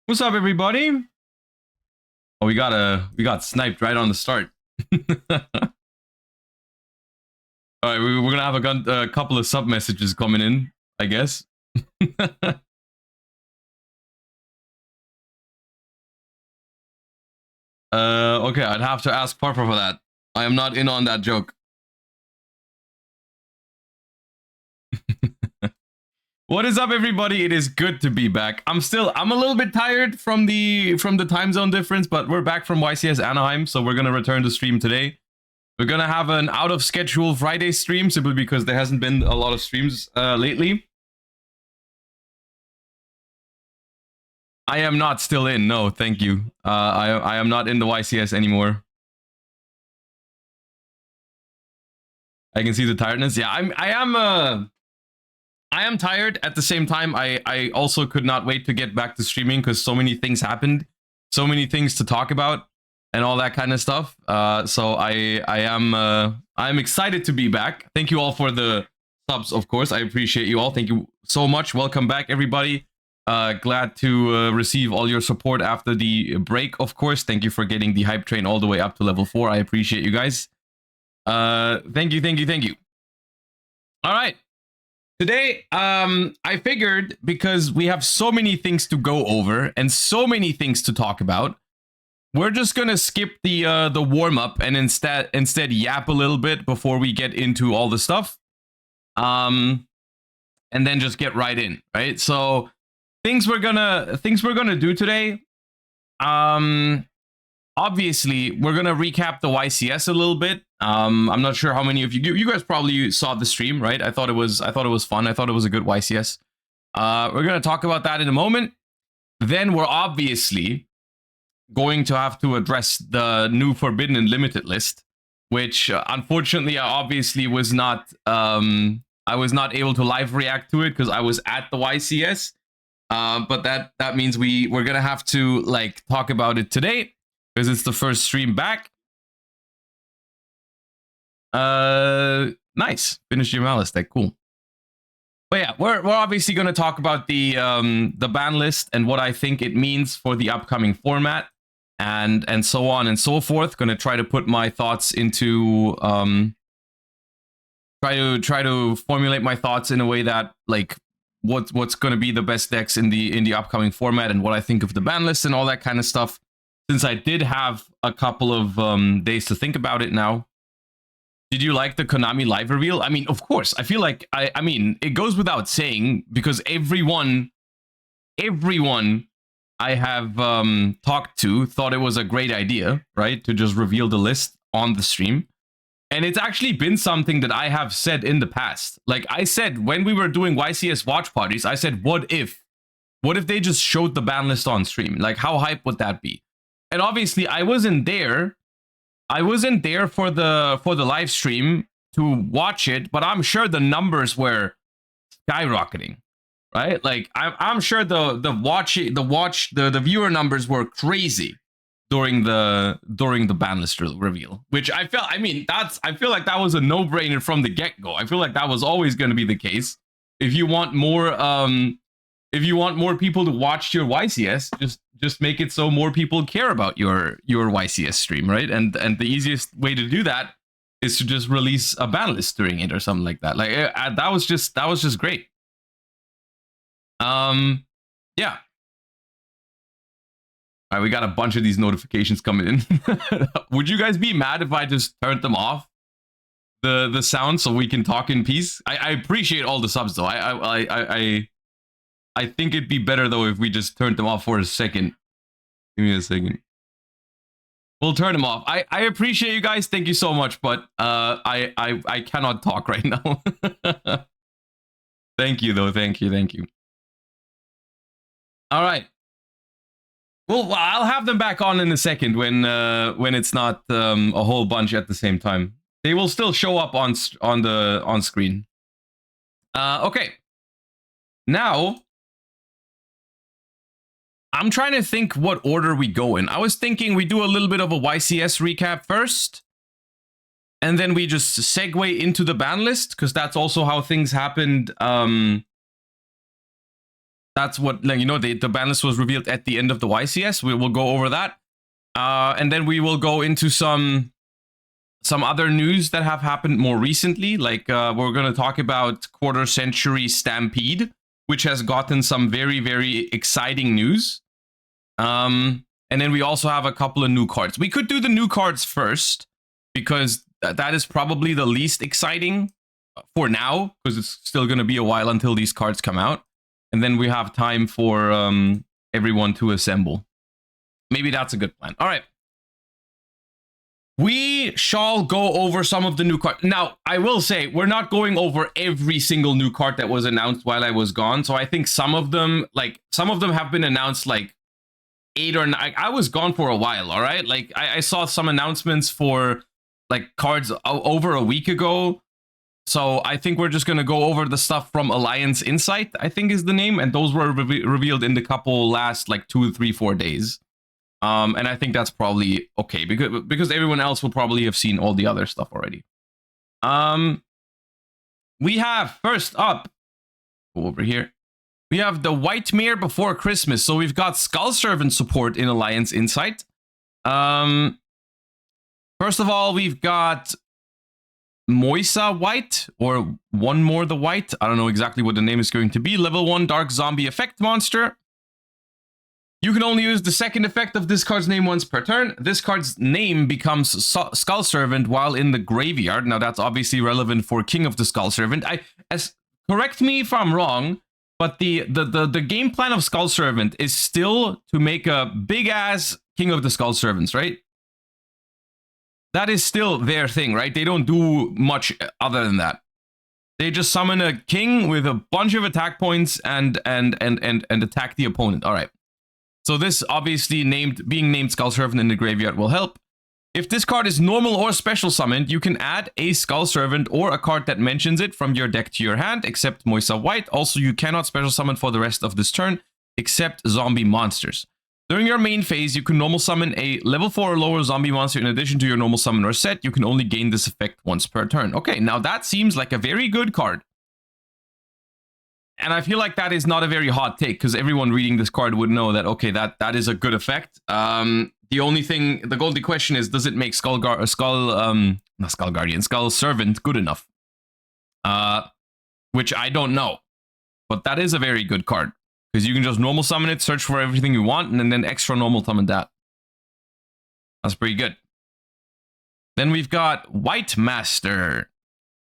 What's up, everybody? Oh, we got sniped right on the start. All right, we're gonna have a couple of sub messages coming in, I guess. Okay, I'd have to ask Parpa for that. I am not in on that joke. What is up, everybody? It is good to be back. I'm a little bit tired from the time zone difference, but we're back from YCS Anaheim, so we're gonna return to stream today. We're gonna have an out of schedule Friday stream simply because there hasn't been a lot of streams lately. I am not still in. No, thank you. I am not in the YCS anymore. I can see the tiredness. Yeah, I am tired. At the same time, I also could not wait to get back to streaming because so many things happened, so many things to talk about, and all that kind of stuff. So I'm excited to be back. Thank you all for the subs, of course. I appreciate you all. Thank you so much. Welcome back, everybody. Glad to receive all your support after the break, of course. Thank you for getting the hype train all the way up to level 4. I appreciate you guys. Thank you. All right. Today, I figured because we have so many things to go over and so many things to talk about, we're just gonna skip the warm up and instead yap a little bit before we get into all the stuff, and then just get right in. Right. So things we're gonna do today. Obviously, we're gonna recap the YCS a little bit. I'm not sure how many of you guys probably saw the stream, right? I thought it was fun. I thought it was a good YCS. We're gonna talk about that in a moment. Then we're obviously going to have to address the new Forbidden and Limited list, which unfortunately I obviously was not I was not able to live react to it because I was at the YCS. But that means we're gonna have to like talk about it today because it's the first stream back. Nice. Finish your malice deck. Cool. But yeah, we're obviously going to talk about the ban list and what I think it means for the upcoming format and so on and so forth. Going to try to put my thoughts into try to formulate my thoughts in a way that like what's going to be the best decks in the upcoming format and what I think of the ban list and all that kind of stuff. Since I did have a couple of days to think about it now. Did you like the Konami live reveal? I mean, of course. I feel like I mean, it goes without saying because everyone I have talked to thought it was a great idea, right? To just reveal the list on the stream. And it's actually been something that I have said in the past. Like I said when we were doing YCS watch parties, I said, what if they just showed the ban list on stream? Like how hype would that be? And obviously I wasn't there for the live stream to watch it, but I'm sure the numbers were skyrocketing, right? Like I'm sure the viewer numbers were crazy during the ban list reveal, which I feel like that was a no-brainer from the get-go. I feel like that was always going to be the case. If you want more people to watch your YCS, just make it so more people care about your YCS stream, right? And the easiest way to do that is to just release a ban list during it or something like that. Like that was just great. Yeah. All right, we got a bunch of these notifications coming in. Would you guys be mad if I just turned them off? The sound so we can talk in peace? I appreciate all the subs though. I think it'd be better though if we just turned them off for a second. Give me a second. We'll turn them off. I appreciate you guys. Thank you so much, but I cannot talk right now. Thank you though. Thank you. All right. Well, I'll have them back on in a second when it's not a whole bunch at the same time. They will still show up on screen. Okay. Now I'm trying to think what order we go in. I was thinking we do a little bit of a YCS recap first. And then we just segue into the ban list, because that's also how things happened That's what, like, you know, the ban list was revealed at the end of the YCS. We will go over that. And then we will go into some other news that have happened more recently. Like, we're going to talk about Quarter Century Stampede, which has gotten some very, very exciting news. And then we also have a couple of new cards. We could do the new cards first, because that is probably the least exciting for now, because it's still going to be a while until these cards come out. And then we have time for everyone to assemble. Maybe that's a good plan. All right. We shall go over some of the new cards. Now, I will say, we're not going over every single new card that was announced while I was gone. So I think some of them have been announced like 8 or 9. I was gone for a while, all right? Like, I saw some announcements for like cards over a week ago. So I think we're just going to go over the stuff from Alliance Insight, I think is the name. And those were revealed in the couple last like 2, 3, 4 days. And I think that's probably okay, because everyone else will probably have seen all the other stuff already. We have, first up, go over here. We have the White Mare Before Christmas. So we've got Skull Servant support in Alliance Insight. First of all, we've got Moisa White, or One More the White. I don't know exactly what the name is going to be. Level 1 Dark Zombie Effect Monster. You can only use the second effect of this card's name once per turn. This card's name becomes Skull Servant while in the graveyard. Now, that's obviously relevant for King of the Skull Servant. Correct me if I'm wrong, but the game plan of Skull Servant is still to make a big-ass King of the Skull Servants, right? That is still their thing, right? They don't do much other than that. They just summon a king with a bunch of attack points and attack the opponent. All right. So this obviously being named Skull Servant in the graveyard will help. If this card is normal or special summoned, you can add a Skull Servant or a card that mentions it from your deck to your hand, except Moisa White. Also, you cannot special summon for the rest of this turn, except zombie monsters. During your main phase, you can normal summon a level 4 or lower zombie monster in addition to your normal summoner set. You can only gain this effect once per turn. Okay, now that seems like a very good card. And I feel like that is not a very hot take, because everyone reading this card would know that, okay, that is a good effect. The only question is, does it make Skull Servant good enough? Which I don't know. But that is a very good card, because you can just normal summon it, search for everything you want, and then extra normal summon that. That's pretty good. Then we've got White Master,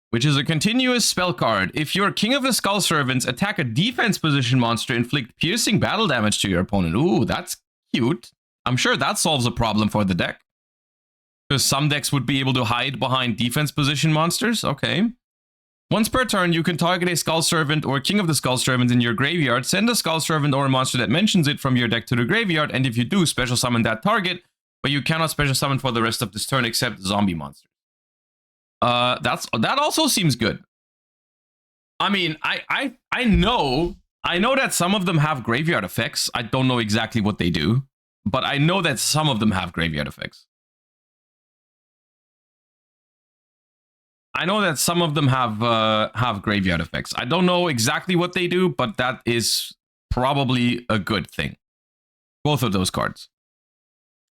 which is a continuous spell card. If your King of the Skull Servants attack a defense position monster, inflict piercing battle damage to your opponent. Ooh, that's cute. I'm sure that solves a problem for the deck, because some decks would be able to hide behind defense position monsters. Okay. Once per turn, you can target a Skull Servant or King of the Skull Servant in your graveyard, send a Skull Servant or a monster that mentions it from your deck to the graveyard, and if you do, special summon that target, but you cannot special summon for the rest of this turn except zombie monsters. That also seems good. I mean, I know that some of them have graveyard effects. I don't know exactly what they do, but I know that some of them have graveyard effects. I know that some of them have graveyard effects. I don't know exactly what they do, but that is probably a good thing. Both of those cards.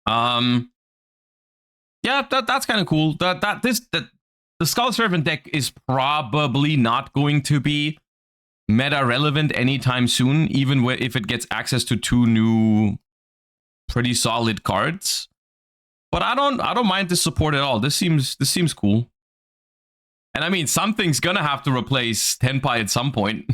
Yeah, that's kind of cool. The Skull Servant deck is probably not going to be meta relevant anytime soon, even if it gets access to 2 new pretty solid cards. But I don't mind this support at all. This seems cool. And I mean, something's gonna have to replace Tenpai at some point.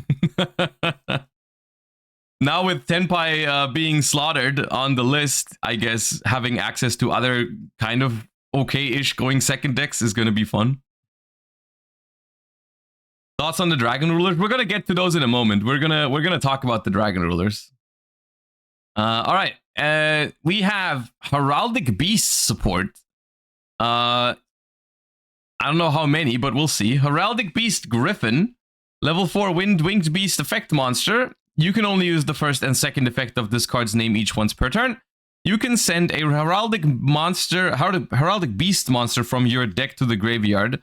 Now with Tenpai being slaughtered on the list, I guess having access to other kind of okay-ish going second decks is gonna be fun. Thoughts on the Dragon Rulers? We're gonna get to those in a moment. We're gonna talk about the Dragon Rulers. All right. We have Heraldic Beast support. I don't know how many, but we'll see. Heraldic Beast Griffin, level 4 Winged Beast effect monster. You can only use the first and second effect of this card's name each once per turn. You can send a Heraldic Beast monster from your deck to the graveyard,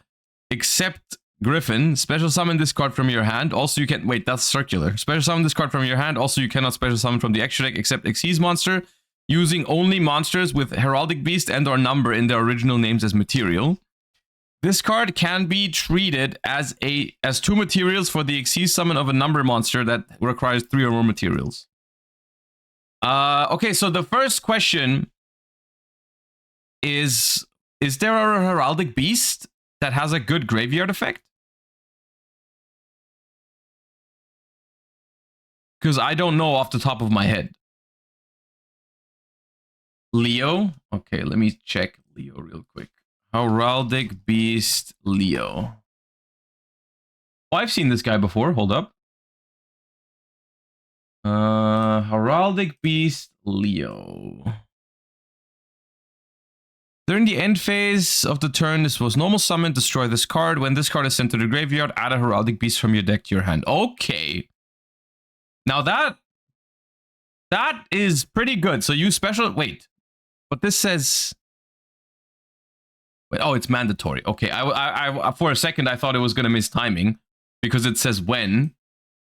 except Griffin, special summon this card from your hand. Also, you can... Wait, that's circular. Special summon this card from your hand. Also, you cannot special summon from the extra deck except Xyz monster, using only monsters with Heraldic Beast and or number in their original names as material. This card can be treated as 2 materials for the Xyz summon of a number monster that requires 3 or more materials. Okay, so the first question is there a Heraldic Beast that has a good graveyard effect? Because I don't know off the top of my head. Leo? Okay, let me check Leo real quick. Heraldic Beast Leo. Oh, I've seen this guy before. Hold up. Heraldic Beast Leo. During the end phase of the turn, this was normal summon. Destroy this card. When this card is sent to the graveyard, add a Heraldic Beast from your deck to your hand. Okay. Now that is pretty good. So you special... Wait. But this says... Wait, oh, it's mandatory. Okay, I for a second, I thought it was going to miss timing because it says when.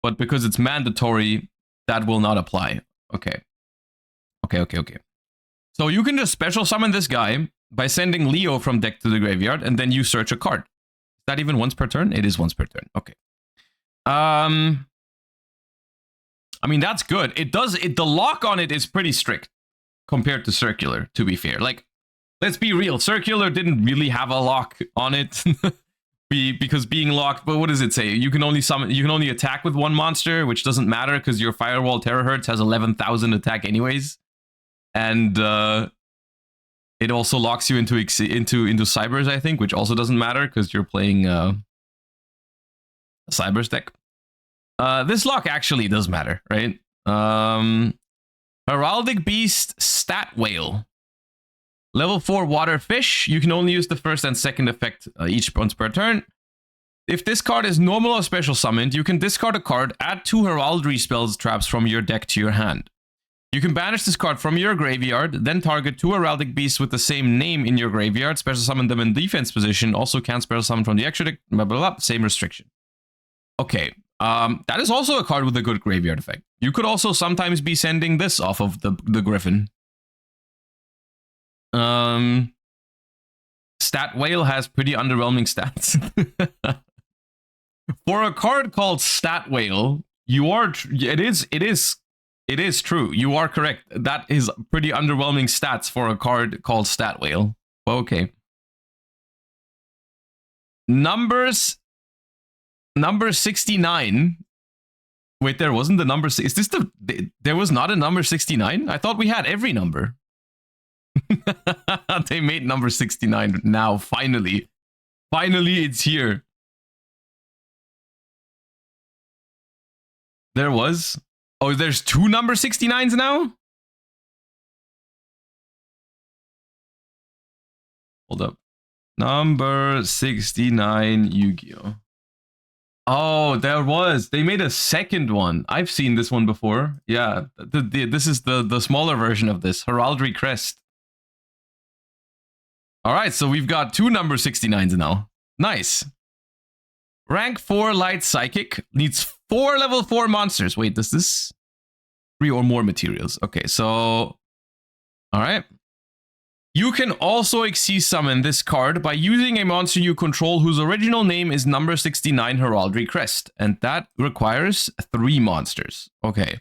But because it's mandatory, that will not apply. Okay. Okay. So you can just special summon this guy by sending Leo from deck to the graveyard, and then you search a card. Is that even once per turn? It is once per turn. Okay. I mean, that's good. The lock on it is pretty strict compared to circular, to be fair. Like, let's be real. Circular didn't really have a lock on it. Because being locked, but what does it say? You can only summon, you can only attack with 1 monster, which doesn't matter because your Firewall Terahertz has 11,000 attack anyways. And it also locks you into Cybers, I think, which also doesn't matter because you're playing a Cybers deck. This lock actually does matter, right? Heraldic Beast Stat Whale. Level 4 Water Fish. You can only use the first and second effect each once per turn. If this card is normal or special summoned, you can discard a card, add 2 Heraldry spells traps from your deck to your hand. You can banish this card from your graveyard, then target 2 Heraldic Beasts with the same name in your graveyard, special summon them in defense position, also can special summon from the extra deck, blah, blah, blah, same restriction. Okay, that is also a card with a good graveyard effect. You could also sometimes be sending this off of the Griffin. Stat Whale has pretty underwhelming stats. For a card called Stat Whale, it is true. You are correct. That is pretty underwhelming stats for a card called Stat Whale. Okay. Number 69. Wait, there wasn't the number. Is this there was not a number 69? I thought we had every number. They made number 69 now, finally. Finally, it's here. There was. Oh, there's 2 number 69s now? Hold up. Number 69 Yu-Gi-Oh! Oh, there was. They made a second one. I've seen this one before. Yeah, this is the smaller version of this. Heraldry Crest. All right, so we've got 2 number 69s now. Nice. Rank 4 Light Psychic needs 4 level 4 monsters. Wait, does this 3 or more materials? Okay, so all right. You can also Xyz summon this card by using a monster you control whose original name is number 69 Heraldry Crest, and that requires 3 monsters. Okay.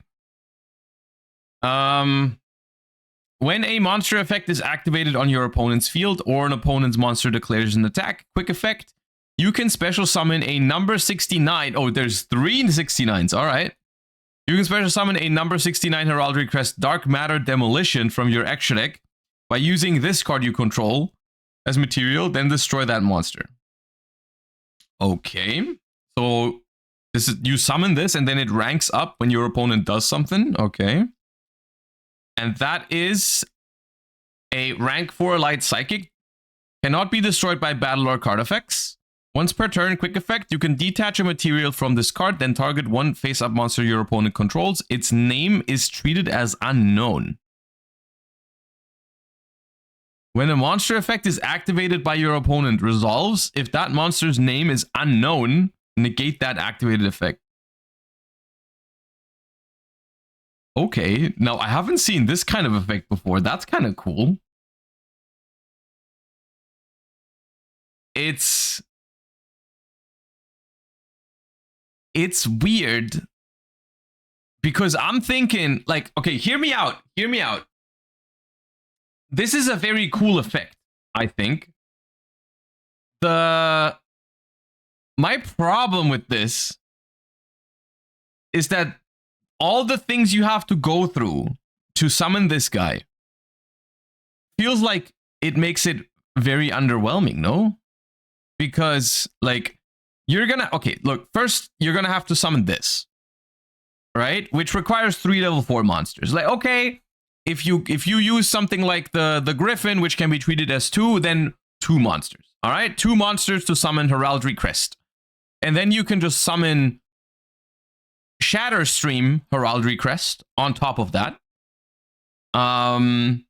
When a monster effect is activated on your opponent's field or an opponent's monster declares an attack, quick effect, you can special summon a number 69. Oh, there's 3 69s. All right. You can special summon a number 69 Heraldry Crest Dark Matter Demolition from your extra deck by using this card you control as material, then destroy that monster. Okay. So this is, you summon this and then it ranks up when your opponent does something. Okay. And that is a rank 4 Light Psychic. Cannot be destroyed by battle or card effects. Once per turn, quick effect, you can detach a material from this card, then target 1 face-up monster your opponent controls. Its name is treated as unknown. When a monster effect is activated by your opponent, resolves. If that monster's name is unknown, negate that activated effect. Okay, now I haven't seen this kind of effect before. That's kind of cool. It's weird because I'm thinking like, okay, hear me out. This is a very cool effect, I think. My problem with this is that all the things you have to go through to summon this guy feels like it makes it very underwhelming, no? Because, like, you're gonna... Okay, look, first, you're gonna have to summon this, right? Which requires 3 level 4 monsters. Like, okay, if you use something like the Griffin, which can be treated as 2, then 2 monsters, all right? 2 monsters to summon Heraldry Crest. And then you can just summon Shatterstream Heraldry Crest on top of that. And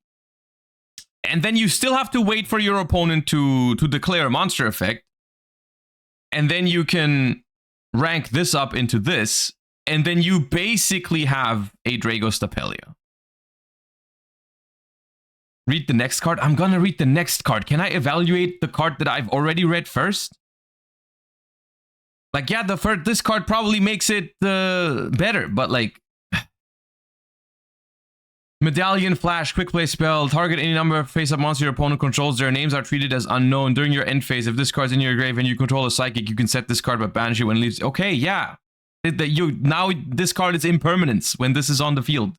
then you still have to wait for your opponent to declare a monster effect. And then you can rank this up into this. And then you basically have a Dragostapelia. Read the next card? I'm gonna read the next card. Can I evaluate the card that I've already read first? Like, yeah, this card probably makes it better, but like... Medallion, Flash, Quick Play Spell. Target any number of face-up monster your opponent controls. Their names are treated as unknown. During your end phase, if this card's in your grave and you control a Psychic, you can set this card but banish it when it leaves. Okay, yeah. Now this card is impermanence when this is on the field.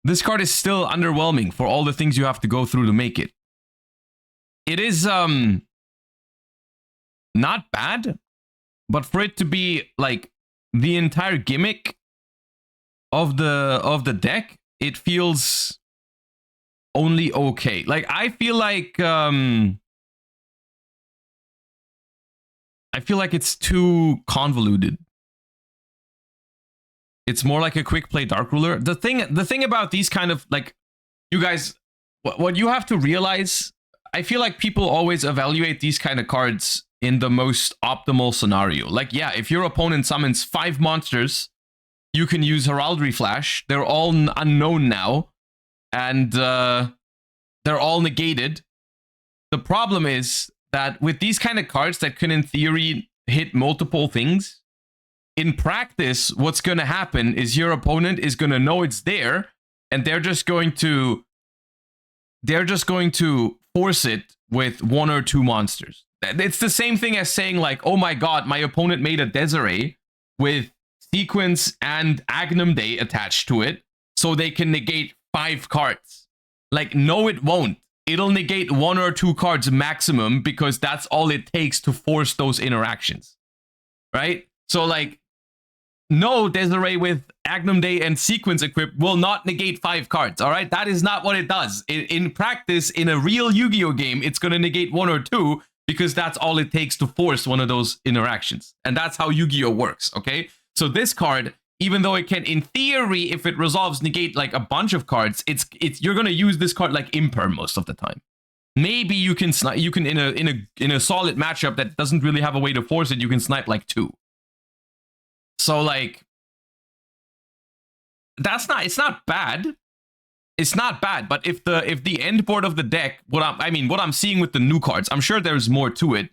This card is still underwhelming for all the things you have to go through to make it. It is not bad, but for it to be like the entire gimmick of the deck, it feels only okay. Like I feel like it's too convoluted. It's more like a quick play Dark Ruler. The thing about these kind of, like, you guys, what you have to realize, I feel like people always evaluate these kind of cards in the most optimal scenario. Like, yeah, if your opponent summons 5 monsters, you can use Heraldry Flash. They're all unknown now, and they're all negated. The problem is that with these kind of cards that can, in theory, hit multiple things, in practice, what's going to happen is your opponent is going to know it's there, and they're just going to force it with 1 or 2 monsters. It's the same thing as saying, like, oh my god, my opponent made a Desiree with Sequence and Agnum Day attached to it, so they can negate 5 cards. Like, no, it won't. It'll negate 1 or 2 cards maximum, because that's all it takes to force those interactions. Right? So, like, no, Desiree with Agnum Day and Sequence equipped will not negate 5 cards, all right? That is not what it does. In practice, in a real Yu-Gi-Oh game, it's going to negate 1 or 2, because that's all it takes to force one of those interactions. And that's how Yu-Gi-Oh works, okay? So this card, even though it can, in theory, if it resolves, negate like a bunch of cards, you're going to use this card like imperm most of the time. Maybe you can in a solid matchup that doesn't really have a way to force it, you can snipe like 2. So, like, it's not bad. It's not bad, but if the end board of the deck, what I'm seeing with the new cards, I'm sure there's more to it.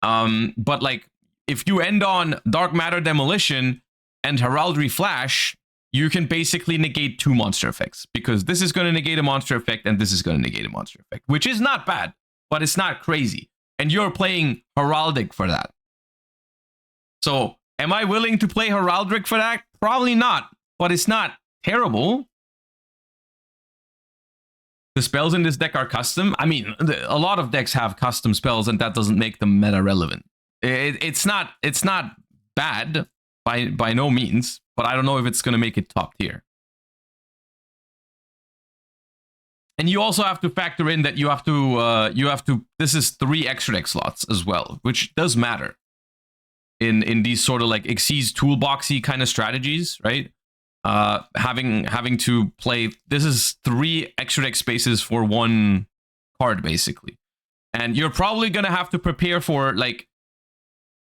But like, if you end on Dark Matter Demolition and Heraldry Flash, you can basically negate 2 monster effects, because this is going to negate a monster effect and this is going to negate a monster effect, which is not bad, but it's not crazy. And you're playing Heraldic for that. So, am I willing to play Heraldric for that? Probably not, but it's not terrible. The spells in this deck are custom. I mean, a lot of decks have custom spells, and that doesn't make them meta relevant. It's not bad by no means, but I don't know if it's going to make it top tier. And you also have to factor in that you have to this is 3 extra deck slots as well, which does matter in these sort of like Xyz toolboxy kind of strategies, right? having to play. This is 3 extra deck spaces for 1 card, basically. And you're probably gonna have to prepare for, like,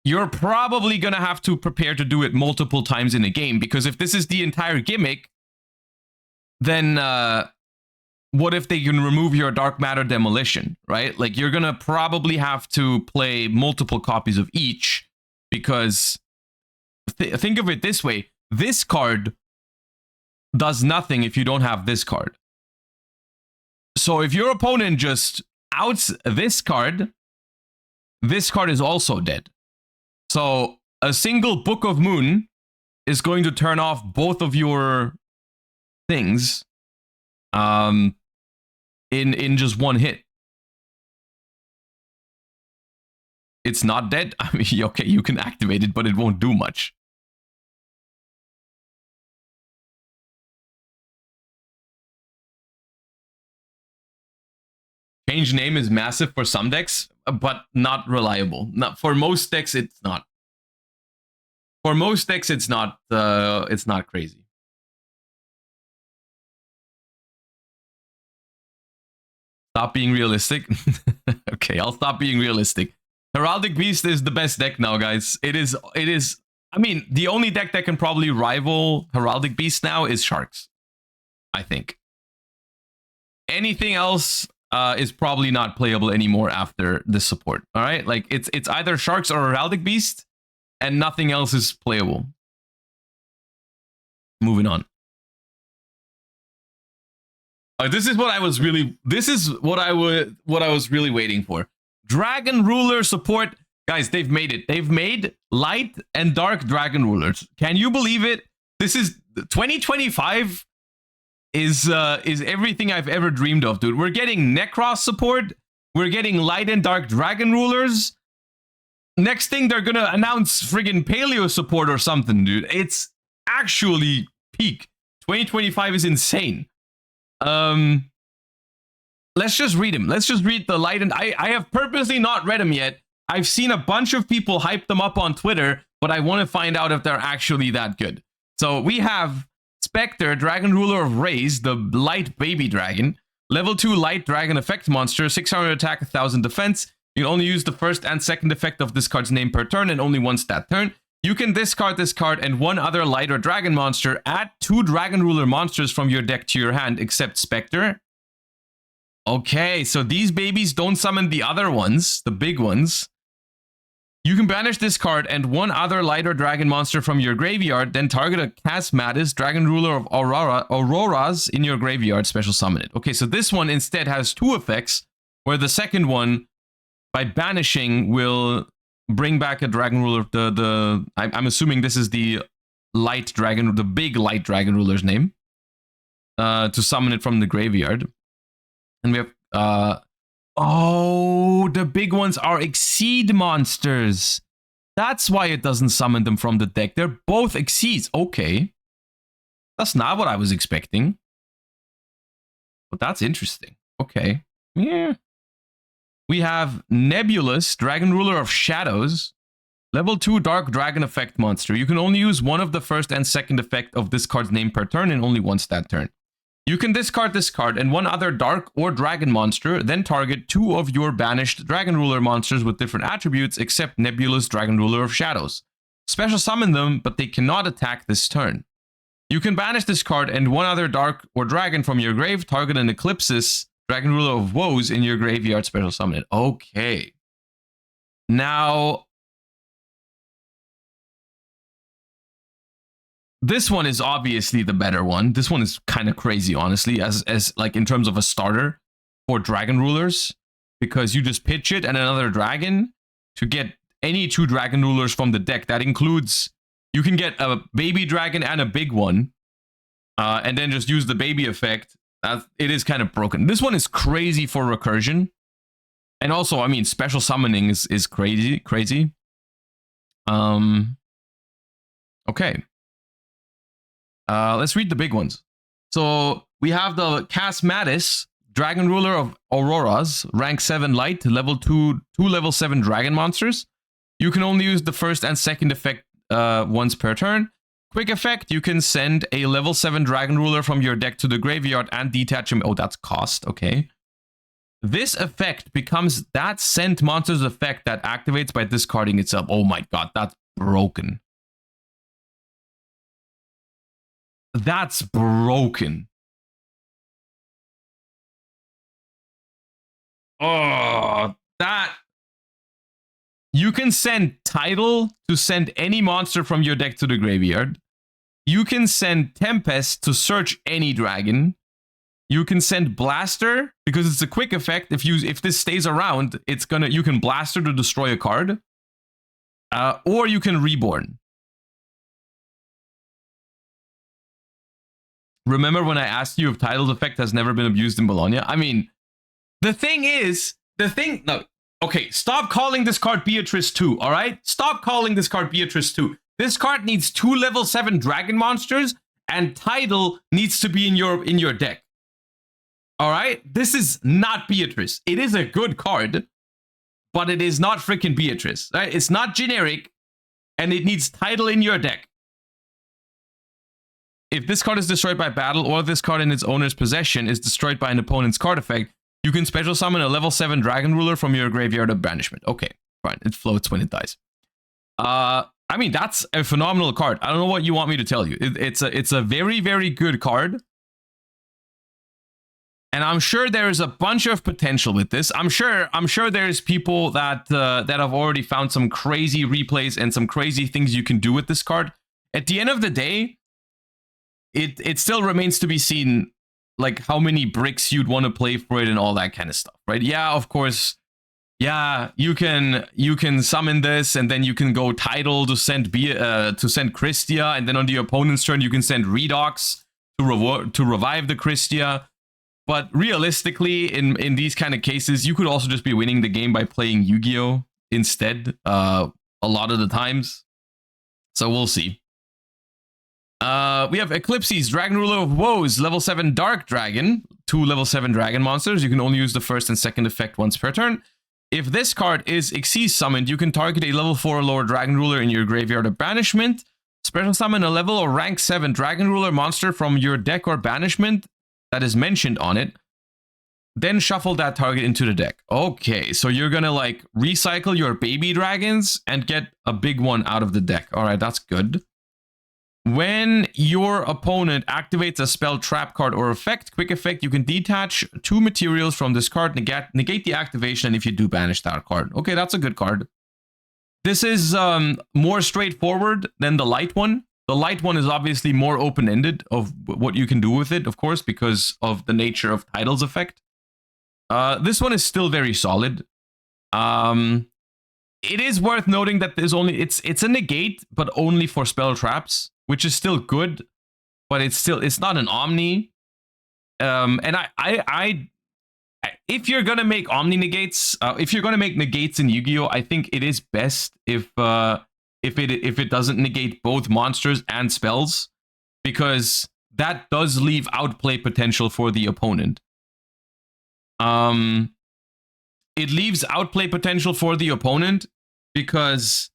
you're probably gonna have to prepare to do it multiple times in a game, because if this is the entire gimmick, then what if they can remove your Dark Matter Demolition, right? Like, you're gonna probably have to play multiple copies of each, because think of it this way: this card does nothing if you don't have this card. So if your opponent just outs this card is also dead. So a single Book of Moon is going to turn off both of your things in just 1 hit. It's not dead. I mean, okay, you can activate it, but it won't do much. Change name is massive for some decks, but not reliable. Not for most decks, it's not. For most decks, it's not crazy. Stop being realistic. Okay, I'll stop being realistic. Heraldic Beast is the best deck now, guys. It is. I mean, the only deck that can probably rival Heraldic Beast now is Sharks, I think. Anything else is probably not playable anymore after this support. All right, like it's either Sharks or Heraldic Beast, and nothing else is playable. Moving on. This is what I was really. This is what I was really waiting for. Dragon Ruler support, guys. They've made it. They've made light and dark Dragon Rulers. Can you believe it? This is 2025. Is everything I've ever dreamed of, dude. We're getting Necros support. We're getting light and dark Dragon Rulers. Next thing, they're gonna announce friggin' Paleo support or something, dude. It's actually peak. 2025 is insane. Let's just read him. Let's just read the light, and I have purposely not read them yet. I've seen a bunch of people hype them up on Twitter, but I want to find out if they're actually that good. So we have Spectre, Dragon Ruler of Rays, the light baby dragon. Level 2 light dragon effect monster, 600 attack, 1000 defense. You can only use the first and second effect of this card's name per turn, and only once that turn. You can discard this card and 1 other light or dragon monster. Add 2 Dragon Ruler monsters from your deck to your hand, except Spectre. Okay, so these babies don't summon the other ones, the big ones. You can banish this card and 1 other light or dragon monster from your graveyard, then target a Casmatis, Dragon Ruler of Auroras in your graveyard, special summon it. Okay, so this one instead has 2 effects, where the second one, by banishing, will bring back a Dragon Ruler. I'm assuming this is the light dragon, the big light Dragon Ruler's name, to summon it from the graveyard. And we have oh, the big ones are Exceed monsters. That's why it doesn't summon them from the deck. They're both Exceeds. Okay. That's not what I was expecting. But that's interesting. Okay. Yeah. We have Nebulous, Dragon Ruler of Shadows. Level 2 Dark Dragon effect monster. You can only use 1 of the first and second effect of this card's name per turn, and only once that turn. You can discard this card and 1 other dark or dragon monster, then target 2 of your banished Dragon Ruler monsters with different attributes, except Nebulous Dragon Ruler of Shadows. Special summon them, but they cannot attack this turn. You can banish this card and 1 other dark or dragon from your grave, target an Eclipsis, Dragon Ruler of Woes in your graveyard, special summon it. Okay. Now, this one is obviously the better one. This one is kind of crazy, honestly, as like in terms of a starter for Dragon Rulers, because you just pitch it and another dragon to get any 2 Dragon Rulers from the deck. That includes, you can get a baby dragon and a big one, and then just use the baby effect. It is kind of broken. This one is crazy for recursion, and also, I mean, special summoning is crazy. Okay. Let's read the big ones. So we have the Casmatis, Dragon Ruler of Auroras, rank 7 light, level 2 level 7 dragon monsters. You can only use the first and second effect once per turn. quick effect, you can send a level 7 Dragon Ruler from your deck to the graveyard and detach him. Oh, that's cost. Okay. This effect becomes that sent monster's effect that activates by discarding itself. Oh my god, that's broken. That's broken. Oh, that... You can send Tidal to send any monster from your deck to the graveyard. You can send Tempest to search any dragon. You can send Blaster because it's a quick effect. If this stays around, you can Blaster to destroy a card. Or you can Reborn. Remember when I asked you if Tidal's effect has never been abused in Bologna? I mean, no. Okay, stop calling this card Beatrice 2, all right? Stop calling this card Beatrice 2. This card needs 2 level 7 dragon monsters, and Tidal needs to be in your deck. All right? This is not Beatrice. It is a good card, but it is not freaking Beatrice. Right? It's not generic, and it needs Tidal in your deck. If this card is destroyed by battle, or this card in its owner's possession is destroyed by an opponent's card effect, you can special summon a level 7 Dragon Ruler from your graveyard of banishment. Okay, fine. It floats when it dies. I mean, that's a phenomenal card. I don't know what you want me to tell you. It's a very, very good card. And I'm sure there's a bunch of potential with this. I'm sure there's people that have already found some crazy replays and some crazy things you can do with this card. At the end of the day, it still remains to be seen, like, how many bricks you'd want to play for it and all that kind of stuff, right? Yeah, of course. Yeah, you can summon this, and then you can go Tidal to send Christia, and then on the opponent's turn you can send Redox to revive the Christia. But realistically, in these kind of cases, you could also just be winning the game by playing Yu-Gi-Oh instead. A lot of the times, so we'll see. We have Eclipses, Dragon Ruler of Woes, level 7 Dark Dragon, 2 level 7 dragon monsters. You can only use the first and second effect once per turn. If this card is Xyz summoned, you can target a level 4 or lower Dragon Ruler in your graveyard of banishment. Special summon a level or rank 7 Dragon Ruler monster from your deck or banishment that is mentioned on it. Then shuffle that target into the deck. Okay, so you're gonna like recycle your baby dragons and get a big one out of the deck. All right, that's good. When your opponent activates a spell, trap card, or effect, quick effect, you can detach 2 materials from this card, negate the activation, and if you do, banish that card. Okay, that's a good card. This is more straightforward than the light one. The light one is obviously more open-ended of what you can do with it, of course, because of the nature of Tidal's effect. This one is still very solid. It is worth noting that there's only it's a negate, but only for spell traps, which is still good, but it's not an Omni. And I if you're gonna make Omni negates, if you're gonna make negates in Yu-Gi-Oh, I think it is best if it doesn't negate both monsters and spells, because that does leave outplay potential for the opponent. It leaves outplay potential for the opponent because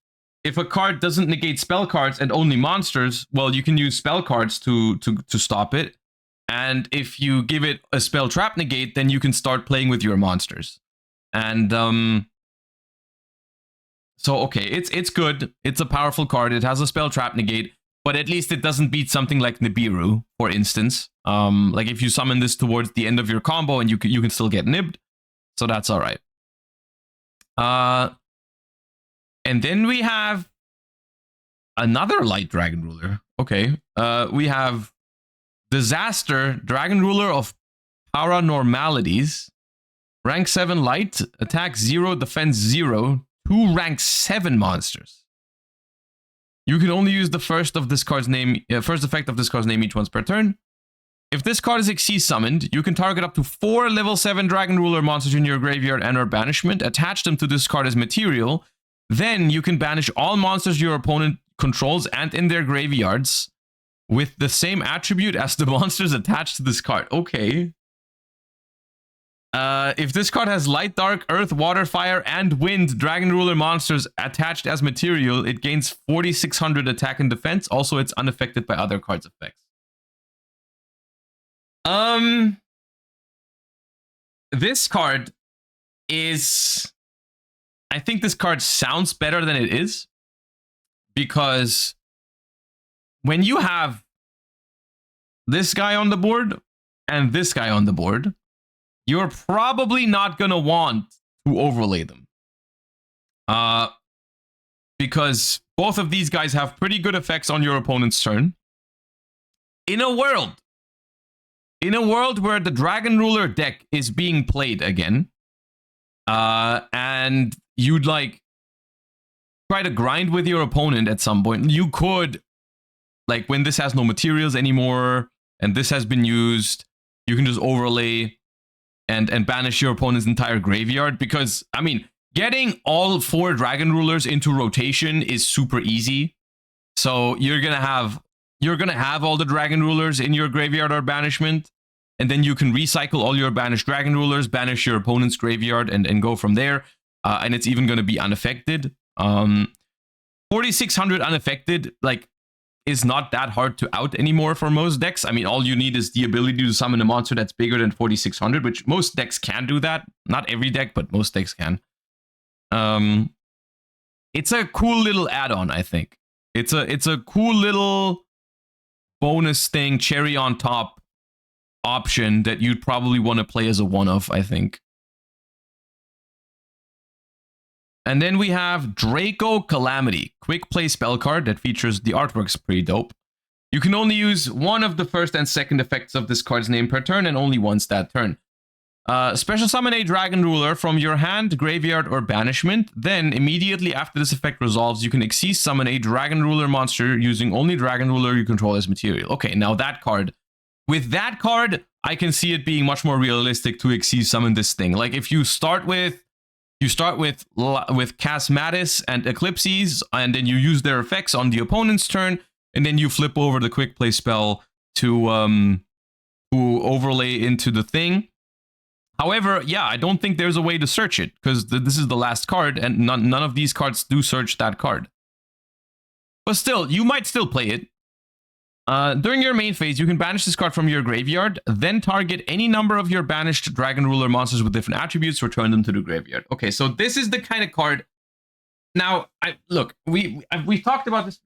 if a card doesn't negate spell cards and only monsters, well, you can use spell cards to stop it. And if you give it a spell trap negate, then you can start playing with your monsters. And so okay, it's good. It's a powerful card. It has a spell trap negate, but at least it doesn't beat something like Nibiru, for instance. Like if you summon this towards the end of your combo, and you can still get nibbed, so that's all right. And then we have another light Dragon Ruler. Okay. We have Disaster, Dragon Ruler of Paranormalities. Rank 7 light, attack 0, defense 0, 2 rank 7 monsters. You can only use the first effect of this card's name each once per turn. If this card is Xyz summoned, you can target up to 4 level 7 Dragon Ruler monsters in your graveyard and/or banishment, attach them to this card as material. Then you can banish all monsters your opponent controls and in their graveyards with the same attribute as the monsters attached to this card. Okay. If this card has light, dark, earth, water, fire, and wind dragon ruler monsters attached as material, it gains 4,600 attack and defense. Also, it's unaffected by other cards' effects. This card is... I think this card sounds better than it is. Because when you have this guy on the board and this guy on the board, you're probably not going to want to overlay them. Because both of these guys have pretty good effects on your opponent's turn. In a world where the Dragon Ruler deck is being played again, and you'd like try to grind with your opponent at some point, you could, like when this has no materials anymore and this has been used, you can just overlay and banish your opponent's entire graveyard. Because, I mean, getting all 4 Dragon Rulers into rotation is super easy. So you're gonna have all the Dragon Rulers in your graveyard or banishment, and then you can recycle all your banished Dragon Rulers, banish your opponent's graveyard, and go from there. And it's even gonna be unaffected. 4,600 unaffected, like, is not that hard to out anymore for most decks. I mean, all you need is the ability to summon a monster that's bigger than 4,600, which most decks can do that. Not every deck, but most decks can. It's a cool little add-on, I think. It's a cool little bonus thing, cherry on top option that you'd probably want to play as a one-off, I think. And then we have Draco Calamity, quick play spell card that features the artwork's pretty dope. You can only use one of the first and second effects of this card's name per turn, and only once that turn. Special summon a Dragon Ruler from your hand, graveyard, or banishment. Then, immediately after this effect resolves, you can Xyz summon a Dragon Ruler monster using only Dragon Ruler you control as material. Okay, now that card. With that card, I can see it being much more realistic to Xyz summon this thing. Like, if you start with Chasmatis and Eclipses, and then you use their effects on the opponent's turn, and then you flip over the quick play spell to overlay into the thing. However, yeah, I don't think there's a way to search it, because this is the last card, and none of these cards do search that card. But still, you might still play it. During your main phase, you can banish this card from your graveyard, then target any number of your banished Dragon Ruler monsters with different attributes, return them to the graveyard. Okay, so this is the kind of card. Now, look, we've talked about this.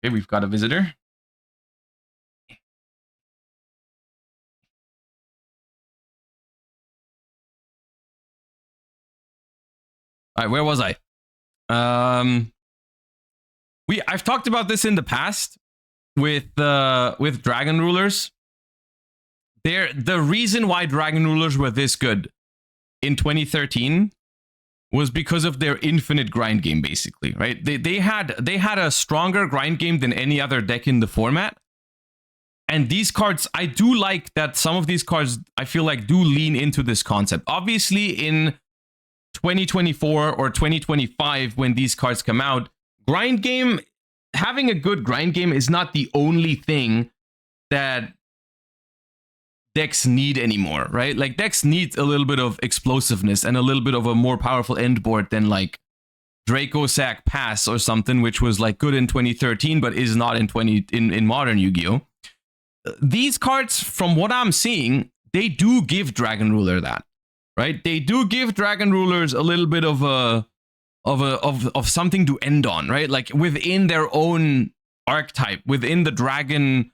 Okay, we've got a visitor. All right, where was I? I've talked about this in the past with Dragon Rulers. The reason why Dragon Rulers were this good in 2013 was because of their infinite grind game, basically, right? They had a stronger grind game than any other deck in the format. And these cards, I do like that some of these cards, I feel like, do lean into this concept. Obviously, in 2024 or 2025, when these cards come out, grind game, having a good grind game is not the only thing that decks need anymore, right? Like, decks need a little bit of explosiveness and a little bit of a more powerful end board than like Draco Sack Pass or something, which was like good in 2013 but is not in modern Yu-Gi-Oh. These cards, from what I'm seeing, they do give Dragon Ruler that, right? They do give Dragon Rulers a little bit of something to end on, right? Like, within their own archetype, within the dragon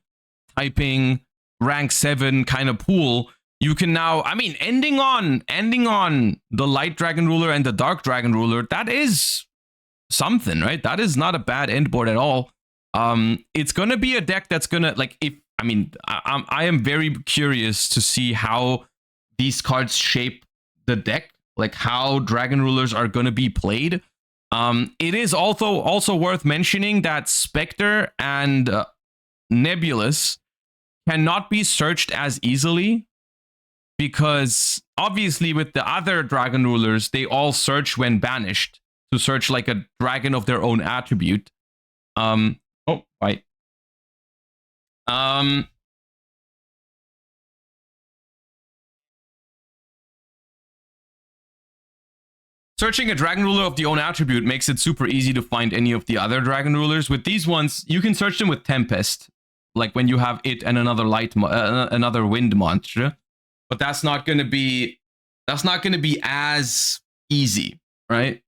typing rank 7 kind of pool, you can now, I mean, ending on the light Dragon Ruler and the dark Dragon Ruler, that is something, right? That is not a bad end board at all. It's gonna be a deck that's gonna, like, I am very curious to see how these cards shape the deck, like how Dragon Rulers are going to be played. It is also worth mentioning that Spectre and Nebulous cannot be searched as easily, because obviously with the other Dragon Rulers, they all search when banished to search like a dragon of their own attribute. Oh, right. searching a Dragon Ruler of the own attribute makes it super easy to find any of the other Dragon Rulers. With these ones, you can search them with Tempest, like when you have it and another another wind monster. But that's not going to be as easy, right?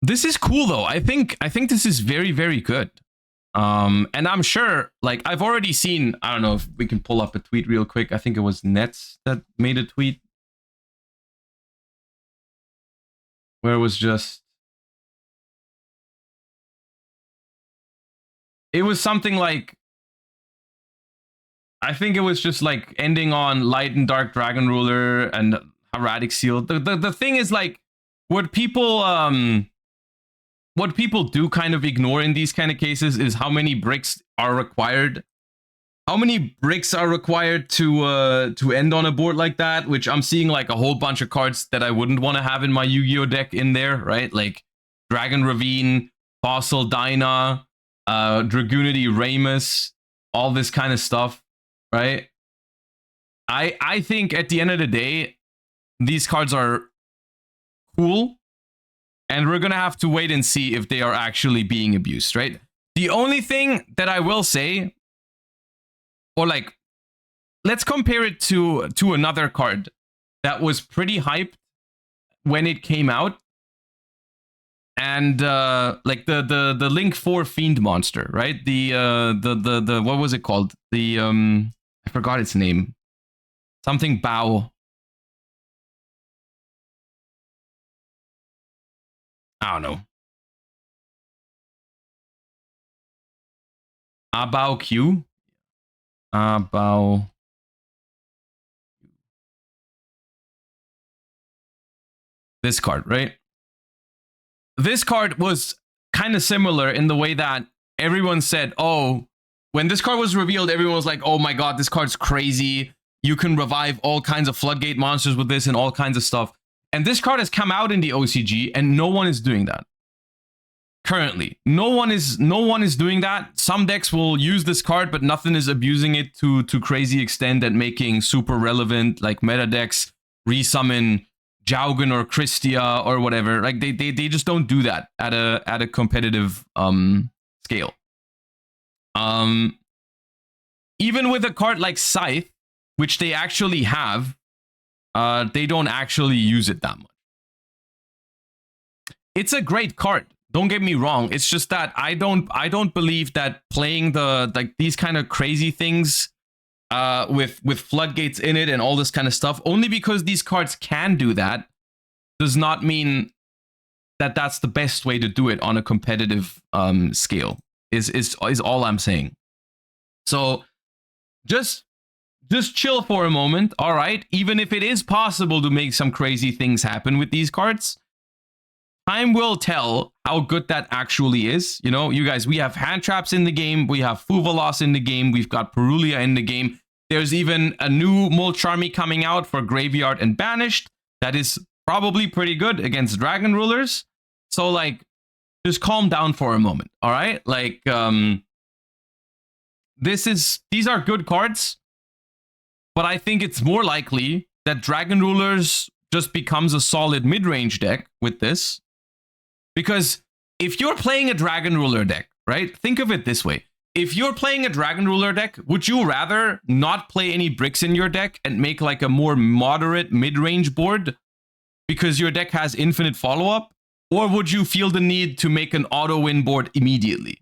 This is cool though. I think this is very, very good. And I'm sure, like, I've already seen, I don't know if we can pull up a tweet real quick. I think it was Nets that made a tweet where it was just, it was something like, I think it was just like ending on Light and Dark Dragon Ruler and Erratic Seal. The thing is, like, what people do kind of ignore in these kind of cases is how many bricks are required. How many bricks are required to end on a board like that? Which I'm seeing like a whole bunch of cards that I wouldn't want to have in my Yu-Gi-Oh deck in there, right? Like Dragon Ravine, Fossil Dyna, Dragoonity Ramus, all this kind of stuff, right? I think at the end of the day, these cards are cool. And we're going to have to wait and see if they are actually being abused, right? The only thing that I will say, or like, let's compare it to another card that was pretty hyped when it came out. And like the Link 4 Fiend monster, right? The what was it called? The I forgot its name. Something Bao. I don't know. Abao Q? Abao. This card, right? This card was kind of similar in the way that everyone said, oh, when this card was revealed, everyone was like, oh my god, this card's crazy. You can revive all kinds of floodgate monsters with this and all kinds of stuff. And this card has come out in the OCG and no one is doing that. Currently, no one is doing that. Some decks will use this card, but nothing is abusing it to crazy extent and making super relevant, like meta decks resummon Jaugen or Christia or whatever. Like they just don't do that at a competitive scale. Even with a card like Scythe, which they actually have, they don't actually use it that much. It's a great card. Don't get me wrong. It's just that I don't believe that playing these kind of crazy things with floodgates in it and all this kind of stuff, only because these cards can do that, does not mean that that's the best way to do it on a competitive scale. Is all I'm saying. So just chill for a moment, all right? Even if it is possible to make some crazy things happen with these cards, time will tell how good that actually is. You know, you guys, we have hand traps in the game. We have Fuvalos in the game. We've got Perulia in the game. There's even a new Molcharmy coming out for Graveyard and Banished. That is probably pretty good against Dragon Rulers. So, like, just calm down for a moment, all right? Like, these are good cards, but I think it's more likely that Dragon Rulers just becomes a solid mid-range deck with this. Because if you're playing a Dragon Ruler deck, right? Think of it this way. If you're playing a Dragon Ruler deck, would you rather not play any bricks in your deck and make like a more moderate mid-range board because your deck has infinite follow-up? Or would you feel the need to make an auto-win board immediately?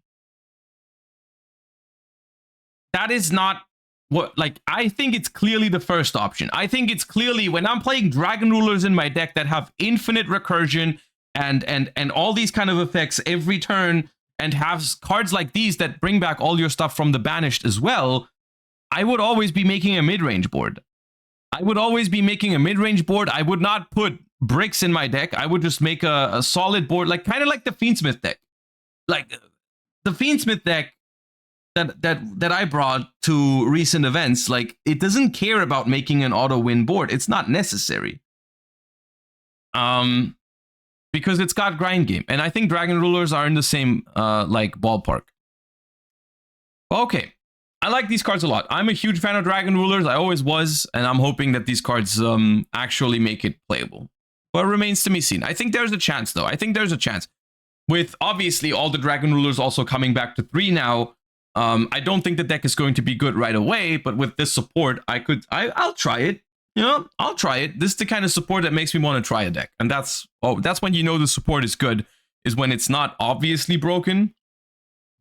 That is not what, like, I think it's clearly the first option. I think it's clearly when I'm playing Dragon Rulers in my deck that have infinite recursion and all these kind of effects every turn, and have cards like these that bring back all your stuff from the Banished as well, I would always be making a mid-range board. I would always be making a mid-range board. I would not put bricks in my deck. I would just make a solid board, like kind of like the Fiendsmith deck. Like the Fiendsmith deck that I brought to recent events, like it doesn't care about making an auto-win board. It's not necessary. Because it's got grind game. And I think Dragon Rulers are in the same like ballpark. Okay. I like these cards a lot. I'm a huge fan of Dragon Rulers. I always was, and I'm hoping that these cards actually make it playable. But it remains to be seen. I think there's a chance, though. I think there's a chance. With obviously all the Dragon Rulers also coming back to 3 now, I don't think the deck is going to be good right away. But with this support, I'll try it. You know, I'll try it. This is the kind of support that makes me want to try a deck, and that's when you know the support is good. Is when it's not obviously broken,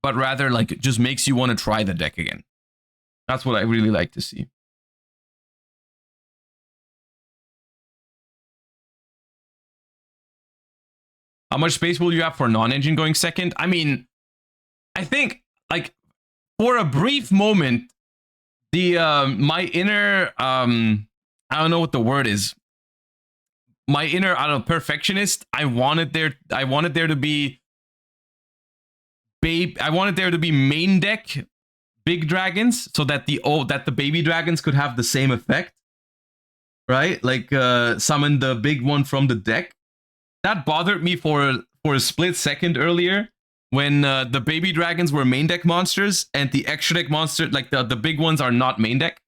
but rather like it just makes you want to try the deck again. That's what I really like to see. How much space will you have for non-engine going second? I mean, I think like for a brief moment, the my inner I don't know what the word is. My inner, I don't know, perfectionist. I wanted there to be main deck big dragons, so that the baby dragons could have the same effect, right? Like summon the big one from the deck. That bothered me for a split second earlier when the baby dragons were main deck monsters and the extra deck monster, like the big ones, are not main deck.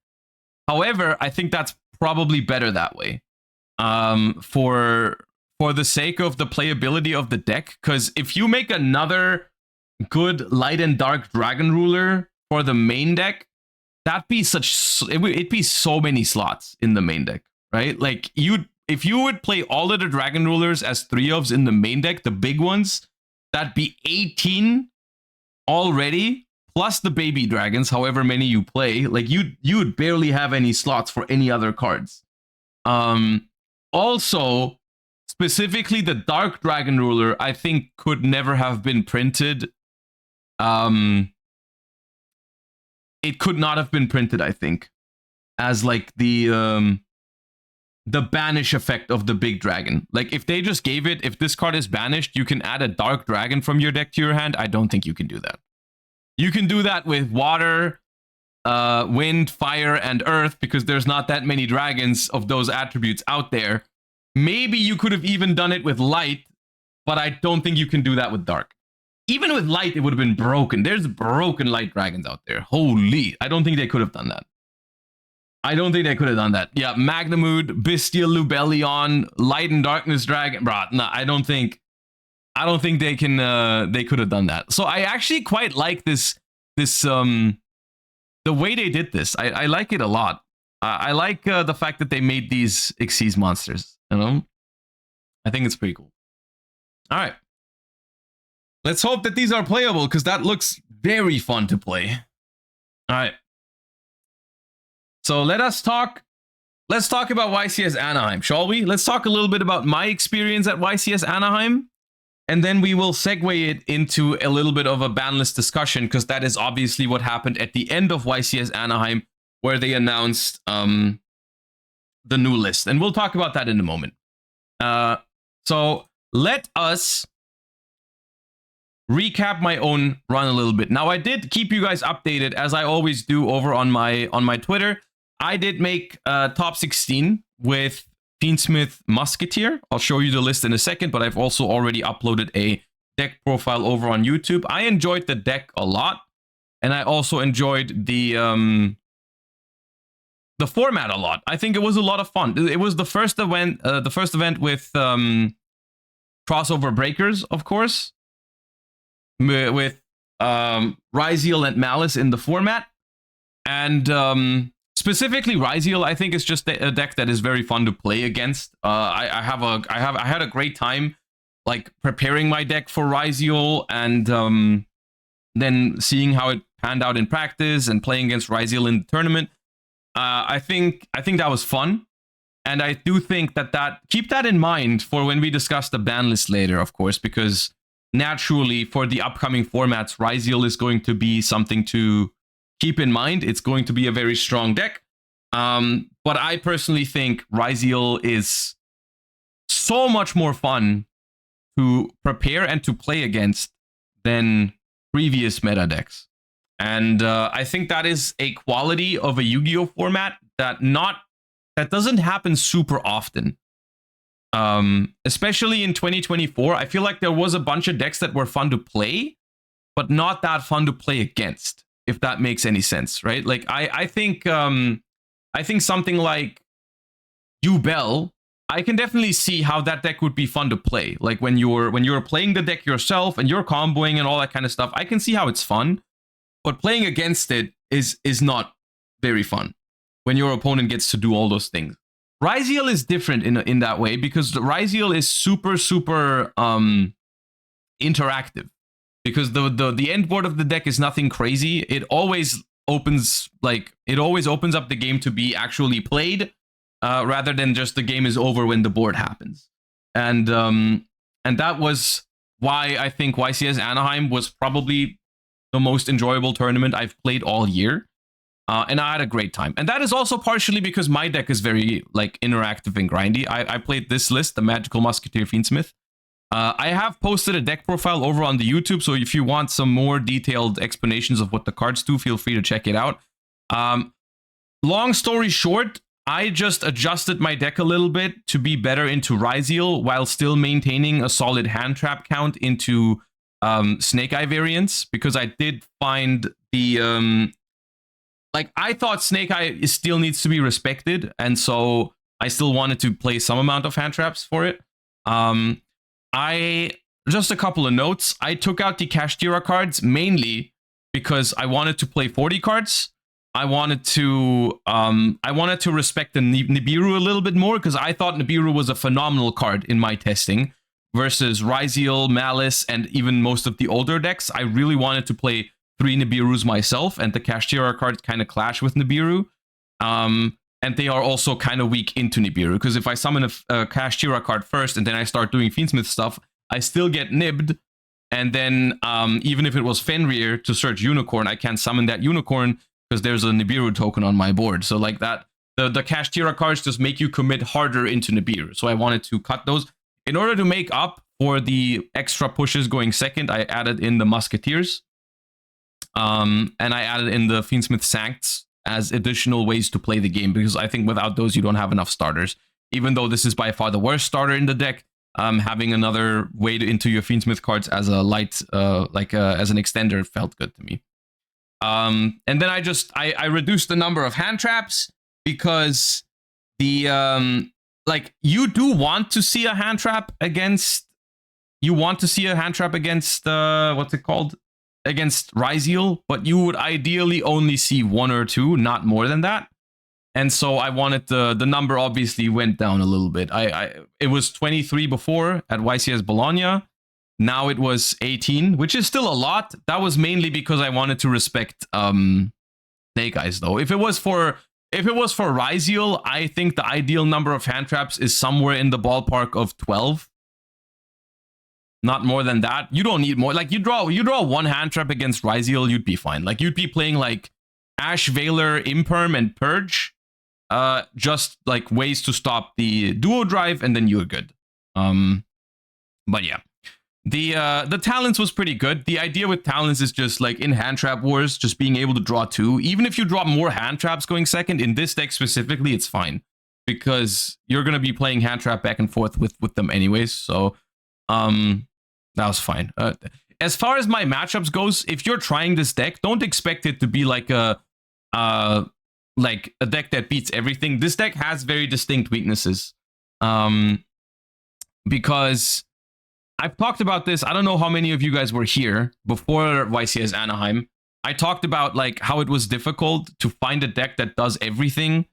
However, I think that's probably better that way. For the sake of the playability of the deck, because if you make another good light and dark dragon ruler for the main deck, it'd be so many slots in the main deck, right? Like if you would play all of the dragon rulers as 3-ofs in the main deck, the big ones, that'd be 18 already, plus the baby dragons, however many you play. Like you would barely have any slots for any other cards. Also, specifically the Dark Dragon Ruler, I think could never have been printed. It could not have been printed, I think, as like the banish effect of the big dragon. Like if they just gave it, if this card is banished, you can add a Dark Dragon from your deck to your hand. I don't think you can do that. You can do that with water, wind, fire, and earth, because there's not that many dragons of those attributes out there. Maybe you could have even done it with light, but I don't think you can do that with dark. Even with light, it would have been broken. There's broken light dragons out there. Holy, I don't think they could have done that. I don't think they could have done that. Yeah, Magnamood, Bestial Lubellion, Light and Darkness Dragon. Bruh, nah, I don't think they can. They could have done that. So I actually quite like this. The way they did this. I like it a lot. I like the fact that they made these Xyz monsters. You know, I think it's pretty cool. All right, let's hope that these are playable, because that looks very fun to play. All right. So let's talk about YCS Anaheim, shall we? Let's talk a little bit about my experience at YCS Anaheim, and then we will segue it into a little bit of a Banlist discussion, because that is obviously what happened at the end of YCS Anaheim, where they announced the new list. And we'll talk about that in a moment. So let us recap my own run a little bit. Now, I did keep you guys updated, as I always do, over on my Twitter. I did make top 16 with Fiendsmith Musketeer. I'll show you the list in a second, but I've also already uploaded a deck profile over on YouTube. I enjoyed the deck a lot, and I also enjoyed the format a lot. I think it was a lot of fun. It was the first event with crossover breakers, of course, with Ryziel and Malice in the format, and specifically Ryziel, I think, is just a deck that is very fun to play against. I had a great time like preparing my deck for Ryziel, and then seeing how it panned out in practice and playing against Ryziel in the tournament. I think that was fun, and I do think that keep that in mind for when we discuss the ban list later, of course, because naturally for the upcoming formats, Ryziel is going to be something to keep in mind. It's going to be a very strong deck, but I personally think Ryziel is so much more fun to prepare and to play against than previous meta decks. And I think that is a quality of a Yu-Gi-Oh format that doesn't happen super often. Especially in 2024, I feel like there was a bunch of decks that were fun to play, but not that fun to play against. if that makes any sense, right? Like I think something like Duel, I can definitely see how that deck would be fun to play. Like when you're playing the deck yourself and you're comboing and all that kind of stuff, I can see how it's fun. But playing against it is not very fun when your opponent gets to do all those things. Ryziel is different in that way, because the Ryziel is super interactive, because the end board of the deck is nothing crazy. It always opens up the game to be actually played, rather than just the game is over when the board happens. And that was why I think YCS Anaheim was probably the most enjoyable tournament I've played all year. And I had a great time. And that is also partially because my deck is very like interactive and grindy. I played this list, the Magical Musketeer Fiendsmith. I have posted a deck profile over on the YouTube, so if you want some more detailed explanations of what the cards do, feel free to check it out. Long story short, I just adjusted my deck a little bit to be better into Ryziel while still maintaining a solid hand trap count into Snake Eye variants, because I did find the like, I thought Snake Eye still needs to be respected, and so I still wanted to play some amount of hand traps for it. Just a couple of notes. I took out the Kashtira cards mainly because I wanted to play 40 cards. I wanted to respect the Nibiru a little bit more, because I thought Nibiru was a phenomenal card in my testing versus Ryziel, Malice, and even most of the older decks. I really wanted to play 3 Nibirus myself, and the Kashtira cards kind of clash with Nibiru. And they are also kind of weak into Nibiru, because if I summon a Kashtira card first and then I start doing Fiendsmith stuff, I still get nibbed. And then even if it was Fenrir to search Unicorn, I can't summon that Unicorn because there's a Nibiru token on my board. So like that, the Kashtira cards just make you commit harder into Nibiru. So I wanted to cut those. In order to make up for the extra pushes going second, I added in the Musketeers. And I added in the Fiendsmith Sancts as additional ways to play the game, because I think without those you don't have enough starters. Even though this is by far the worst starter in the deck, having another way to into your Fiendsmith cards as a light, as an extender felt good to me. And then I reduced the number of hand traps, because the like, you do want to see a hand trap against what's it called? Against Ryziel, but you would ideally only see 1 or 2, not more than that. And so I wanted the number obviously went down a little bit. It was 23 before at YCS Bologna. Now it was 18, which is still a lot. That was mainly because I wanted to respect Snake Eyes, though. If it was for Ryziel, I think the ideal number of hand traps is somewhere in the ballpark of 12. Not more than that. You don't need more. Like, you draw 1 hand trap against Ryziel, you'd be fine. Like, you'd be playing like Ash, Veiler, Imperm, and Purge. Just like ways to stop the duo drive, and then you're good. But yeah. The talents was pretty good. The idea with talents is just like in hand trap wars, just being able to draw 2. Even if you draw more hand traps going second, in this deck specifically, it's fine, because you're gonna be playing hand trap back and forth with them anyways. So that was fine. As far as my matchups goes, if you're trying this deck, don't expect it to be like a deck that beats everything. This deck has very distinct weaknesses. Because I've talked about this. I don't know how many of you guys were here before YCS Anaheim. I talked about like how it was difficult to find a deck that does everything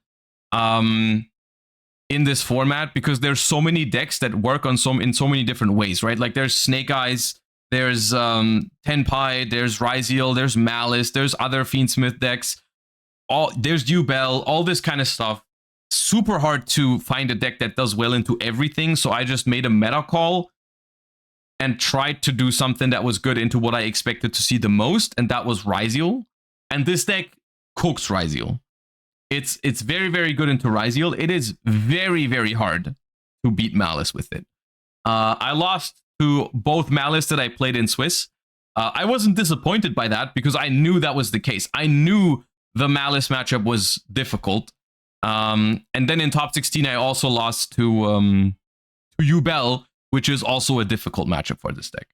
in this format, because there's so many decks that work in so many different ways, right? Like there's Snake Eyes, there's Tenpai, there's Ryziel, there's Malice, there's other Fiendsmith decks, there's Duel, all this kind of stuff. Super hard to find a deck that does well into everything, so I just made a meta call and tried to do something that was good into what I expected to see the most, and that was Ryziel. And this deck cooks Ryziel. It's very, very good into Ryziel. It is very, very hard to beat Malice with it. I lost to both Malice that I played in Swiss. I wasn't disappointed by that, because I knew that was the case. I knew the Malice matchup was difficult. And then in top 16, I also lost to Duel, which is also a difficult matchup for this deck.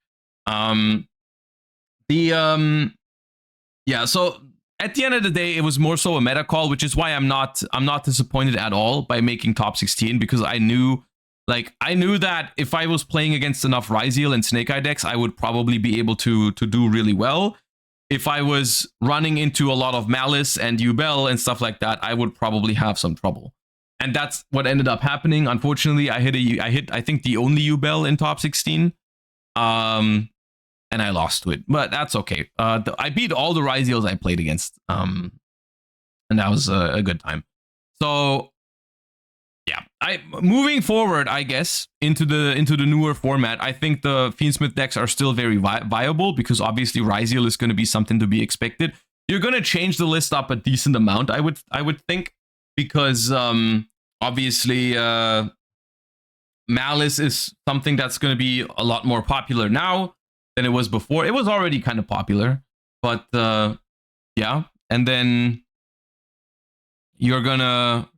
Yeah, so at the end of the day, it was more so a meta call, which is why I'm not disappointed at all by making top 16, because I knew that if I was playing against enough Ryzeal and Snake Eye decks, I would probably be able to do really well. If I was running into a lot of Malice and Yubel and stuff like that, I would probably have some trouble. And that's what ended up happening. Unfortunately, I hit I think the only Yubel in top 16. And I lost to it, but that's okay. I beat all the Ryzeals I played against, and that was a good time. So, yeah, moving forward, I guess into the newer format, I think the Fiendsmith decks are still very viable, because obviously Ryzeal is going to be something to be expected. You're going to change the list up a decent amount, I would think, because obviously Malice is something that's going to be a lot more popular now than it was before. It was already kind of popular, but yeah. And then you're gonna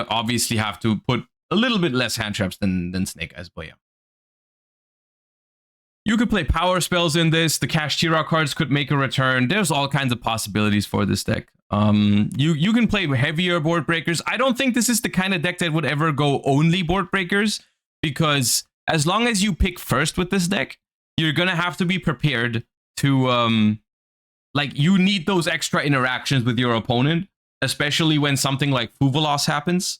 obviously have to put a little bit less hand traps than Snake Eyes, but yeah. You could play power spells in this. The Kashtira cards could make a return. There's all kinds of possibilities for this deck. You can play heavier board breakers. I don't think this is the kind of deck that would ever go only board breakers, because as long as you pick first with this deck, you're gonna have to be prepared to like, you need those extra interactions with your opponent, especially when something like Fuvalos happens.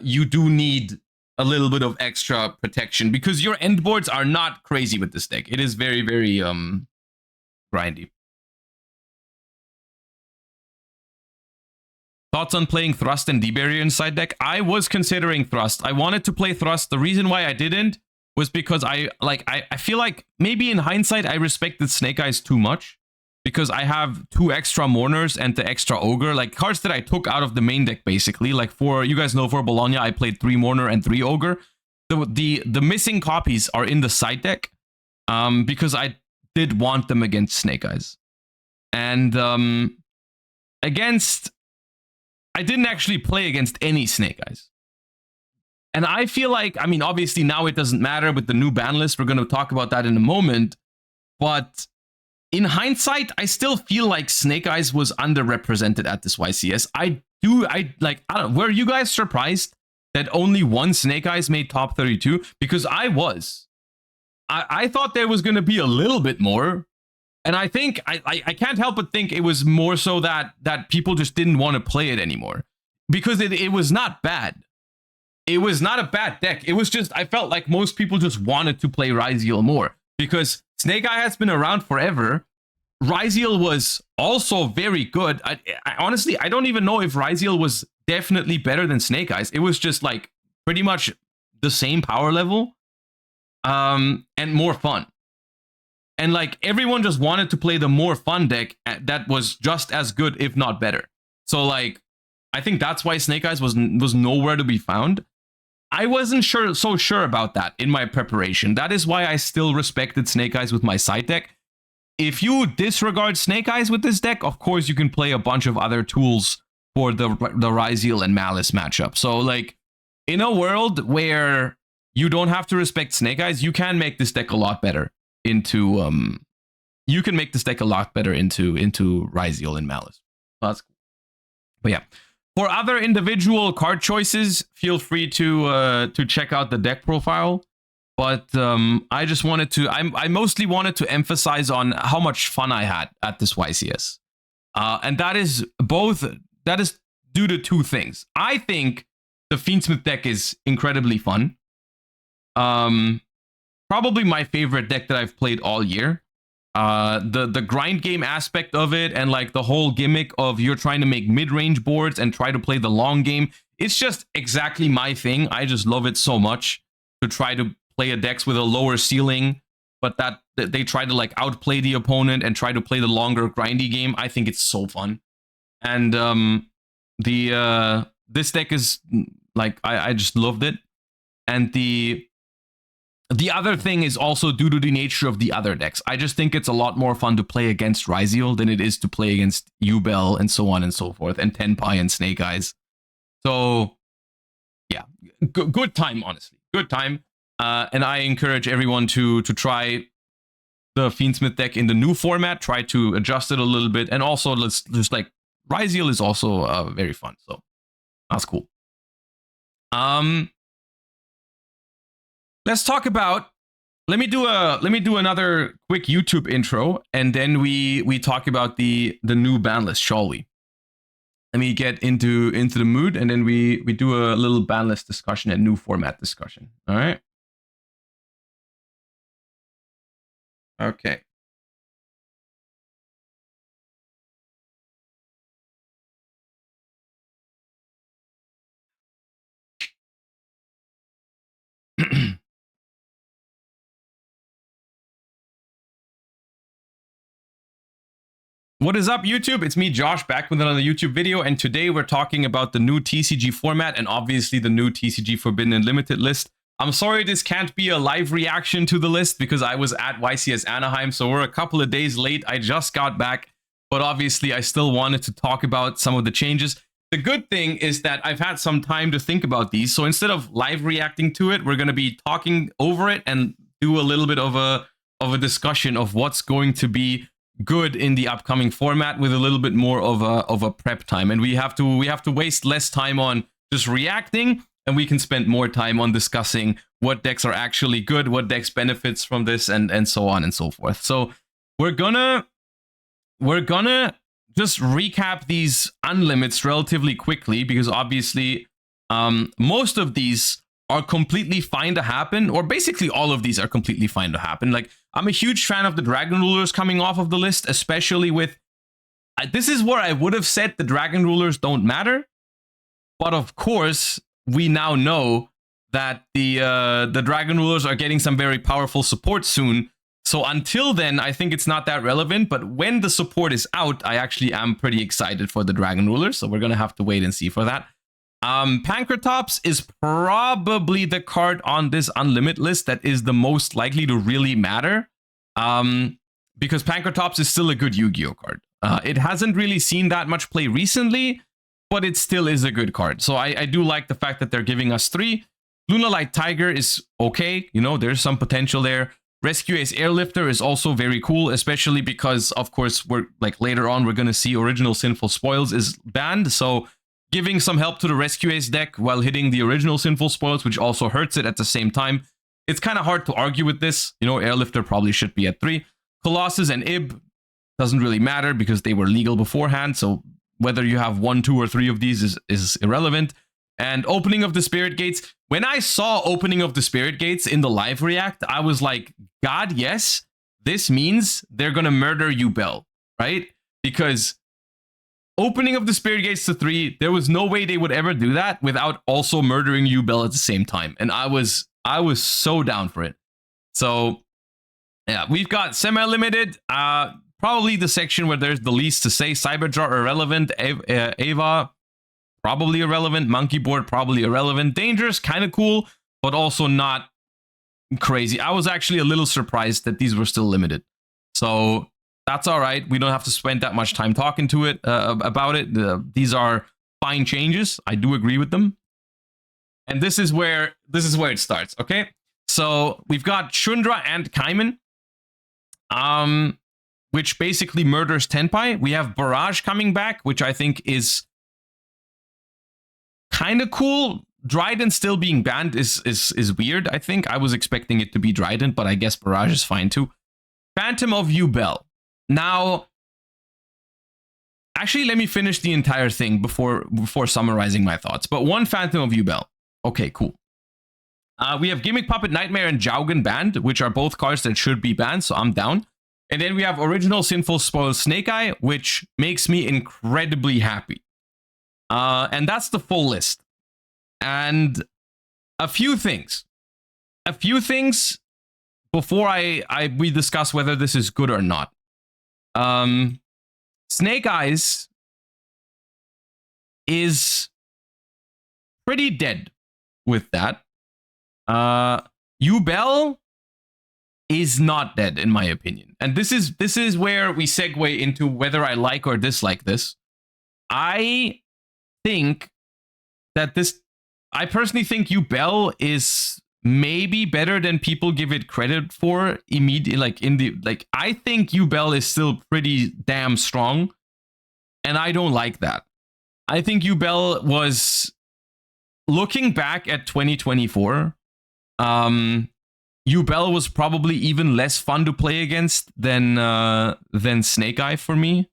You do need a little bit of extra protection, because your end boards are not crazy with this deck. It is very, very grindy. Thoughts on playing Thrust and D-Barrier in side deck? I was considering Thrust. I wanted to play Thrust. The reason why I didn't was because I feel like maybe in hindsight I respected Snake Eyes too much, because I have 2 extra Mourners and the extra Ogre, like cards that I took out of the main deck basically. Like, for you guys know, for Bologna I played 3 Mourner and 3 Ogre. The missing copies are in the side deck, because I did want them against Snake Eyes. And I didn't actually play against any Snake Eyes. And I feel like, I mean, obviously now it doesn't matter with the new ban list. We're going to talk about that in a moment. But in hindsight, I still feel like Snake Eyes was underrepresented at this YCS. I don't know, were you guys surprised that only one Snake Eyes made top 32? Because I was. I thought there was going to be a little bit more. And I think, I can't help but think it was more so that people just didn't want to play it anymore. Because it was not bad. It was not a bad deck. It was just, I felt like most people just wanted to play Ryzeal more, because Snake Eye has been around forever. Ryzeal was also very good. I honestly, I don't even know if Ryzeal was definitely better than Snake Eyes. It was just like pretty much the same power level, and more fun. And like, everyone just wanted to play the more fun deck that was just as good, if not better. So like, I think that's why Snake Eyes was nowhere to be found. I wasn't so sure about that in my preparation. That is why I still respected Snake Eyes with my side deck. If you disregard Snake Eyes with this deck, of course you can play a bunch of other tools for the Ryzeal and Malice matchup. So like, in a world where you don't have to respect Snake Eyes, you can make this deck a lot better into Ryzeal and Malice. That's cool. But yeah. For other individual card choices, feel free to check out the deck profile. But I just wanted to, I mostly wanted to emphasize on how much fun I had at this YCS. And that is due to 2 things. I think the Fiendsmith deck is incredibly fun. Probably my favorite deck that I've played all year. The grind game aspect of it, and like the whole gimmick of you're trying to make mid-range boards and try to play the long game, it's just exactly my thing. I just love it so much to try to play a decks with a lower ceiling, but that they try to like outplay the opponent and try to play the longer grindy game. I think it's so fun. And this deck is like, I just loved it. And the other thing is also due to the nature of the other decks. I just think it's a lot more fun to play against Ryzeal than it is to play against Yubel and so on and so forth, and Tenpai and Snake Eyes. So, yeah, good time, honestly. Good time. And I encourage everyone to try the Fiendsmith deck in the new format, try to adjust it a little bit, and also let's just like Ryziel is also very fun, so that's cool. Let's talk about. Let me do another quick YouTube intro, and then we talk about the new ban list, shall we? Let me get into the mood, and then we do a little ban list discussion and new format discussion. All right. Okay. What is up, YouTube? It's me, Josh, back with another YouTube video, and today we're talking about the new TCG format and obviously the new TCG Forbidden and Limited list. I'm sorry this can't be a live reaction to the list because I was at YCS Anaheim, so we're a couple of days late. I just got back, but obviously I still wanted to talk about some of the changes. The good thing is that I've had some time to think about these, so instead of live reacting to it, we're going to be talking over it and do a little bit of a discussion of what's going to be good in the upcoming format with a little bit more of a prep time, and we have to waste less time on just reacting, and we can spend more time on discussing what decks are actually good, what decks benefits from this, and so on and so forth. So we're gonna just recap these unlimits relatively quickly because obviously most of these are completely fine to happen, or basically all of these are completely fine to happen. Like, I'm a huge fan of the Dragon Rulers coming off of the list, especially with... this is where I would have said the Dragon Rulers don't matter, but of course, we now know that the Dragon Rulers are getting some very powerful support soon. So until then, I think it's not that relevant, but when the support is out, I actually am pretty excited for the Dragon Rulers, so we're gonna have to wait and see for that. Pankratops is probably the card on this Unlimit list that is the most likely to really matter. Because Pankratops is still a good Yu-Gi-Oh card. It hasn't really seen that much play recently, but it still is a good card. So I do like the fact that they're giving us 3. Lunalight Tiger is okay. You know, there's some potential there. Rescue Ace Airlifter is also very cool, especially because, of course, we're like later on, we're going to see Original Sinful Spoils is banned. So giving some help to the Rescue Ace deck while hitting the Original Sinful Spoils, which also hurts it at the same time. It's kind of hard to argue with this. You know, Airlifter probably should be at 3. Colossus and Ib doesn't really matter because they were legal beforehand. So whether you have 1, 2, or 3 of these is irrelevant. And Opening of the Spirit Gates. When I saw Opening of the Spirit Gates in the live react, I was like, God, yes, this means they're going to murder Yubel, right? Because Opening of the Spirit Gates to 3, there was no way they would ever do that without also murdering Yubel at the same time. And I was so down for it. So yeah, we've got semi-limited, probably the section where there's the least to say. Cyberjar irrelevant, Ava probably irrelevant, Monkey Board probably irrelevant, Dangerous kind of cool, but also not crazy. I was actually a little surprised that these were still limited. So that's all right. We don't have to spend that much time talking to it about it. These are fine changes. I do agree with them. And this is where it starts. Okay, so we've got Shundra and Kaiman, which basically murders Tenpai. We have Barrage coming back, which I think is kind of cool. Dryden still being banned is weird. I think I was expecting it to be Dryden, but I guess Barrage is fine too. Phantom of Yubel. Now, actually, let me finish the entire thing before summarizing my thoughts. But one Phantom of Yubel. Okay, cool. We have Gimmick Puppet Nightmare and Jaugen banned, which are both cards that should be banned, so I'm down. And then we have Original Sinful Spoil Snake Eye, which makes me incredibly happy. And that's the full list. And a few things before we discuss whether this is good or not. Snake Eyes is pretty dead with that. Yubel is not dead, in my opinion. And this is where we segue into whether I like or dislike this. I think that I personally think Yubel is maybe better than people give it credit for immediately. I think Yubel is still pretty damn strong, and I don't like that. I think Yubel was, looking back at 2024, Yubel was probably even less fun to play against than Snake Eye for me.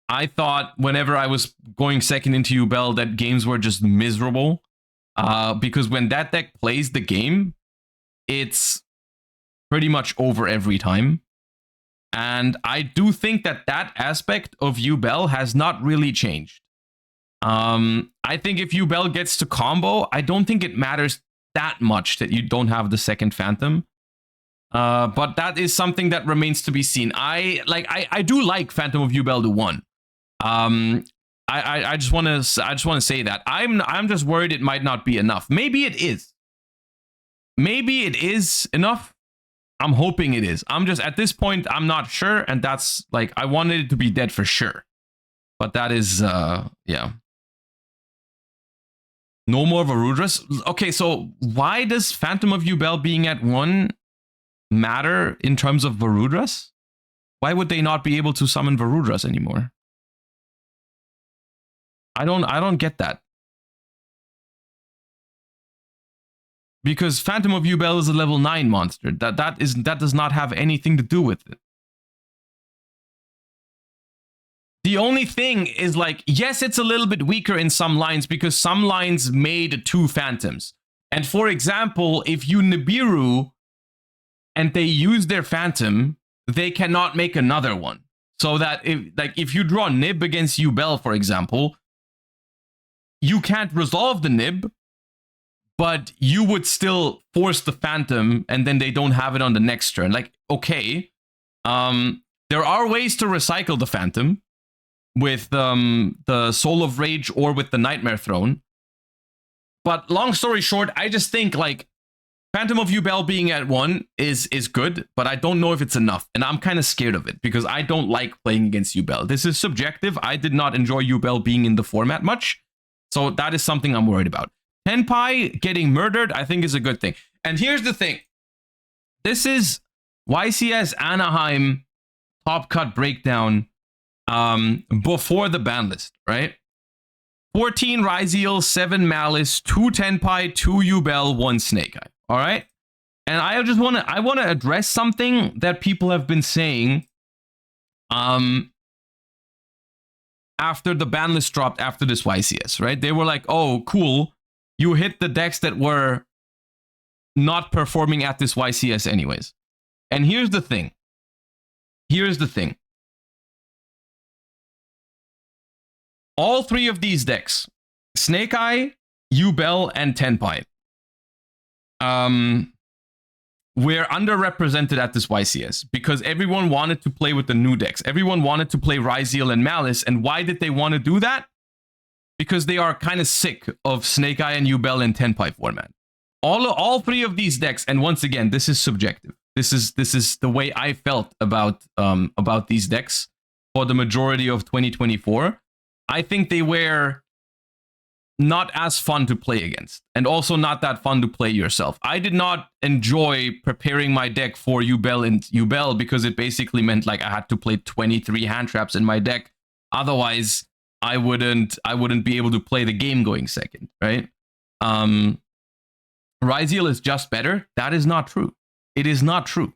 I thought whenever I was going second into Yubel that games were just miserable. Because when that deck plays the game, it's pretty much over every time. And I do think that that aspect of Yubel has not really changed. I think if Yubel gets to combo, I don't think it matters that much that you don't have the second Phantom. But that is something that remains to be seen. I do like Phantom of Yubel to 1. I just want to say that I'm just worried it might not be enough. Maybe it is. Maybe it is enough. I'm hoping it is. I'm just, at this point, I'm not sure, and that's like, I wanted it to be dead for sure. But that is yeah. No more Varudras. Okay, so why does Phantom of Yubel being at 1 matter in terms of Varudras? Why would they not be able to summon Varudras anymore? I don't get that. Because Phantom of Yubel is a level 9 monster. That does not have anything to do with it. The only thing is, like, yes, it's a little bit weaker in some lines because some lines made 2 Phantoms. And for example, if you Nibiru and they use their Phantom, they cannot make another one. So that if you draw Nib against Yubel, for example, you can't resolve the Nib, but you would still force the Phantom, and then they don't have it on the next turn. Like, okay, there are ways to recycle the Phantom with the Soul of Rage or with the Nightmare Throne. But long story short, I just think, like, Phantom of Yubel being at 1 is good, but I don't know if it's enough, and I'm kind of scared of it because I don't like playing against Yubel. This is subjective. I did not enjoy Yubel being in the format much, so that is something I'm worried about. Tenpai getting murdered, I think, is a good thing. And here's the thing. This is YCS Anaheim top cut breakdown before the ban list, right? 14 Ryzeal, 7 Malice, 2 Tenpai, 2 Yubel, 1 Snake Eye. All right? And I want to address something that people have been saying after the ban list dropped after this YCS, right? They were like, oh, cool. You hit the decks that were not performing at this YCS anyways. And here's the thing. Here's the thing. All 3 of these decks, Snake Eye, Yubel, and Tenpai, were underrepresented at this YCS because everyone wanted to play with the new decks. Everyone wanted to play Ryzeal and Malice. And why did they want to do that? Because they are kind of sick of Snake Eye and Yubel in Tenpai format. All 3 of these decks, and once again, this is subjective. This is the way I felt about these decks for the majority of 2024. I think they were not as fun to play against, and also not that fun to play yourself. I did not enjoy preparing my deck for Yubel because it basically meant like I had to play 23 hand traps in my deck. Otherwise, I wouldn't be able to play the game going second, right? Ryzeal is just better. That is not true. It is not true.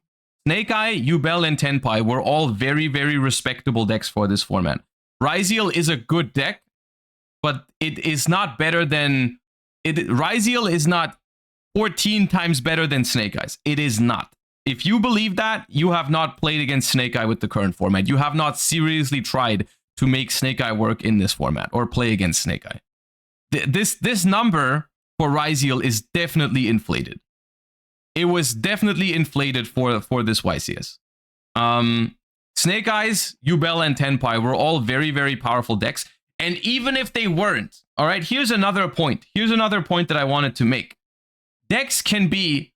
Snake Eye, Yubel, and Tenpai were all very, very respectable decks for this format. Ryzeal is a good deck, but it is not better than... Ryzeal is not 14 times better than Snake Eyes. It is not. If you believe that, you have not played against Snake Eye with the current format. You have not seriously tried to make Snake Eye work in this format or play against Snake Eye. This number for Ryzeal is definitely inflated. It was definitely inflated for this YCS. Snake Eyes, Yubel, and Tenpai were all very, very powerful decks. And even if they weren't, all right, here's another point. Here's another point that I wanted to make. Decks can be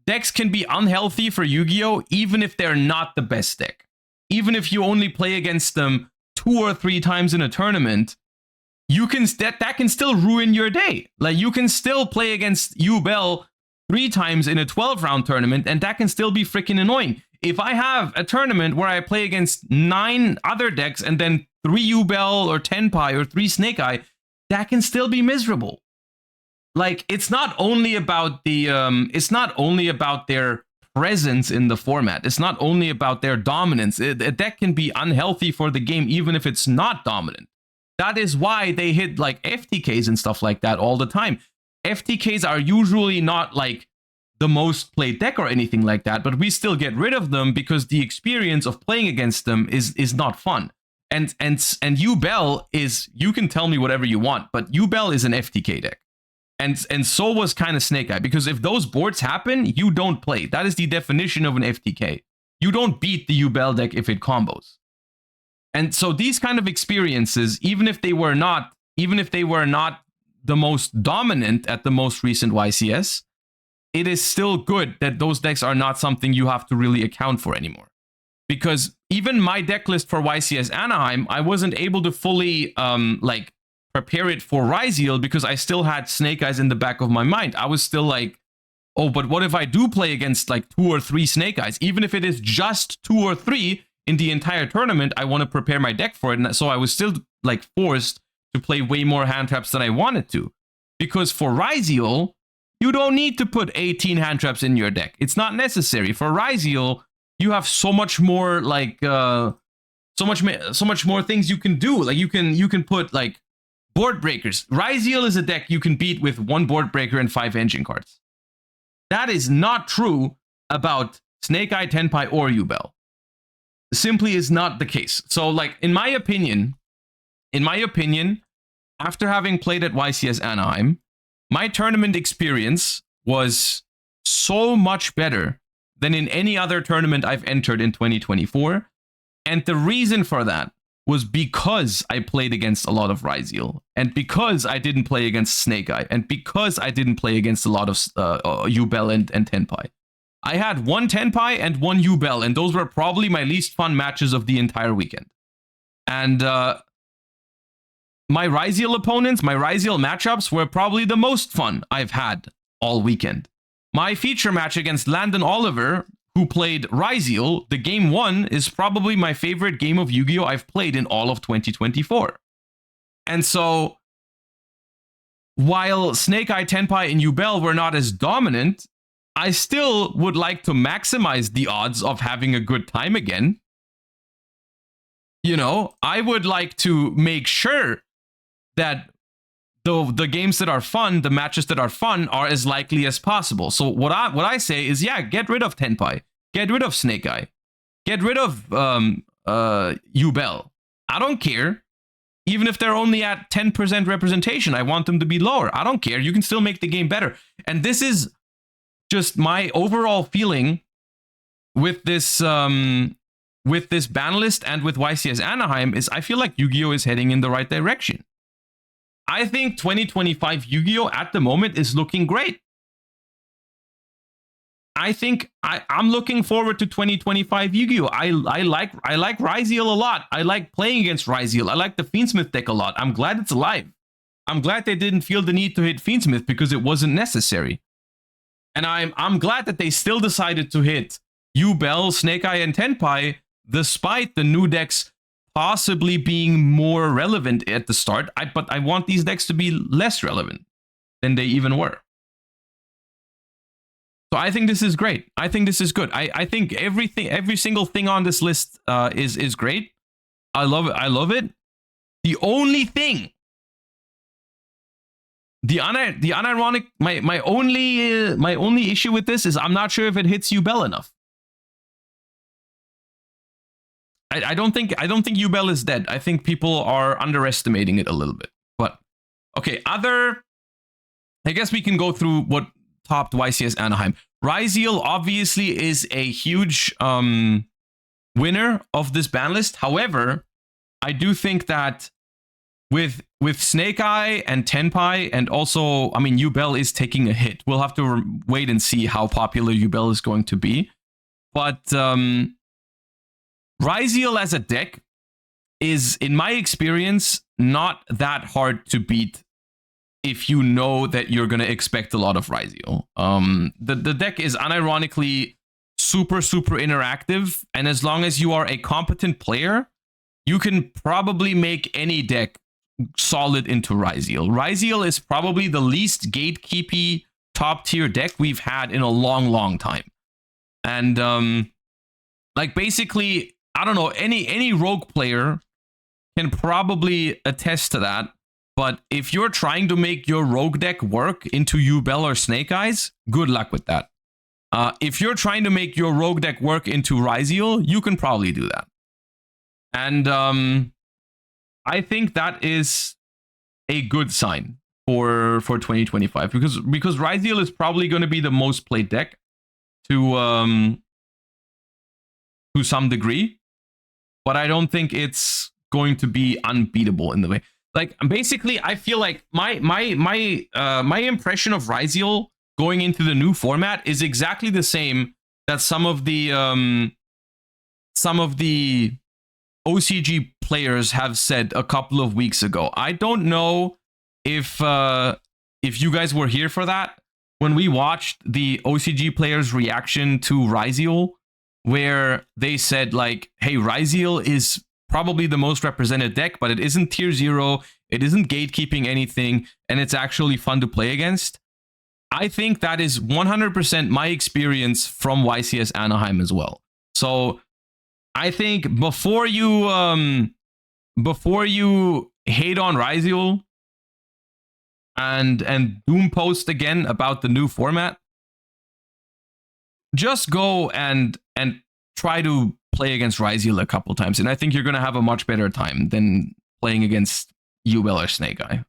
unhealthy for Yu-Gi-Oh! Even if they're not the best deck. Even if you only play against them 2 or 3 times in a tournament, you can that can still ruin your day. Like, you can still play against Yubel 3 times in a 12-round tournament, and that can still be freaking annoying. If I have a tournament where I play against 9 other decks and then 3 Yubel or Tenpai or 3 Snake Eye, that can still be miserable. Like, it's not only about the it's not only about their presence in the format. It's not only about their dominance. A deck can be unhealthy for the game even if it's not dominant. That is why they hit like FTKs and stuff like that all the time. FTKs are usually not like the most played deck or anything like that, but we still get rid of them because the experience of playing against them is not fun. And Yubel is, you can tell me whatever you want, but Yubel is an FTK deck. And so was kind of Snake Eye, because if those boards happen, you don't play. That is the definition of an FTK. You don't beat the Yubel deck if it combos. And so these kind of experiences, even if they were not the most dominant at the most recent YCS, it is still good that those decks are not something you have to really account for anymore. Because even my deck list for YCS Anaheim, I wasn't able to fully like prepare it for Ryziel because I still had Snake Eyes in the back of my mind. I was still like, oh, but what if I do play against like 2 or 3 Snake Eyes? Even if it is just 2 or 3 in the entire tournament, I want to prepare my deck for it. And so I was still like forced to play way more hand traps than I wanted to. Because for Ryziel, you don't need to put 18 hand traps in your deck. It's not necessary. For Ryziel, you have so much more like so much more things you can do. Like you can put like board breakers. Ryziel is a deck you can beat with 1 board breaker and 5 engine cards. That is not true about Snake Eye, Tenpai, or Yubel. Simply is not the case. So like in my opinion, after having played at YCS Anaheim, my tournament experience was so much better than in any other tournament I've entered in 2024. And the reason for that was because I played against a lot of Ryziel, and because I didn't play against Snake Eye, and because I didn't play against a lot of Yubel and Tenpai. I had 1 Tenpai and 1 Yubel, and those were probably my least fun matches of the entire weekend. And my Ryziel opponents, my Ryziel matchups were probably the most fun I've had all weekend. My feature match against Landon Oliver, who played Ryziel, the game 1 is probably my favorite game of Yu-Gi-Oh! I've played in all of 2024. And so, while Snake Eye, Tenpai, and Yubel were not as dominant, I still would like to maximize the odds of having a good time again. You know, I would like to make sure that the games that are fun, the matches that are fun, are as likely as possible. So what I say is, yeah, get rid of Tenpai, get rid of Snake Eye, get rid of Yubel. I don't care. Even if they're only at 10% representation, I want them to be lower. I don't care. You can still make the game better. And this is just my overall feeling with this ban list and with YCS Anaheim is I feel like Yu-Gi-Oh! Is heading in the right direction. I think 2025 Yu-Gi-Oh! At the moment is looking great. I think I'm looking forward to 2025 Yu-Gi-Oh! I like Ryziel a lot. I like playing against Ryziel. I like the Fiendsmith deck a lot. I'm glad it's alive. I'm glad they didn't feel the need to hit Fiendsmith because it wasn't necessary. And I'm glad that they still decided to hit Yubel, Snake Eye, and Tenpai, despite the new decks possibly being more relevant at the start. But I want these decks to be less relevant than they even were. So I think this is great. I think this is good. I think every single thing on this list is great. I love it. I love it. The only thing, the unironic, my only issue with this is I'm not sure if it hits Yubel enough. I don't think Yubel is dead. I think people are underestimating it a little bit. But okay, I guess we can go through what topped YCS Anaheim. Ryziel obviously is a huge winner of this ban list. However, I do think that with Snake Eye and Tenpai, and also, I mean, Yubel is taking a hit. We'll have to wait and see how popular Yubel is going to be. But Ryziel as a deck is, in my experience, not that hard to beat if you know that you're going to expect a lot of YCS. The deck is unironically super interactive, and as long as you are a competent player, you can probably make any deck solid into YCS. YCS is probably the least gatekeepy top tier deck we've had in a long time. And like basically, I don't know, any rogue player can probably attest to that. But if you're trying to make your rogue deck work into Yubel or Snake Eyes, good luck with that. If you're trying to make your rogue deck work into YCS, you can probably do that. And I think that is a good sign for 2025 because YCS is probably going to be the most played deck to some degree, but I don't think it's going to be unbeatable in the way. Like basically, I feel like my impression of YCS going into the new format is exactly the same that some of the OCG players have said a couple of weeks ago. I don't know if you guys were here for that when we watched the OCG players' reaction to YCS, where they said like, "Hey, YCS is probably the most represented deck, but it isn't tier 0, it isn't gatekeeping anything, and it's actually fun to play against." I think that is 100% my experience from YCS Anaheim as well. So I think before you hate on YCS and doom post again about the new format, just go and try to play against YCS a couple times, and I think you're gonna have a much better time than playing against Yubel or Snake Eye.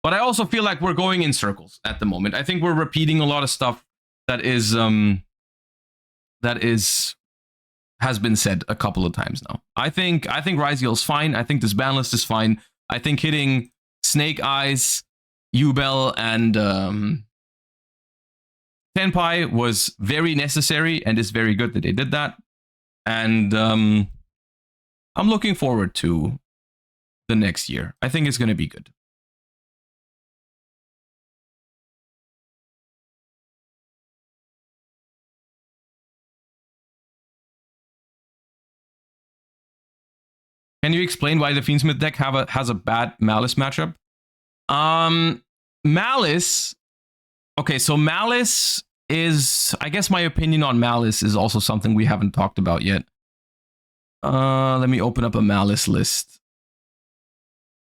But I also feel like we're going in circles at the moment. I think we're repeating a lot of stuff that has been said a couple of times now. I think YCS is fine. I think this Banlist is fine. I think hitting Snake Eyes, Yubel, and Tenpai was very necessary and is very good that they did that. And I'm looking forward to the next year. I think it's going to be good. Can you explain why the Fiendsmith deck has a bad Malice matchup? Malice. Okay, so Malice is, I guess my opinion on Malice is also something we haven't talked about yet. Let me open up a Malice list.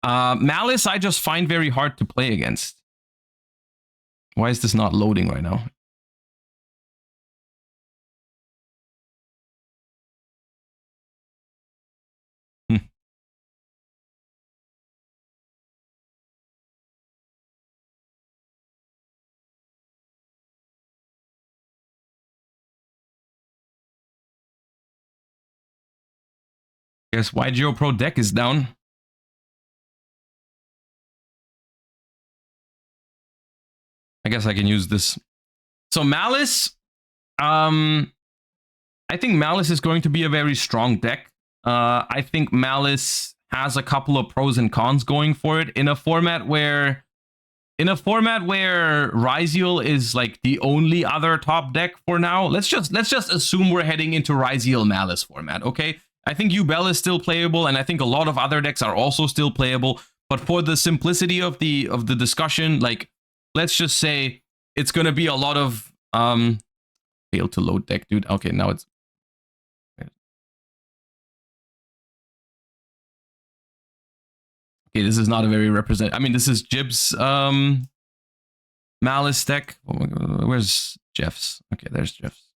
Malice I just find very hard to play against. Why is this not loading right now? Guess YGO Pro deck is down. I guess I can use this. So Malice, I think Malice is going to be a very strong deck. I think Malice has a couple of pros and cons going for it in a format where YCS is like the only other top deck for now. Let's just assume we're heading into YCS Malice format, okay? I think Yubel is still playable, and I think a lot of other decks are also still playable. But for the simplicity of the discussion, like, let's just say it's gonna be a lot of fail to load deck, dude. Okay, now it's okay. This is not a very represent. I mean, this is Jib's Malice deck. Where's Jeff's? Okay, there's Jeff's.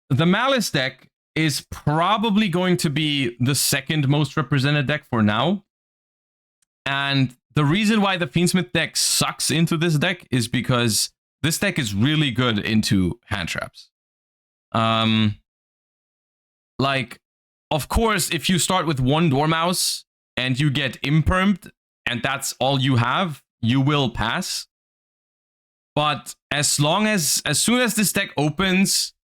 The Malice deck is probably going to be the second most represented deck for now. And the reason why the Fiendsmith deck sucks into this deck is because this deck is really good into hand traps. Like, of course, if you start with one Dormouse and you get impermed and that's all you have, you will pass. But as soon as this deck opens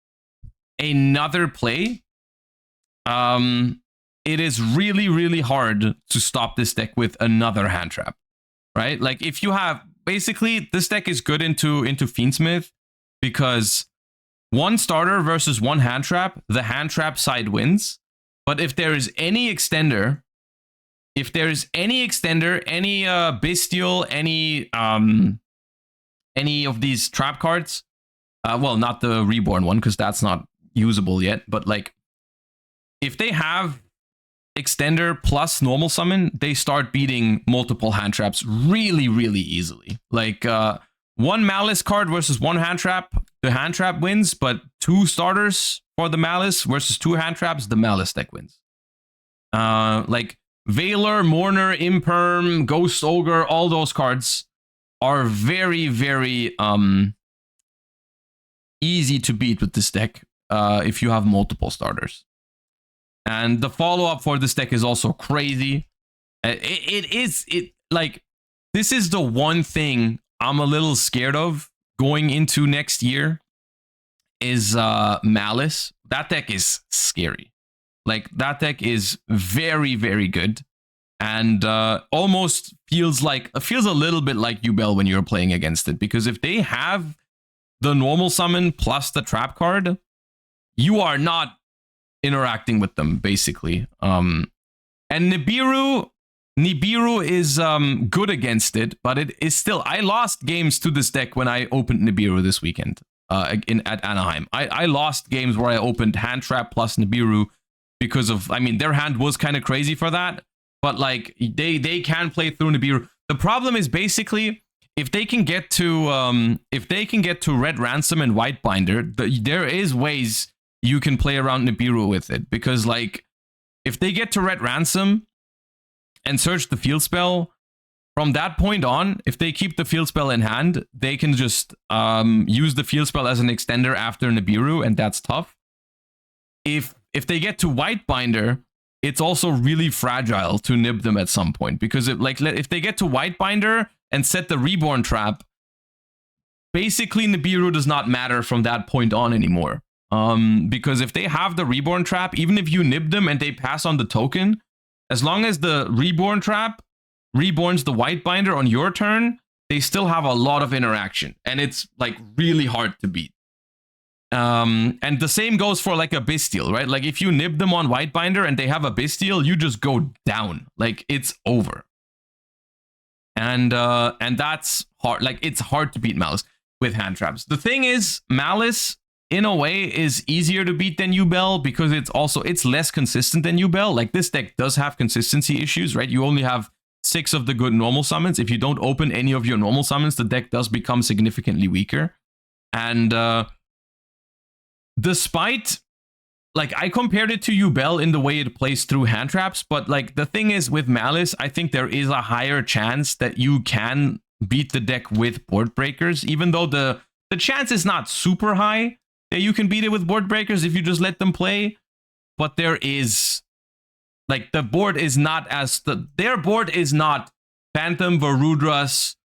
another play, it is really hard to stop this deck with another hand trap. right? Like if you have basically this deck is good into Fiendsmith because one starter versus one hand trap, the hand trap side wins. But if there is any extender, any bestial, any of these trap cards, well, not the reborn one because that's not usable yet, but like if they have extender plus normal summon, they start beating multiple hand traps really, really easily. Like one Malice card versus one hand trap, the hand trap wins, but two starters for the Malice versus two hand traps, the Malice deck wins. Like Veiler, Mourner, Imperm, Ghost Ogre, all those cards are very, very easy to beat with this deck if you have multiple starters. And the follow-up for this deck is also crazy. Like, this is the one thing I'm a little scared of going into next year is Malice. That deck is scary. Like, that deck is very, very good. And almost feels a little bit like Yubel when you're playing against it. Because if they have the normal summon plus the trap card, you are not interacting with them, basically. And Nibiru is good against it, but it is still... I lost games to this deck when I opened Nibiru this weekend at Anaheim. I lost games where I opened hand trap plus Nibiru because of... I mean, their hand was kind of crazy for that, but like they can play through Nibiru. The problem is basically if they can get to Red Ransom and White Binder, there is ways you can play around Nibiru with it, because like if they get to Red Ransom and search the field spell, from that point on, if they keep the field spell in hand, they can just use the field spell as an extender after Nibiru, and that's tough. If they get to White Binder, it's also really fragile to nib them at some point, because if they get to White Binder and set the Reborn trap, basically Nibiru does not matter from that point on anymore. Because if they have the Reborn trap, even if you nib them and they pass on the token, as long as the Reborn trap reborns the White Binder on your turn, they still have a lot of interaction, and it's like really hard to beat. And the same goes for like a Bestial, right? Like if you nib them on White Binder and they have a Bestial, you just go down. Like it's over. And that's hard. Like it's hard to beat Malice with hand traps. The thing is, Malice in a way is easier to beat than Yubel because it's less consistent than Yubel. Like this deck does have consistency issues, right? You only have 6 of the good normal summons. If you don't open any of your normal summons, the deck does become significantly weaker. And despite, like, I compared it to Yubel in the way it plays through hand traps, but like the thing is with Malice, I think there is a higher chance that you can beat the deck with board breakers, even though the chance is not super high that you can beat it with board breakers if you just let them play. But there is, like, the board is not their board is not Phantom, Varudras,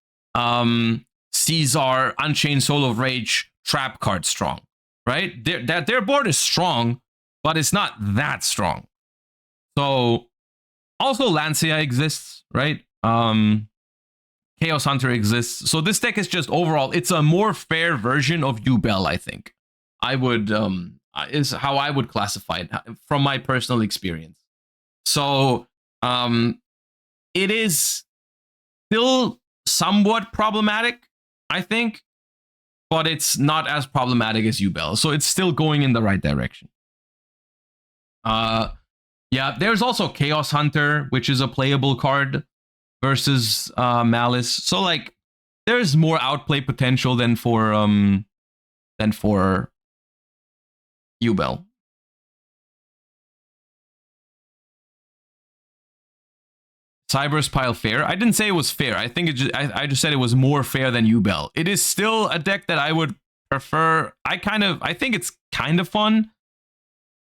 Caesar, Unchained Soul of Rage, trap card strong, right? Their board is strong, but it's not that strong. So also Lancia exists, right? Chaos Hunter exists. So this deck is just overall, it's a more fair version of Yubel, I think. I would is how I would classify it from my personal experience. So it is still somewhat problematic, I think, but it's not as problematic as Yubel. So it's still going in the right direction. Yeah, there's also Chaos Hunter, which is a playable card versus Malice. So like there's more outplay potential than for Yubel. Cyber's Pile fair. I didn't say it was fair. I think I just said it was more fair than Yubel. It is still a deck that I would prefer. I think it's kind of fun,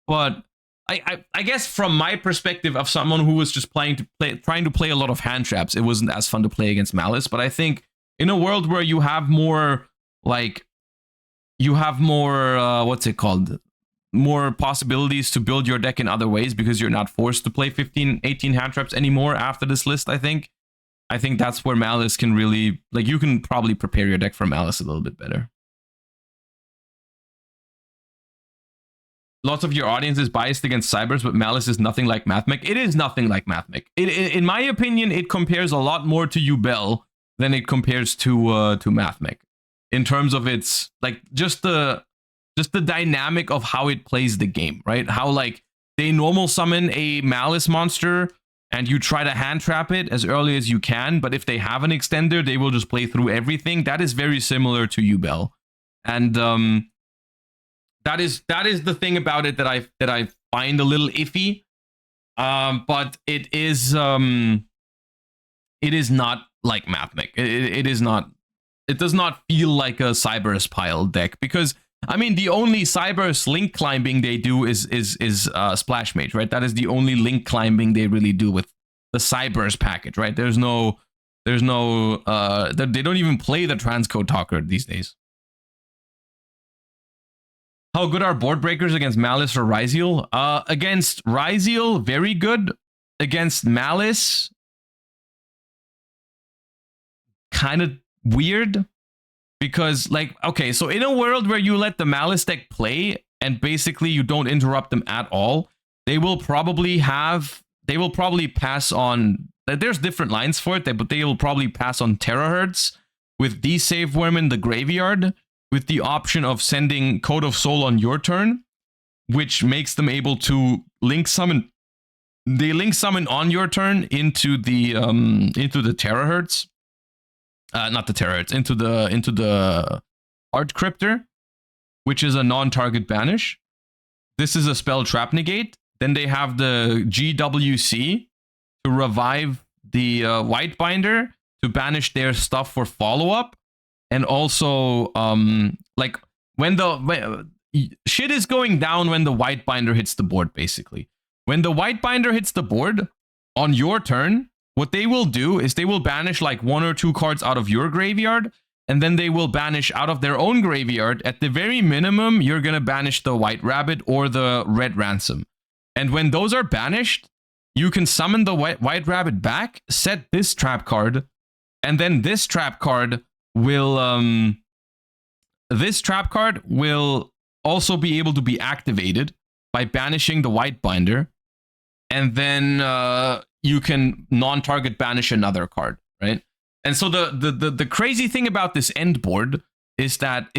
but I guess from my perspective of someone who was just trying to play a lot of hand traps, it wasn't as fun to play against Malice. But I think in a world where you have more what's it called? More possibilities to build your deck in other ways because you're not forced to play 15, 18 hand traps anymore after this list, I think I think that's where Malice can really, like, you can probably prepare your deck for Malice a little bit better. Lots of your audience is biased against Cybers, but Malice is nothing like Mathmech. It is nothing like Mathmech. In my opinion, it compares a lot more to Yubel than it compares to Mathmech. In terms of its, like, just the dynamic of how it plays the game, right? How, like, they normal summon a Malice monster and you try to hand trap it as early as you can, but if they have an extender, they will just play through everything. That is very similar to Yubel. And that is the thing about it that I find a little iffy. But it is not like Mathmech. It is not. It does not feel like a Cyberse pile deck, because I mean the only Cyberse link climbing they do is Splash Mage, right? That is the only link climbing they really do with the Cyberse package, right? There's no they don't even play the transcode talker these days. How good are board breakers against Malice or Ryzeal? Against Ryzeal, very good. Against Malice, kind of weird. Because, like, okay, so in a world where you let the Malice deck play and basically you don't interrupt them at all, they will probably pass on. There's different lines for it, but they will probably pass on Terahertz with D-Save Worm in the graveyard, with the option of sending Code of Soul on your turn, which makes them able to link summon. They link summon on your turn into the Terahertz. Not the Terahertz, into the Art Cryptor, which is a non-target banish. This is a spell trap negate. Then they have the GWC to revive the White Binder to banish their stuff for follow-up. And also, like, when shit is going down when the White Binder hits the board, basically. When the White Binder hits the board on your turn, what they will do is they will banish like 1 or 2 cards out of your graveyard, and then they will banish out of their own graveyard. At the very minimum, you're going to banish the White Rabbit or the Red Ransom. And when those are banished, you can summon the White Rabbit back, set this trap card, and then this trap card will also be able to be activated by banishing the White Binder, and then you can non-target banish another card, right? And so the crazy thing about this end board is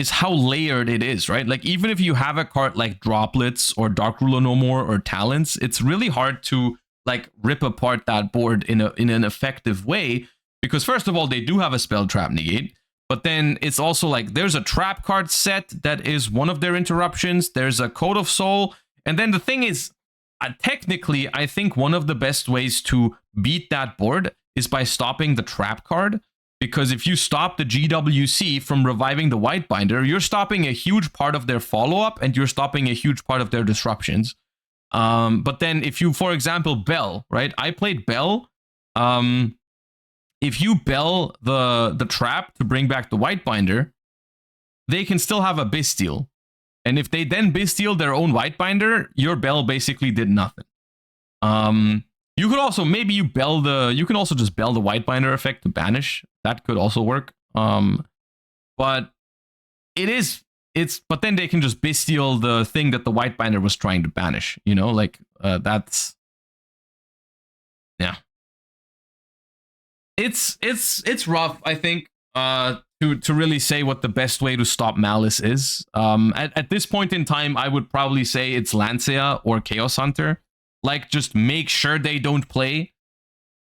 how layered it is, right? Like, even if you have a card like Droplets or Dark Ruler No More or Talents, it's really hard to, like, rip apart that board in an effective way, because first of all, they do have a spell trap negate. But then it's also like there's a trap card set that is one of their interruptions. There's a Code of Soul. And then the thing is, technically, I think one of the best ways to beat that board is by stopping the trap card. Because if you stop the GWC from reviving the White Binder, you're stopping a huge part of their follow-up and you're stopping a huge part of their disruptions. But then if you, for example, Bell, right? I played Bell. If you Bell the trap to bring back the White Binder, they can still have a Bisteel. And if they then Bisteel their own White Binder, your Bell basically did nothing. You could also, maybe you can also just Bell the White Binder effect to banish. That could also work. But but then they can just Bisteel the thing that the White Binder was trying to banish, you know, like, that's, yeah. It's rough, I think, to really say what the best way to stop Malice is. At this point in time, I would probably say it's Lancea or Chaos Hunter. Like, just make sure they don't play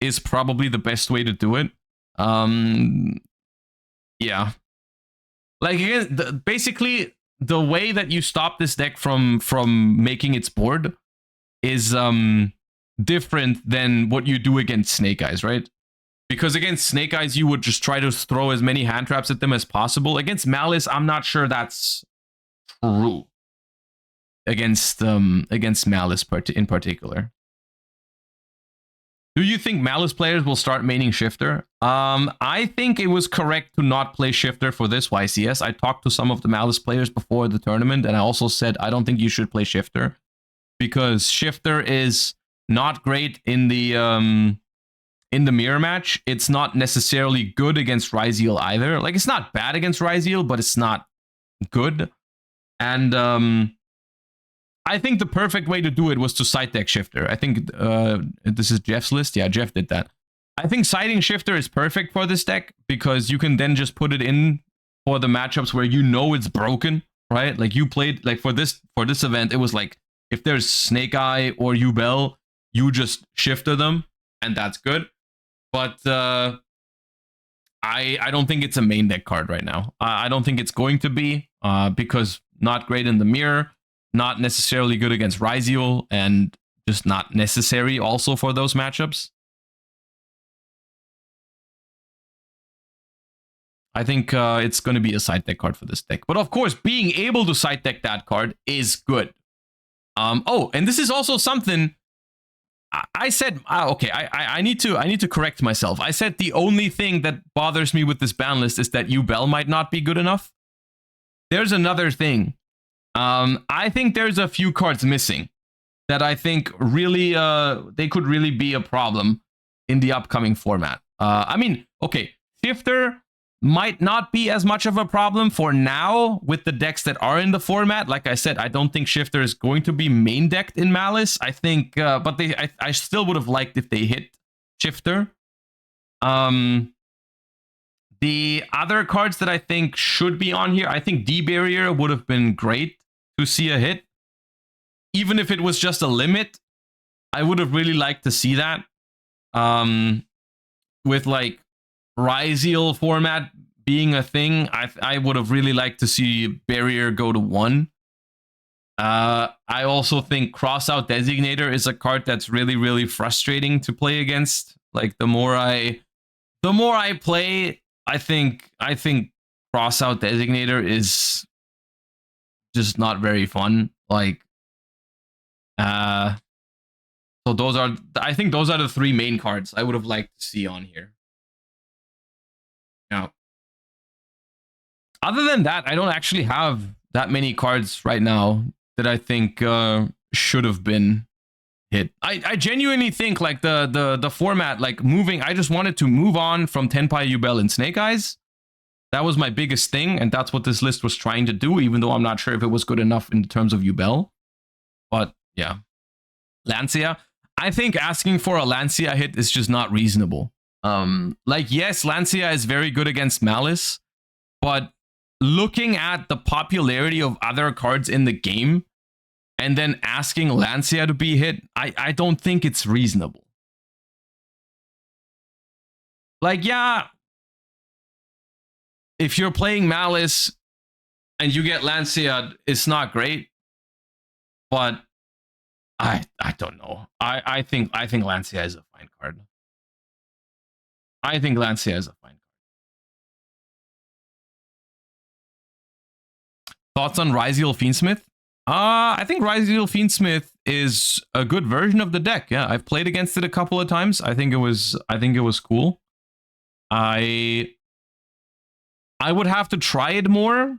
is probably the best way to do it. Yeah. Like, again, basically, the way that you stop this deck from making its board is different than what you do against Snake Eyes, right? Because against Snake Eyes, you would just try to throw as many hand traps at them as possible. Against Malice, I'm not sure that's true. Against Malice in particular. Do you think Malice players will start maining Shifter? I think it was correct to not play Shifter for this YCS. I talked to some of the Malice players before the tournament, and I also said I don't think you should play Shifter, because Shifter is not great in the in the mirror match, it's not necessarily good against Ryzeal either. Like, it's not bad against Ryzeal, but it's not good. And I think the perfect way to do it was to side deck Shifter. I think this is Jeff's list. Yeah, Jeff did that. I think siding Shifter is perfect for this deck because you can then just put it in for the matchups where you know it's broken, right? Like, you played, like, for this event, it was like, if there's Snake Eye or Yubel, you just shifter them, and that's good. But I don't think it's a main deck card right now. I don't think it's going to be, because not great in the mirror, not necessarily good against Ryzeal, and just not necessary also for those matchups. I think it's going to be a side deck card for this deck. But of course, being able to side deck that card is good. Oh, and this is also something I said. Okay, I need to correct myself. I said the only thing that bothers me with this ban list is that Yubel might not be good enough. There's another thing. I think there's a few cards missing that I think really they could really be a problem in the upcoming format. I mean, okay, Shifter might not be as much of a problem for now with the decks that are in the format. Like I said, I don't think Shifter is going to be main decked in Malice. I think, but I still would have liked if they hit Shifter. The other cards that I think should be on here, I think D-Barrier would have been great to see a hit. Even if it was just a limit, I would have really liked to see that. With like Ryzeal format being a thing, I would have really liked to see Barrier go to 1. I also think Crossout Designator is a card that's really, really frustrating to play against. Like, the more I play, I think Crossout Designator is just not very fun. Like, so I think those are the 3 main cards I would have liked to see on here. Yeah. Other than that, I don't actually have that many cards right now that I think should have been hit. I genuinely think, like, the format, like, moving, I just wanted to move on from Tenpai, Yubel, and Snake Eyes. That was my biggest thing, and that's what this list was trying to do, even though I'm not sure if it was good enough in terms of Yubel. But, yeah. Lancia. I think asking for a Lancia hit is just not reasonable. Like, yes, Lancia is very good against Malice, but looking at the popularity of other cards in the game and then asking Lancia to be hit, I don't think it's reasonable. Like, yeah, if you're playing Malice and you get Lancia, it's not great, but I don't know. I think Lancia is a fine card. I think Lancia is a fine card. Thoughts on Ryzeal Fiendsmith? I think Ryzeal Fiendsmith is a good version of the deck. Yeah, I've played against it a couple of times. I think it was cool. I would have to try it more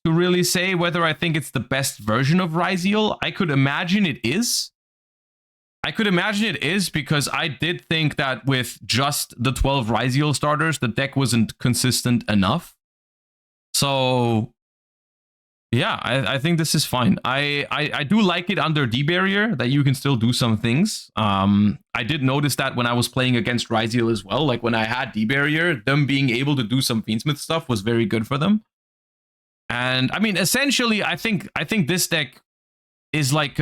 to really say whether I think it's the best version of Ryzeal. I could imagine it is. Because I did think that with just the 12 Ryzeal starters, the deck wasn't consistent enough. So, yeah, I think this is fine. I do like it under D-Barrier, that you can still do some things. I did notice that when I was playing against Ryzeal as well. Like, when I had D-Barrier, them being able to do some Fiendsmith stuff was very good for them. And, I mean, essentially, I think this deck is like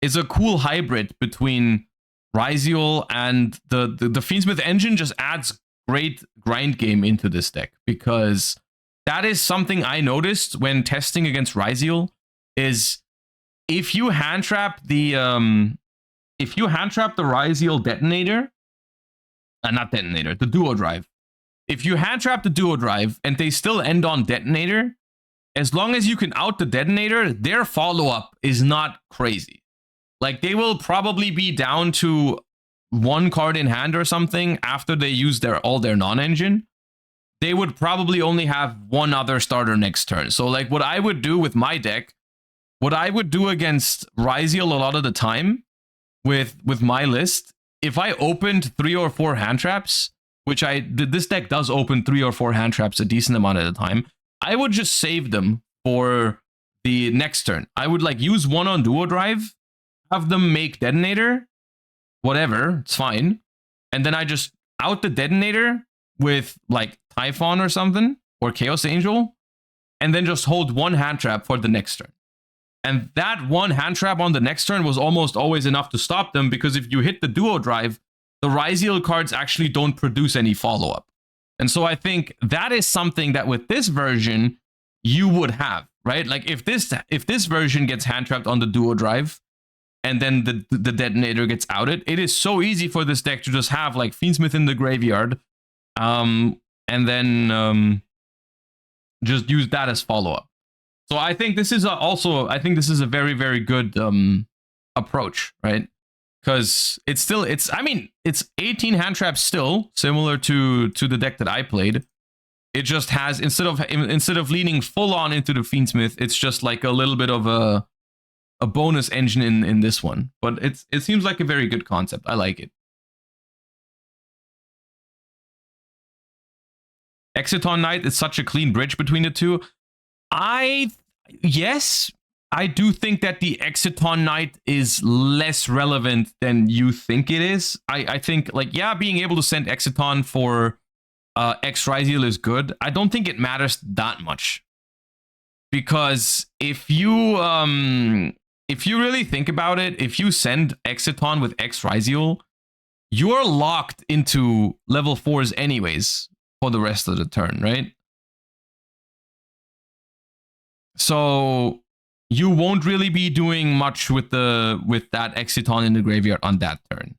is a cool hybrid between Ryzeal and the Fiendsmith engine. Just adds great grind game into this deck, because that is something I noticed when testing against Ryzeal, is if you hand trap the Ryzeal detonator, not detonator, the duo drive. If you hand trap the duo drive and they still end on detonator, as long as you can out the detonator, their follow-up is not crazy. Like, they will probably be down to 1 card in hand or something after they use all their non-engine. They would probably only have 1 other starter next turn. So, like, what I would do with my deck, what I would do against Ryzeal a lot of the time with my list, if I opened 3 or 4 hand traps, which this deck does open 3 or 4 hand traps a decent amount at a time, I would just save them for the next turn. I would like use one on duo drive, have them make detonator, whatever, it's fine. And then I just out the detonator with like Typhon or something, or Chaos Angel, and then just hold one hand trap for the next turn. And that one hand trap on the next turn was almost always enough to stop them, because if you hit the duo drive, the Ryziel cards actually don't produce any follow-up. And so I think that is something that with this version, you would have, right? Like if this version gets hand trapped on the duo drive, and then the detonator gets outed, it is so easy for this deck to just have like Fiendsmith in the graveyard, and then just use that as follow-up. So I think this is a very, very good approach, right? Because it's 18 hand traps still, similar to the deck that I played. It just has, instead of leaning full on into the Fiendsmith, it's just like a little bit of a bonus engine in this one. But it seems like a very good concept. I like it. Exiton Knight is such a clean bridge between the two. Yes, I do think that the Exiton Knight is less relevant than you think it is. I think, like, yeah, being able to send Exiton for X Ryziel is good. I don't think it matters that much. Because if you really think about it, if you send Exiton with X Ryziel, you're locked into level 4s anyways for the rest of the turn, right? So you won't really be doing much with that Exiton in the graveyard on that turn.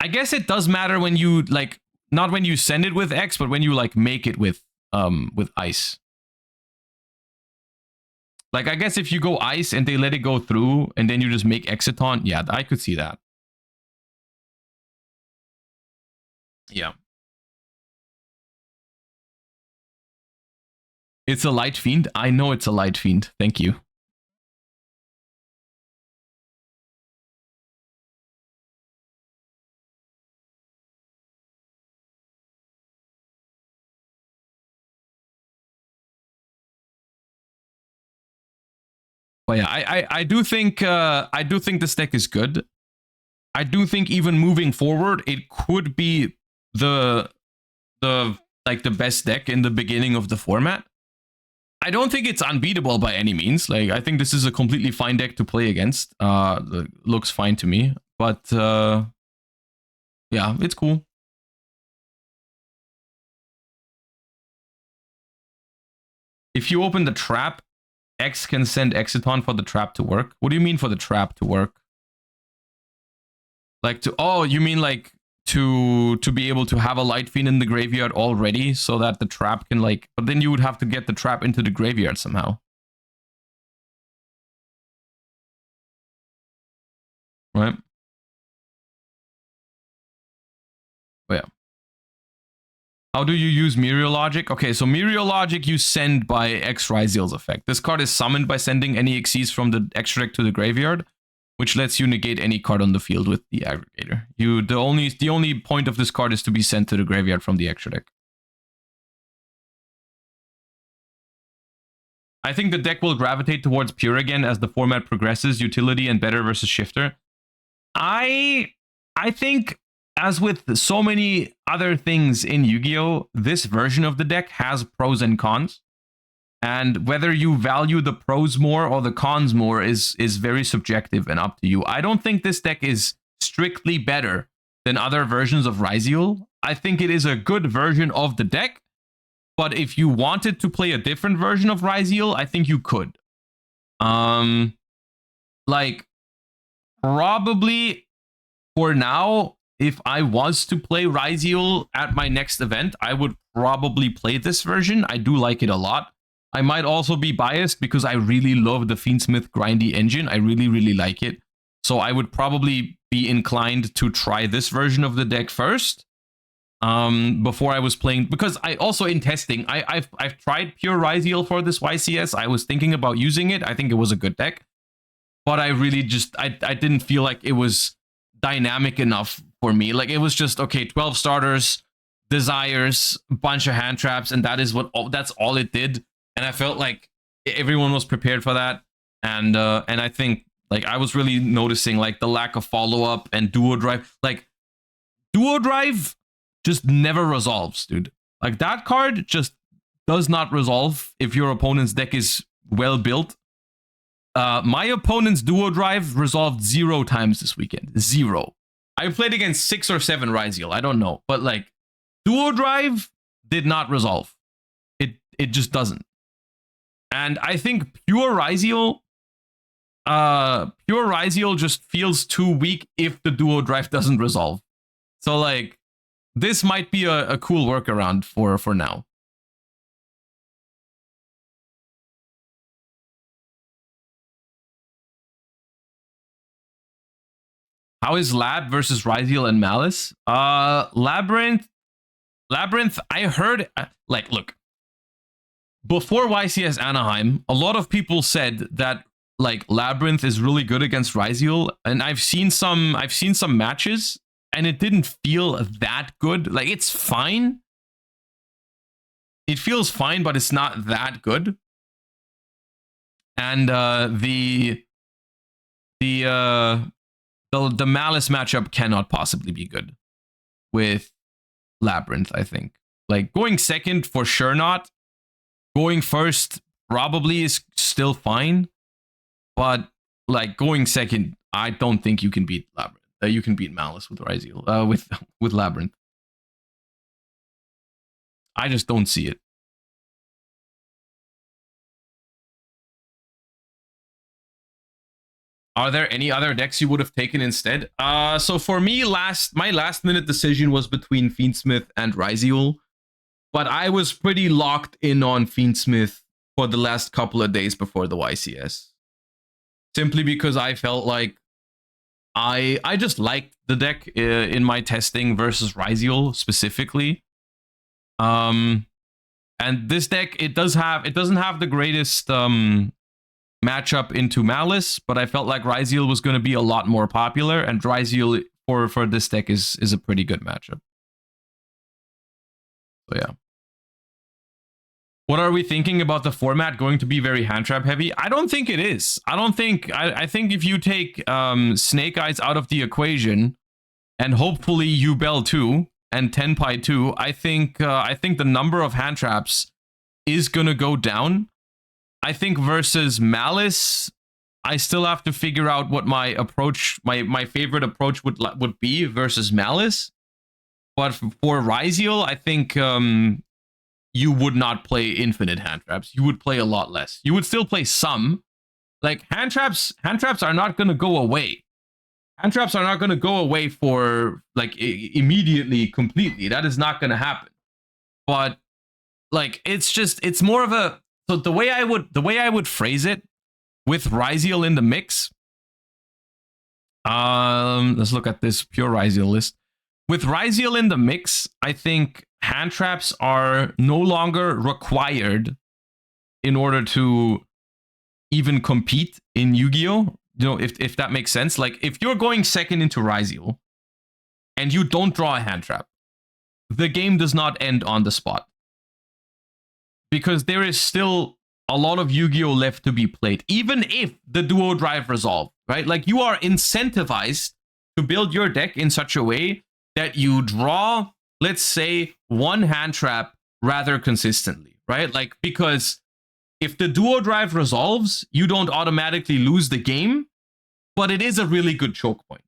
I guess it does matter when you like, not when you send it with X, but when you like make it with ice. Like, I guess if you go ice and they let it go through and then you just make Exiton, yeah, I could see that. Yeah. It's a light fiend. I know it's a light fiend. Thank you. But yeah, I do think this deck is good. I do think even moving forward, it could be the best deck in the beginning of the format. I don't think it's unbeatable by any means. Like, I think this is a completely fine deck to play against. Looks fine to me. But yeah, it's cool. If you open the trap, X can send Exiton for the trap to work. What do you mean for the trap to work? Like you mean like to be able to have a light fiend in the graveyard already so that the trap can like, but then you would have to get the trap into the graveyard somehow. Right? Oh yeah. How do you use Muriel Logic? Okay, so Muriel Logic you send by X Ryziel's effect. This card is summoned by sending any Xyz from the extra deck to the graveyard, which lets you negate any card on the field with the aggregator. The only point of this card is to be sent to the graveyard from the extra deck. I think the deck will gravitate towards pure again as the format progresses, utility and better versus shifter. I think, as with so many other things in Yu-Gi-Oh!, this version of the deck has pros and cons. And whether you value the pros more or the cons more is very subjective and up to you. I don't think this deck is strictly better than other versions of Ryziel. I think it is a good version of the deck. But if you wanted to play a different version of Ryziel, I think you could. Like, probably for now, if I was to play Ryziel at my next event, I would probably play this version. I do like it a lot. I might also be biased because I really love the Fiendsmith grindy engine. I really, really like it. So I would probably be inclined to try this version of the deck first. Before I was playing, because I also in testing, I've tried pure Ryziel for this YCS. I was thinking about using it. I think it was a good deck. but I really just I didn't feel like it was dynamic enough for me. Like it was just okay, 12 starters, desires, bunch of hand traps, and that's all it did. And I felt like everyone was prepared for that, and I think like I was really noticing like the lack of follow up and duo drive. Like duo drive just never resolves, dude. Like that card just does not resolve if your opponent's deck is well built. My opponent's duo drive resolved 0 times this weekend. 0. I played against 6 or 7 Ryziel. I don't know, but like duo drive did not resolve. It just doesn't. And I think pure Ryziel just feels too weak if the duo drive doesn't resolve. So like this might be a cool workaround for now. How is Lab versus Ryziel and Malice? Labrynth, I heard, like, look, before YCS Anaheim, a lot of people said that like Labrynth is really good against Ryziel, and I've seen some matches, and it didn't feel that good. Like it's fine. It feels fine, but it's not that good. And the Malice matchup cannot possibly be good with Labrynth, I think. Like going second for sure not. Going first probably is still fine. But like going second, I don't think you can beat Labrynth. You can beat Malice with Ryziel, with Labrynth. I just don't see it. Are there any other decks you would have taken instead? So for me, my last minute decision was between Fiendsmith and Ryziel, but I was pretty locked in on Fiendsmith for the last couple of days before the YCS. Simply because I felt like I just liked the deck in my testing versus Ryziel specifically. And this deck, it doesn't have the greatest matchup into Malice, but I felt like Ryziel was going to be a lot more popular, and Ryziel for this deck is a pretty good matchup. So yeah. What are we thinking about the format going to be very hand trap heavy? I don't think it is. I think if you take Snake Eyes out of the equation and hopefully Yubel 2 and Tenpai 2, I think the number of hand traps is going to go down. I think versus Malice, I still have to figure out what my approach, my favorite approach would be versus Malice. But for Ryziel, I think you would not play infinite hand traps. You would play a lot less. You would still play some. Like hand traps are not going to go away. Hand traps are not going to go away for like immediately, completely. That is not going to happen. But like it's more of a, so the way I would phrase it with Ryziel in the mix. Let's look at this pure Ryziel list. With Ryziel in the mix, I think hand traps are no longer required in order to even compete in Yu-Gi-Oh! You know, if that makes sense. Like if you're going second into Ryziel and you don't draw a hand trap, the game does not end on the spot. Because there is still a lot of Yu-Gi-Oh! Left to be played, even if the duo drive resolved, right? Like you are incentivized to build your deck in such a way that you draw, let's say, one hand trap rather consistently, right? Like, because if the duo drive resolves, you don't automatically lose the game, but it is a really good choke point,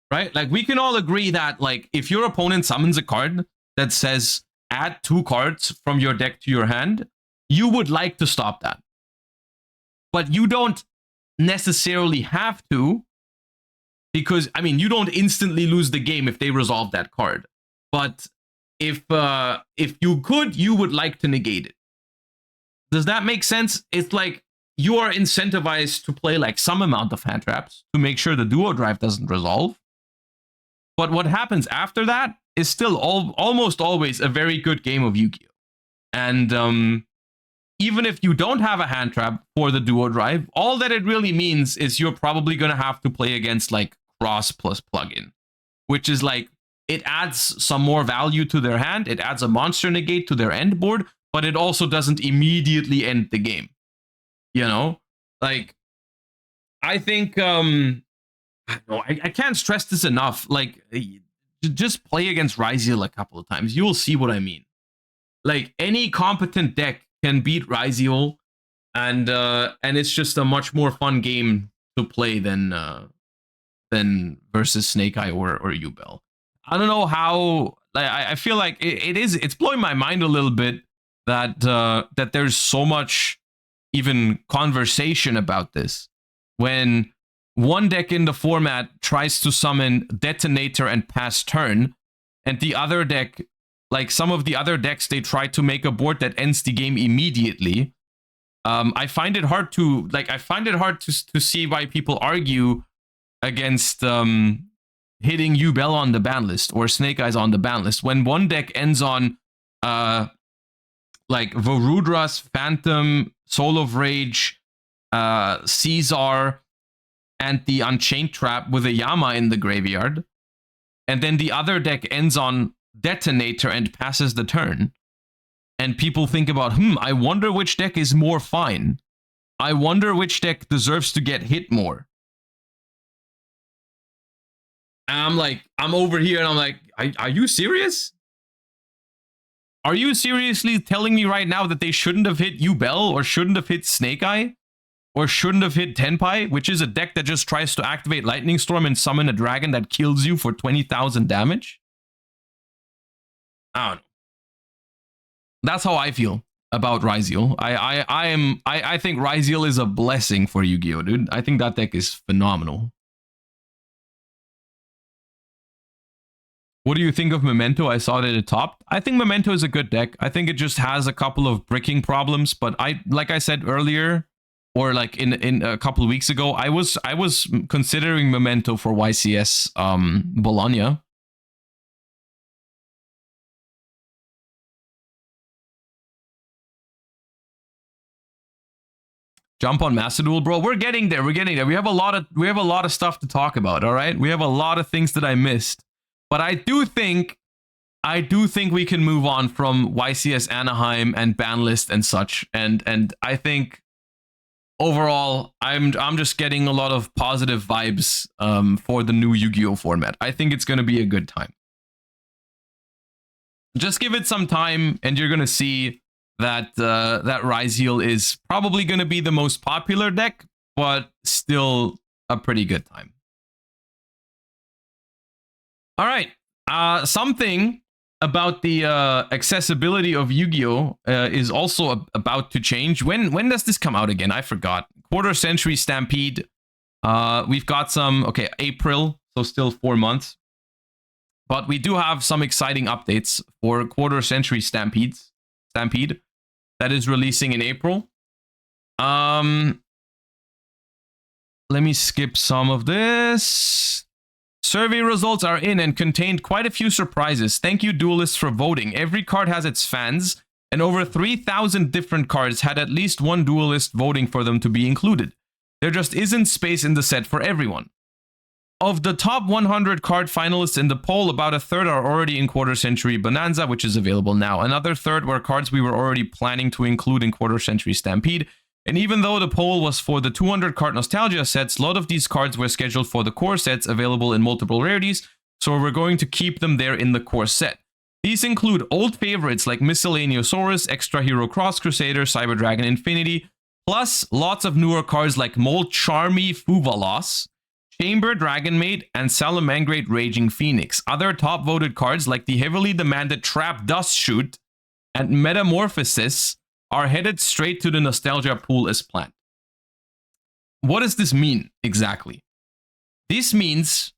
right? Like, we can all agree that, like, if your opponent summons a card that says, add 2 cards from your deck to your hand, you would like to stop that. But you don't necessarily have to, because, I mean, you don't instantly lose the game if they resolve that card. But if you could, you would like to negate it. Does that make sense? It's like you are incentivized to play like some amount of hand traps to make sure the duo drive doesn't resolve. But what happens after that is still almost always a very good game of Yu-Gi-Oh! And even if you don't have a hand trap for the duo drive, all that it really means is you're probably going to have to play against like cross plus plugin, which is like, it adds some more value to their hand. It adds a monster negate to their end board, but it also doesn't immediately end the game. You know, like, I think, I can't stress this enough. Like, just play against Ryziel a couple of times. You will see what I mean. Like, any competent deck can beat Ryziel, and it's just a much more fun game to play than versus Snake Eye or Yubel. I don't know how. Like, I feel like it's blowing my mind a little bit that that there's so much even conversation about this when one deck in the format tries to summon Detonator and pass turn, and the other deck, like some of the other decks, they try to make a board that ends the game immediately. I find it hard to to see why people argue against hitting Yubel on the ban list or Snake Eyes on the ban list when one deck ends on like Varudras, Phantom, Soul of Rage, Caesar, and the Unchained Trap with a Yama in the graveyard, and then the other deck ends on Detonator and passes the turn, and people think about, I wonder which deck is more fine. I wonder which deck deserves to get hit more. And I'm like, I'm over here and I'm like, are you serious? Are you seriously telling me right now that they shouldn't have hit Yubel or shouldn't have hit Snake Eye or shouldn't have hit Tenpai, which is a deck that just tries to activate Lightning Storm and summon a dragon that kills you for 20,000 damage? I don't know. That's how I feel about Ryziel. I think Ryziel is a blessing for Yu-Gi-Oh, dude. I think that deck is phenomenal. What do you think of Memento? I saw it at the top. I think Memento is a good deck. I think it just has a couple of bricking problems, but like I said earlier, or like in a couple of weeks ago, I was considering Memento for YCS Bologna. Jump on Master Duel, bro. We're getting there. We're getting there. We have a lot of stuff to talk about. All right, we have a lot of things that I missed. But I do think we can move on from YCS Anaheim and Banlist and such. And I think overall, I'm just getting a lot of positive vibes for the new Yu-Gi-Oh format. I think it's gonna be a good time. Just give it some time, and you're gonna see that that Ryziel is probably gonna be the most popular deck, but still a pretty good time. All right, something about the accessibility of Yu-Gi-Oh is also about to change. When does this come out again? I forgot. Quarter Century Stampede. We've got some, okay, April, so still 4 months. But we do have some exciting updates for Quarter Century Stampede that is releasing in April. Let me skip some of this. Survey results are in and contained quite a few surprises. Thank you, duelists, for voting. Every card has its fans, and over 3,000 different cards had at least one duelist voting for them to be included. There just isn't space in the set for everyone. Of the top 100 card finalists in the poll, about a third are already in Quarter Century Bonanza, which is available now. Another third were cards we were already planning to include in Quarter Century Stampede. And even though the poll was for the 200 card Nostalgia sets, a lot of these cards were scheduled for the core sets available in multiple rarities, so we're going to keep them there in the core set. These include old favorites like Miscellaneousaurus, Extra Hero Cross Crusader, Cyber Dragon Infinity, plus lots of newer cards like Molcharmi Fuvalos, Chamber Dragon Maid, and Salamangrate Raging Phoenix. Other top voted cards like the heavily demanded Trap Dust Shoot and Metamorphosis are headed straight to the Nostalgia pool as planned. What does this mean exactly? This means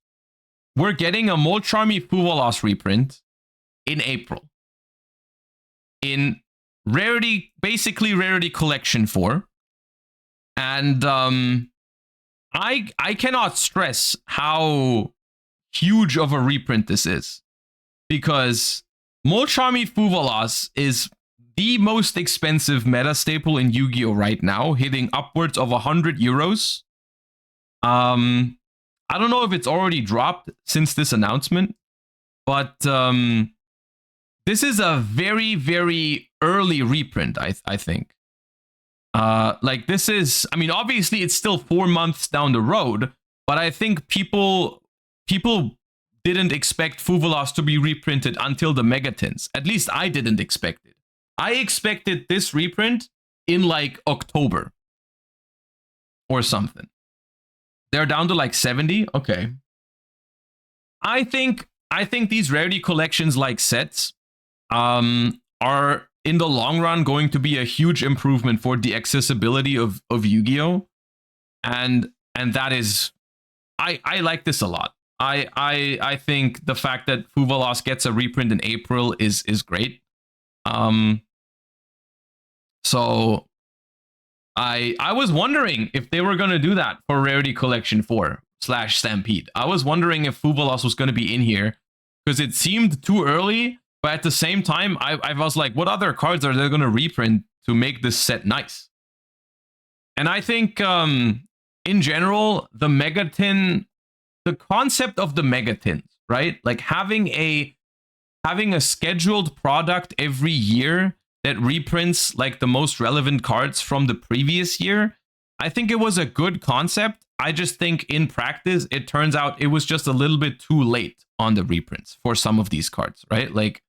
we're getting a Molcharmi Fuvalos reprint in April. In Rarity, basically Rarity Collection 4. And I cannot stress how huge of a reprint this is. Because Molcharmi Fuvalos is the most expensive meta staple in Yu-Gi-Oh right now, hitting upwards of 100 euros. I don't know if it's already dropped since this announcement, but this is a very, very early reprint, I think. Like this is, I mean, obviously it's still 4 months down the road, but I think people didn't expect Fuvolas to be reprinted until the Megatins. At least I didn't expect it. I expected this reprint in like October or something. They're down to like 70. Okay. I think these rarity collections like sets are in the long run going to be a huge improvement for the accessibility of Yu-Gi-Oh! And that is, I like this a lot. I think the fact that Fuvolas gets a reprint in April is great. So I was wondering if they were gonna do that for Rarity Collection 4/Stampede. I was wondering if Fuvolas was gonna be in here because it seemed too early, but at the same time, I was like, what other cards are they gonna reprint to make this set nice? And I think in general, the Megatin, the concept of the Megatins, right? Like having a scheduled product every year that reprints like the most relevant cards from the previous year. I think it was a good concept. I just think in practice, it turns out it was just a little bit too late on the reprints for some of these cards, right? Like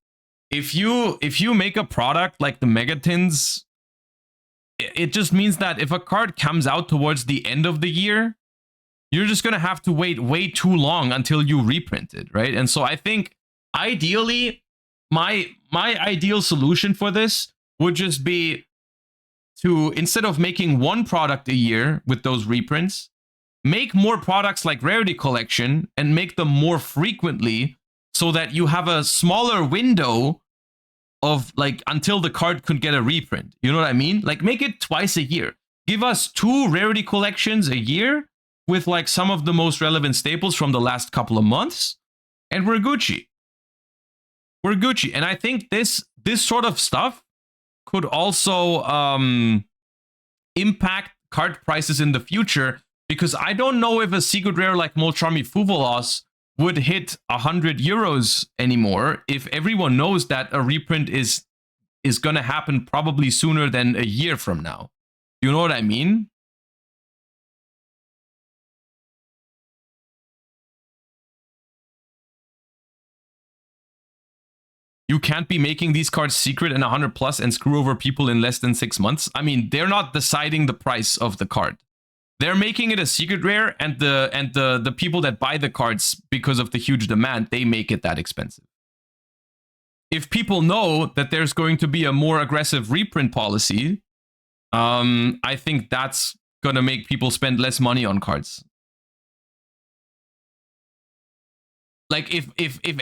if you make a product like the Megatins, it just means that if a card comes out towards the end of the year, you're just going to have to wait way too long until you reprint it, right? And so I think ideally, my ideal solution for this would just be to, instead of making one product a year with those reprints, make more products like Rarity Collection and make them more frequently so that you have a smaller window of like until the card could get a reprint. You know what I mean? Like make it twice a year. Give us 2 Rarity Collections a year with like some of the most relevant staples from the last couple of months, and we're Gucci. We're Gucci. And I think this sort of stuff could also impact card prices in the future, because I don't know if a secret rare like Moltrami Fuvolas would hit 100 euros anymore if everyone knows that a reprint is going to happen probably sooner than a year from now. You know what I mean? You can't be making these cards secret and 100 plus and screw over people in less than 6 months. I mean, they're not deciding the price of the card. They're making it a secret rare, and the people that buy the cards because of the huge demand, they make it that expensive. If people know that there's going to be a more aggressive reprint policy, I think that's gonna make people spend less money on cards. Like if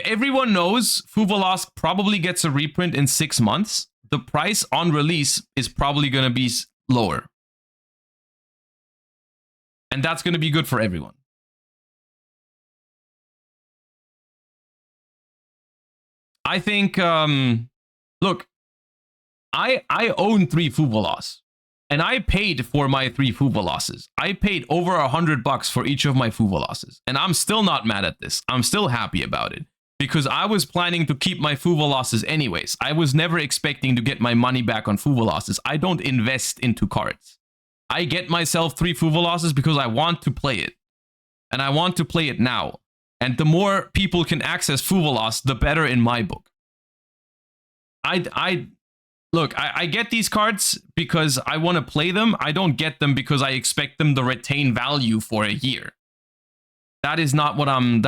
everyone knows Fuvolas probably gets a reprint in 6 months, the price on release is probably gonna be lower. And that's going to be good for everyone. I think, look, I own 3 Fuvolas, and I paid for my 3 Fuvolases. I paid over $100 for each of my Fuvolases, and I'm still not mad at this. I'm still happy about it, because I was planning to keep my Fuvolases anyways. I was never expecting to get my money back on Fuvolases. I don't invest into cards. I get myself 3 Fuvolases because I want to play it. And I want to play it now. And the more people can access Fuvolas, the better in my book. Look, I get these cards because I want to play them. I don't get them because I expect them to retain value for a year. That is not what I'm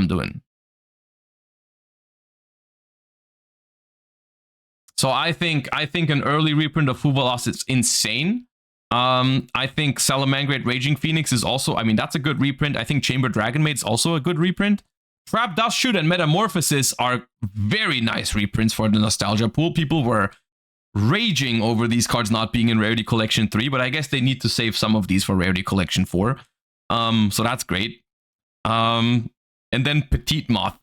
doing. So I think an early reprint of Fuvolas is insane. I think Salamangreat Raging Phoenix is also, I mean, that's a good reprint. I think Chamber Dragonmaid is also a good reprint. Trap Dust Shoot and Metamorphosis are very nice reprints for the nostalgia pool. People were raging over these cards not being in Rarity Collection 3, but I guess they need to save some of these for Rarity Collection 4. So that's great. And then Petite Moth.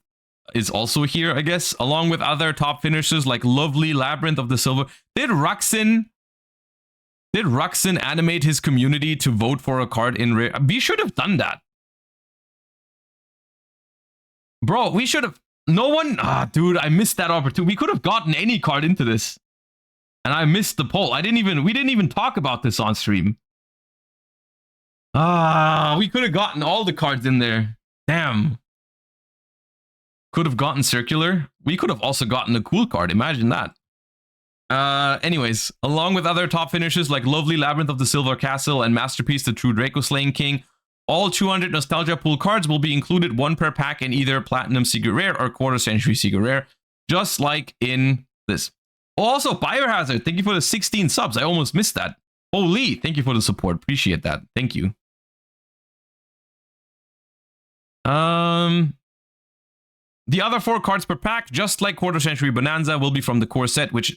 is also here, I guess, along with other top finishers like Lovely, Labrynth of the Silver. Did Ruxin animate his community to vote for a card in rare? We should have done that. Bro, we should have... No one... dude, I missed that opportunity. We could have gotten any card into this. And I missed the poll. We didn't even talk about this on stream. We could have gotten all the cards in there. Damn. Could have gotten circular. We could have also gotten a cool card. Imagine that. Anyways, along with other top finishes like Lovely, Labrynth of the Silver Castle, and Masterpiece, the True Draco Slaying King, all 200 Nostalgia Pool cards will be included, one per pack, in either Platinum Secret Rare or Quarter Century Secret Rare, just like in this. Oh, also, Biohazard, thank you for the 16 subs. I almost missed that. Holy, thank you for the support. Appreciate that. Thank you. The other 4 cards per pack, just like Quarter Century Bonanza, will be from the core set, which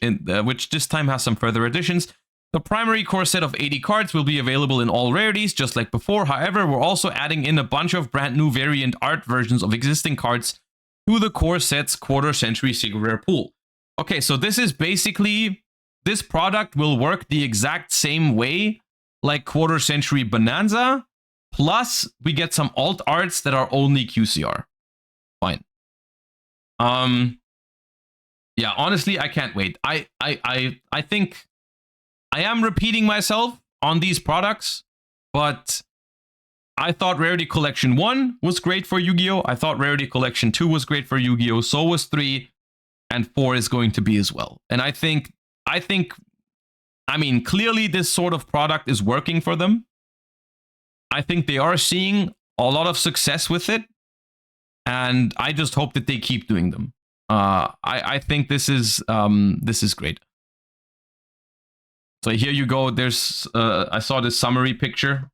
this time has some further additions. The primary core set of 80 cards will be available in all rarities, just like before. However, we're also adding in a bunch of brand new variant art versions of existing cards to the core set's Quarter Century Secret Rare pool. Okay, so this is basically... This product will work the exact same way like Quarter Century Bonanza, plus we get some alt arts that are only QCR. Fine. Yeah, honestly, I can't wait. I think I am repeating myself on these products, but I thought Rarity Collection 1 was great for Yu-Gi-Oh! I thought Rarity Collection 2 was great for Yu-Gi-Oh! So was 3, and 4 is going to be as well. And I mean, clearly this sort of product is working for them. I think they are seeing a lot of success with it. And I just hope that they keep doing them. I think this is great. So here you go. There's I saw this summary picture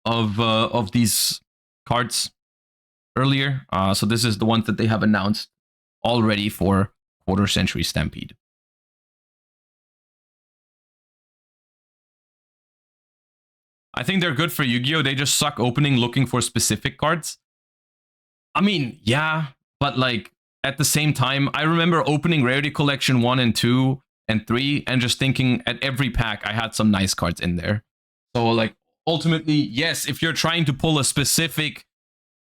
of these cards earlier. So this is the ones that they have announced already for Quarter Century Stampede. I think they're good for Yu-Gi-Oh! They just suck opening looking for specific cards. I mean, yeah, but like at the same time, I remember opening Rarity Collection 1 and 2 and 3 and just thinking at every pack I had some nice cards in there. So like ultimately, yes, if you're trying to pull a specific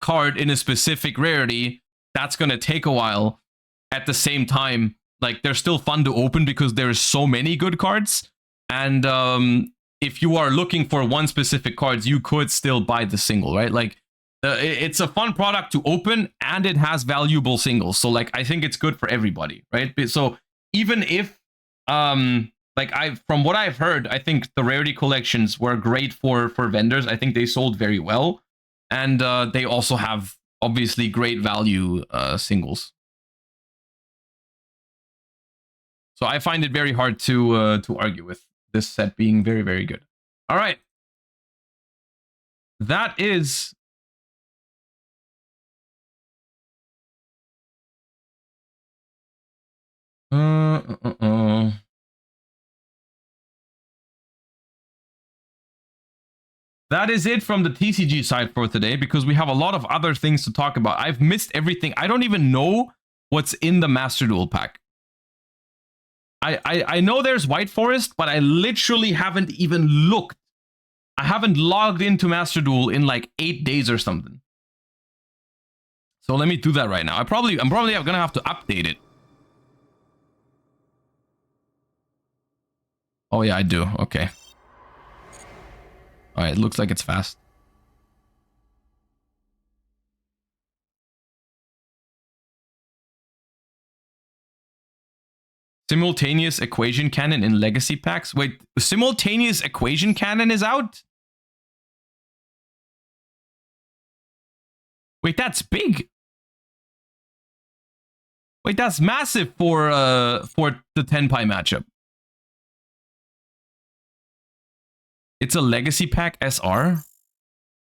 card in a specific rarity, that's going to take a while. At the same time, like they're still fun to open because there's so many good cards. And if you are looking for one specific cards, you could still buy the single, right? Like it's a fun product to open and it has valuable singles. So like, I think it's good for everybody, right? So even if, like from what I've heard, I think the rarity collections were great for vendors. I think they sold very well. And they also have obviously great value singles. So I find it very hard to argue with this set being very, very good. All right. That is... That is it from the TCG side for today, because we have a lot of other things to talk about. I've missed everything. I don't even know what's in the Master Duel pack. I know there's White Forest, but I literally haven't even looked. I haven't logged into Master Duel in like 8 days or something. So let me do that right now. I'm probably gonna have to update it. Oh yeah, I do. Okay. All right, it looks like it's fast. Simultaneous equation cannon in legacy packs. Wait, simultaneous equation cannon is out? Wait, that's big. Wait, that's massive for the Tenpai matchup. It's a legacy pack SR?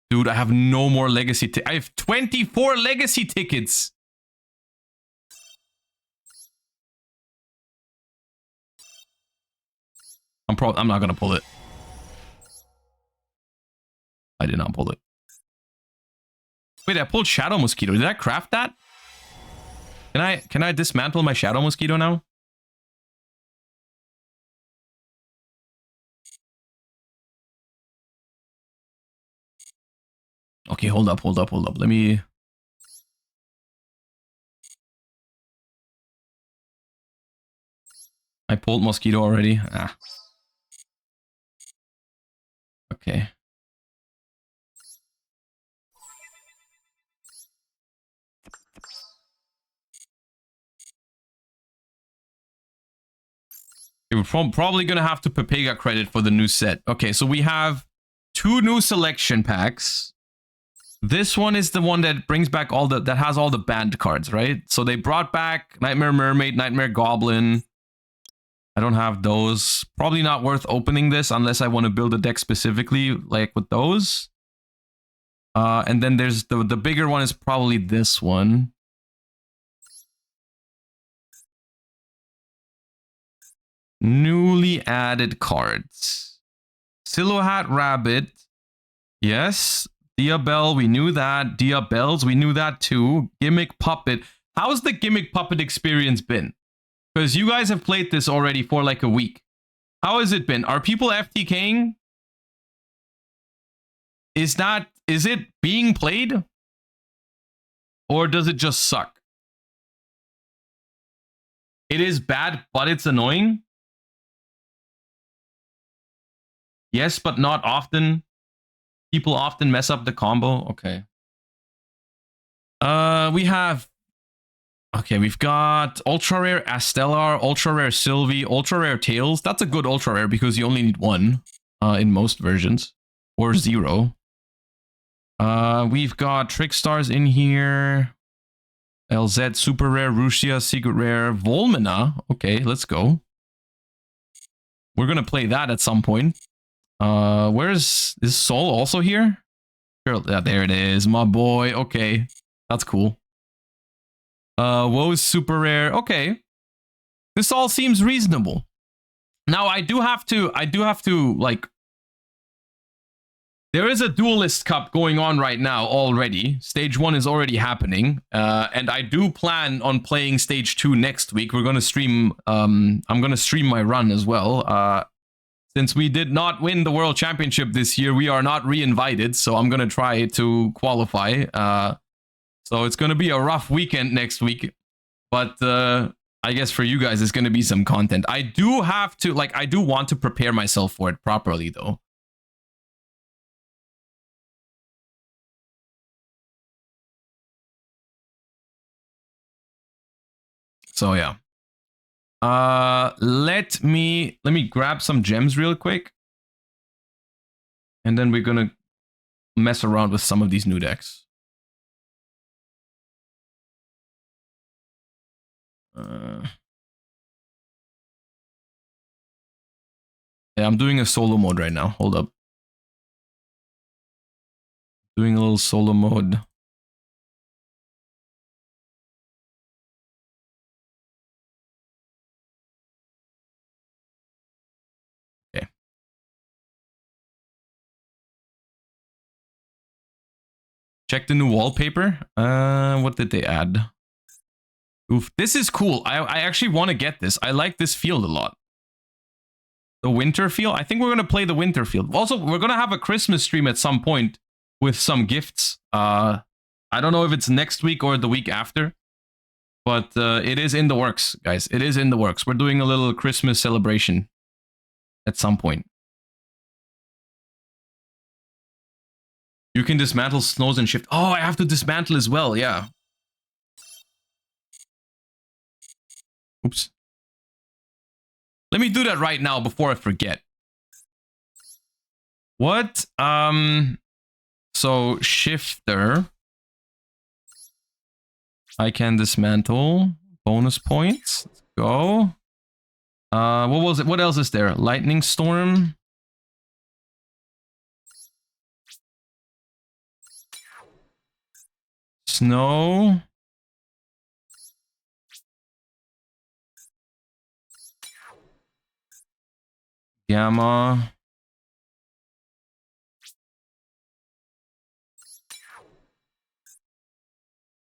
Dude, I have no more legacy. I have 24 legacy tickets. I'm not gonna pull it. I did not pull it. Wait, I pulled Shadow Mosquito. Did I craft that? Can I dismantle my shadow mosquito now? Okay, hold up. Let me... I pulled mosquito already. Ah. Okay. We're probably gonna have to Pepega credit for the new set. Okay, so we have 2 new selection packs. This one is the one that brings back all that has all the banned cards, right? So they brought back Nightmare Mermaid, Nightmare Goblin. I don't have those. Probably not worth opening this unless I want to build a deck specifically, like with those. And then there's the bigger one is probably this one. Newly added cards. Silhouette Rabbit. Yes. Diabell, we knew that. Diabells, we knew that too. Gimmick Puppet. How's the Gimmick Puppet experience been? Because you guys have played this already for like a week. How has it been? Are people FTKing? Is it being played? Or does it just suck? It is bad, but it's annoying. Yes, but not often. People often mess up the combo. Okay. We have... Okay, we've got Ultra Rare Astellar, Ultra Rare Sylvie, Ultra Rare Tails. That's a good Ultra Rare because you only need 1 in most versions. Or 0. We've got Trickstars in here. LZ, Super Rare, Rushia, Secret Rare, Volmina. Okay, let's go. We're gonna play that at some point. Is Soul also here? Sure, yeah, there it is, my boy. Okay, that's cool. Woe's Super Rare. Okay, this all seems reasonable. Now I do have to like... There is a Duelist Cup going on right now already. Stage 1 is already happening. And I do plan on playing Stage 2 next week. We're going to stream... I'm going to stream my run as well. Since we did not win the World Championship this year, we are not re-invited. So I'm going to try to qualify. So it's going to be a rough weekend next week. But I guess for you guys, it's going to be some content. I do have to... Like, I do want to prepare myself for it properly, though. So yeah. Let me grab some gems real quick. And then we're gonna mess around with some of these new decks. Yeah, I'm doing a solo mode right now. Hold up. Doing a little solo mode. Okay. Check the new wallpaper. What did they add? Oof, this is cool. I actually want to get this. I like this field a lot. The winter field. I think we're gonna play the winter field. Also, we're gonna have a Christmas stream at some point with some gifts. I don't know if it's next week or the week after, but it is in the works, guys. It is in the works. We're doing a little Christmas celebration at some point. You can dismantle snows and shift. Oh, I have to dismantle as well. Yeah. Oops. Let me do that right now before I forget. What? So shifter. I can dismantle. Bonus points. Let's go. What was it? What else is there? Lightning storm. Snow. Gamma.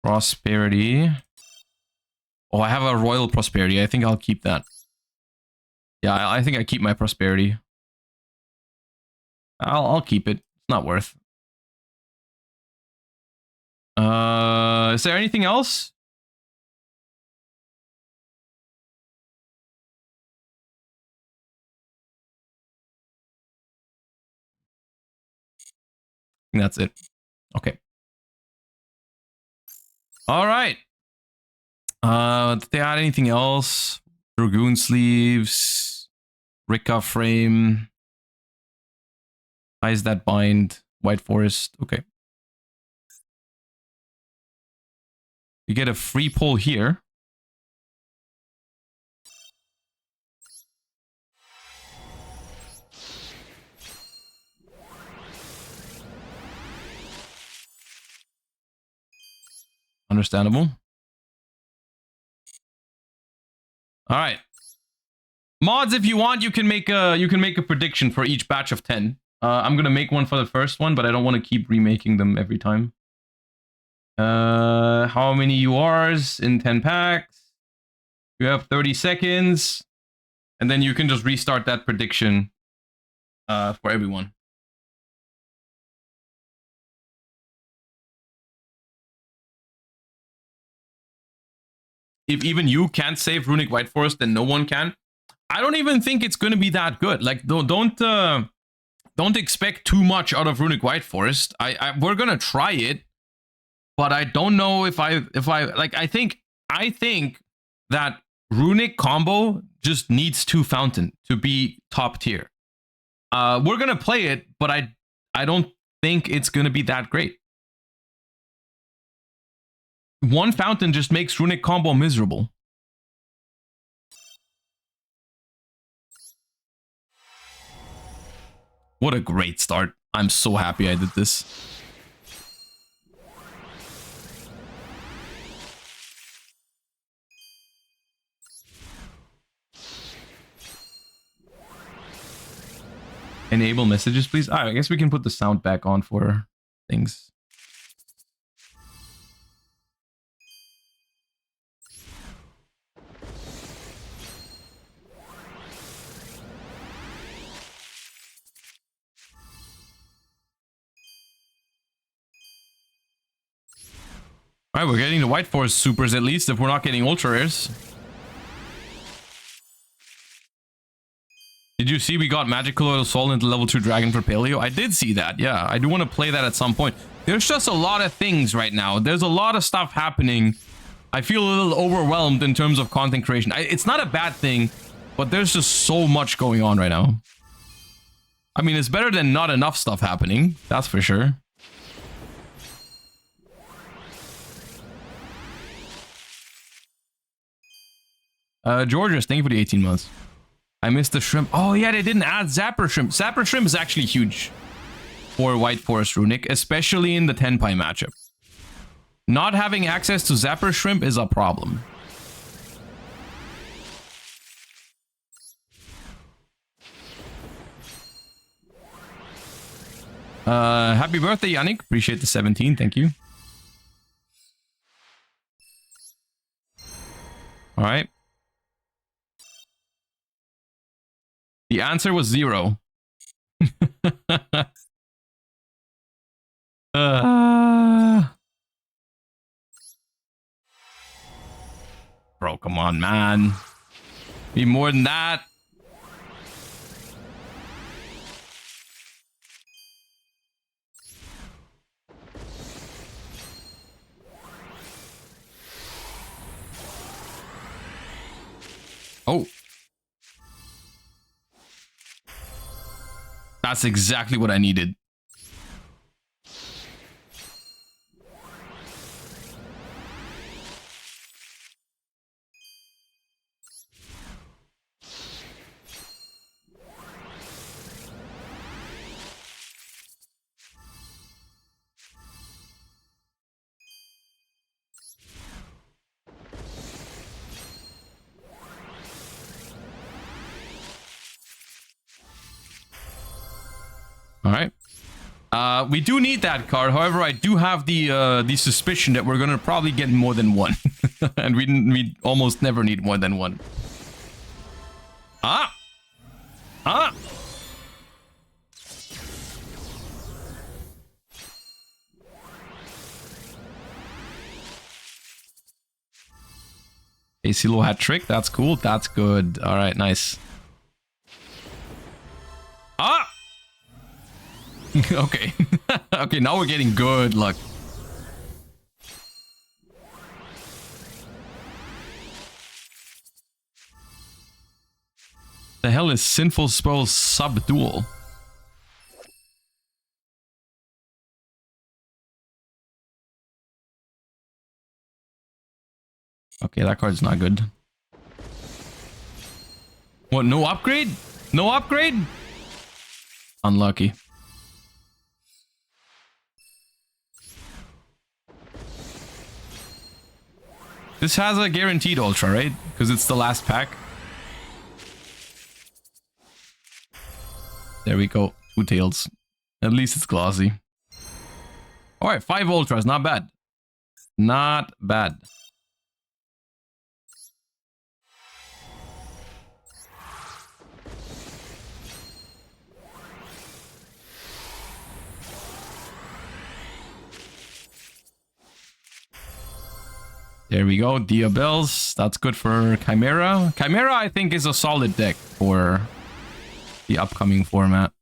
Prosperity. Oh, I have a royal prosperity. I think I'll keep that. Yeah, I think I keep my prosperity. I'll keep it. It's not worth. Is there anything else? I think that's it. Okay. All right. Did they add anything else? Dragoon sleeves, Ricka frame. Eyes that bind, White Forest. Okay. You get a free pull here. Understandable. All right. Mods, if you want, you can make a prediction for each batch of 10. I'm gonna make one for the first one, but I don't want to keep remaking them every time. How many URs in 10 packs? You have 30 seconds, and then you can just restart that prediction for everyone. If even you can't save Runick White Forest, then no one can. I don't even think it's going to be that good. Like, don't expect too much out of Runick White Forest. We're gonna try it, but I don't know if I like. I think that Runick combo just needs 2 Fountain to be top tier. We're gonna play it, but I don't think it's gonna be that great. 1 Fountain just makes Runick combo miserable. What a great start. I'm so happy I did this. Enable messages, please. I guess we can put the sound back on for things. All right, we're getting the White Forest supers at least, if we're not getting ultra rares. Did you see we got Magical Soul into level 2 Dragon for Paleo? I did see that, yeah. I do want to play that at some point. There's just a lot of things right now. There's a lot of stuff happening. I feel a little overwhelmed in terms of content creation. It's not a bad thing, but there's just so much going on right now. I mean, it's better than not enough stuff happening. That's for sure. Georgios, thank you for the 18 months. I missed the shrimp. Oh, yeah, they didn't add Zapper Shrimp. Zapper Shrimp is actually huge for White Forest Runick, especially in the Tenpai matchup. Not having access to Zapper Shrimp is a problem. Happy birthday, Yannick. Appreciate the 17. Thank you. All right. The answer was 0. Bro, come on, man. Be more than that. Oh. That's exactly what I needed. All right. We do need that card. However, I do have the suspicion that we're gonna probably get more than one. And we almost never need more than one. Ah! Ah! A Silo hat trick. That's cool. That's good. All right, nice. Ah! Okay. Okay, now we're getting good luck. The hell is Sinful Spell sub duel? Okay, that card's not good. What, no upgrade? No upgrade? Unlucky. This has a guaranteed ultra, right? Because it's the last pack. There we go. 2 tails. At least it's glossy. Alright, 5 ultras. Not bad. Not bad. There we go. Diabels. That's good for Chimera. Chimera, I think, is a solid deck for the upcoming format.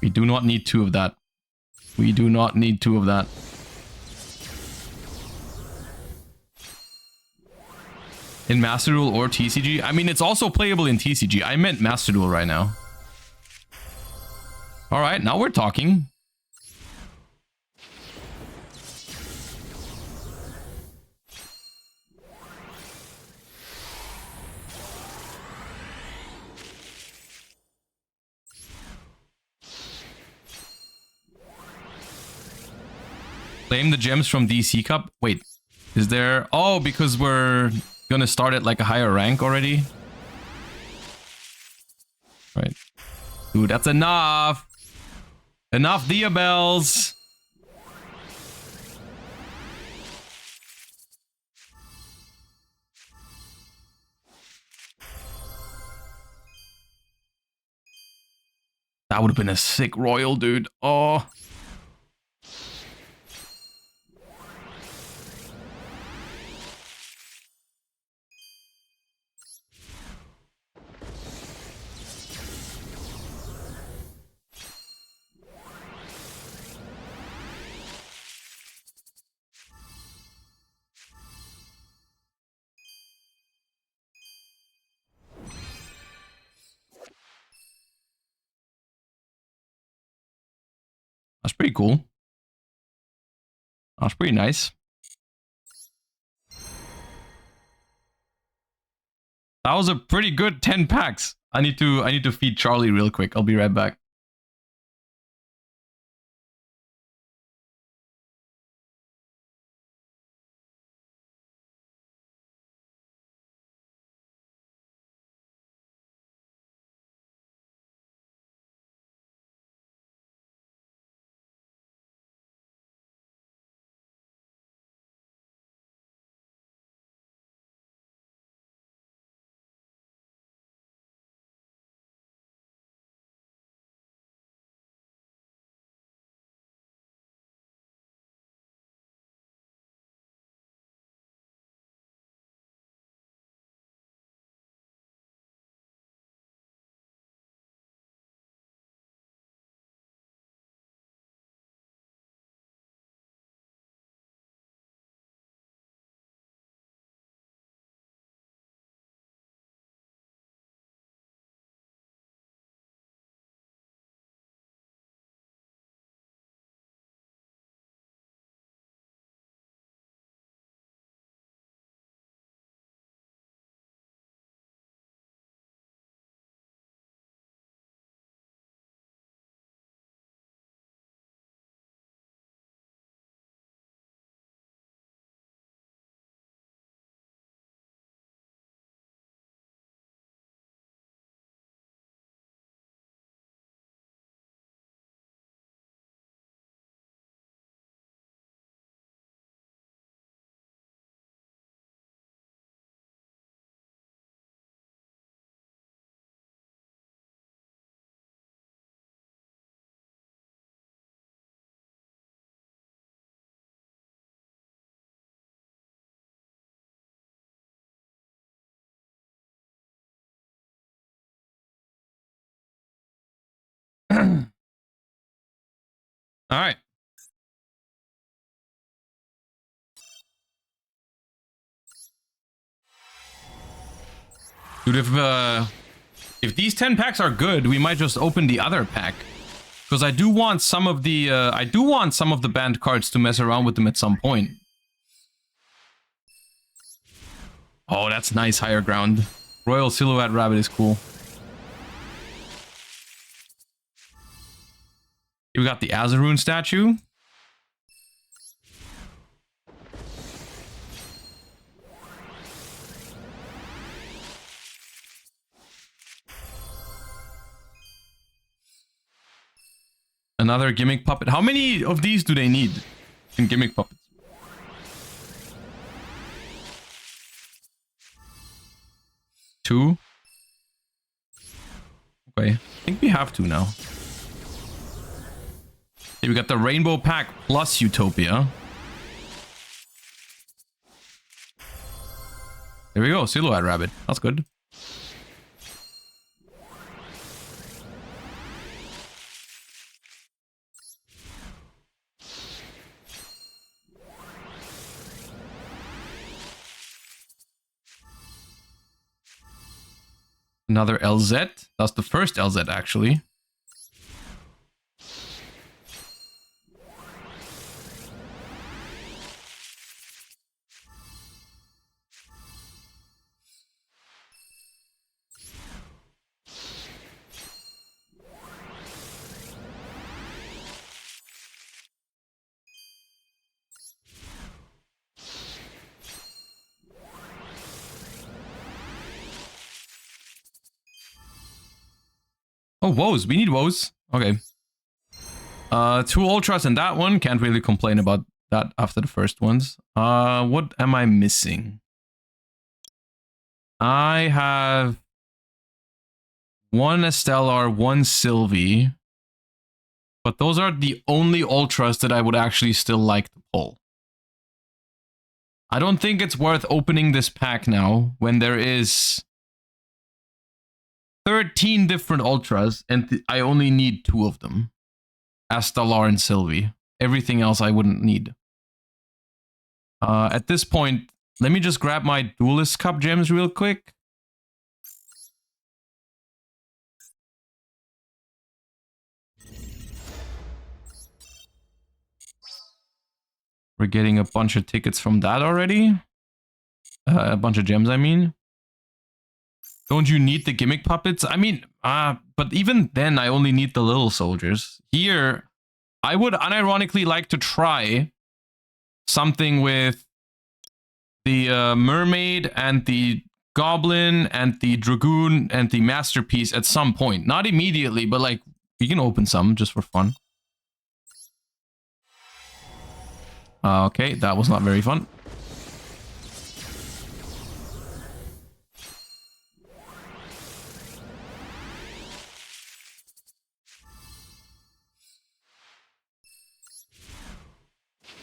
We do not need 2 of that. We do not need 2 of that. In Master Duel or TCG? I mean, it's also playable in TCG. I meant Master Duel right now. Alright, now we're talking. Claim the gems from DC Cup? Wait, is there... Oh, because we're gonna start at like a higher rank already? Right. Dude, that's enough! Enough Diabels! That would have been a sick royal, dude. Oh. That's pretty cool. That's pretty nice. That was a pretty good 10 packs. I need to feed Charlie real quick. I'll be right back. All right. Dude, if these 10 packs are good, we might just open the other pack. Because I do want some of the banned cards to mess around with them at some point. Oh, that's nice higher ground. Royal Silhouette Rabbit is cool. We got the Azaroon statue. Another gimmick puppet. How many of these do they need in gimmick puppets? Two? Okay, I think we have two now. Okay, we got the Rainbow Pack plus Utopia. There we go, Silhouette Rabbit. That's good. Another LZ. That's the first LZ, actually. Oh, woes. We need woes. Okay. Two ultras in that one. Can't really complain about that after the first ones. What am I missing? I have one Estelar, one Sylvie. But those are the only ultras that I would actually still like to pull. I don't think it's worth opening this pack now when there is 13 different ultras and I only need 2 of them. Estelar and Sylvie. Everything else I wouldn't need. At this point, let me just grab my Duelist Cup gems real quick. We're getting a bunch of tickets from that already. A bunch of gems, I mean. Don't you need the gimmick puppets? I mean, but even then, I only need the little soldiers. Here, I would unironically like to try something with the mermaid and the goblin and the dragoon and the masterpiece at some point. Not immediately, but like, we can open some just for fun. Okay, that was not very fun.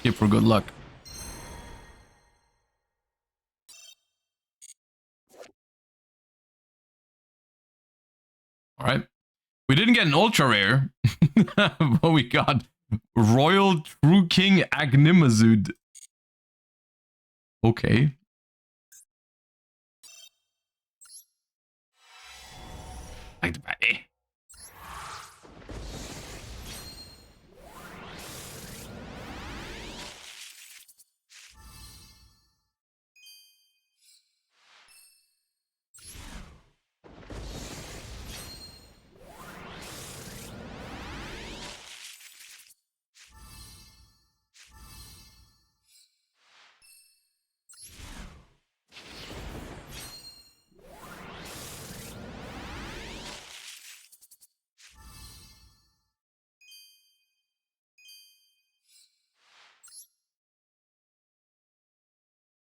Here for good luck. All right. We didn't get an ultra rare, but we got Royal True King Agnimazud. Okay.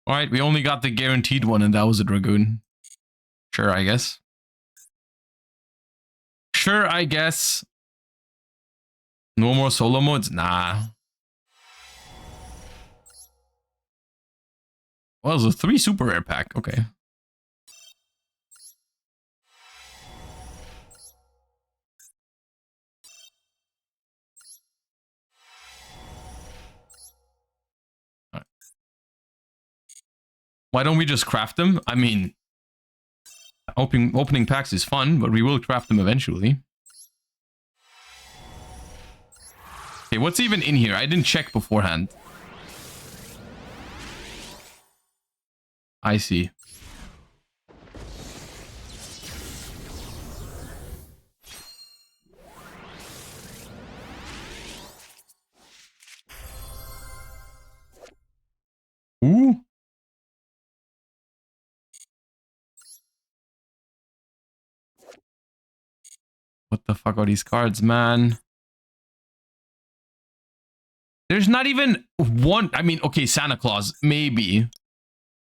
All right, we only got the guaranteed one, and that was a dragoon. Sure, I guess. Sure, I guess. No more solo modes? Nah. Well, it was a 3 super rare pack. Okay. Why don't we just craft them? I mean, opening packs is fun, but we will craft them eventually. Okay, what's even in here? I didn't check beforehand. I see. Ooh. What the fuck are these cards, man? There's not even one. I mean, okay, Santa Claus, maybe.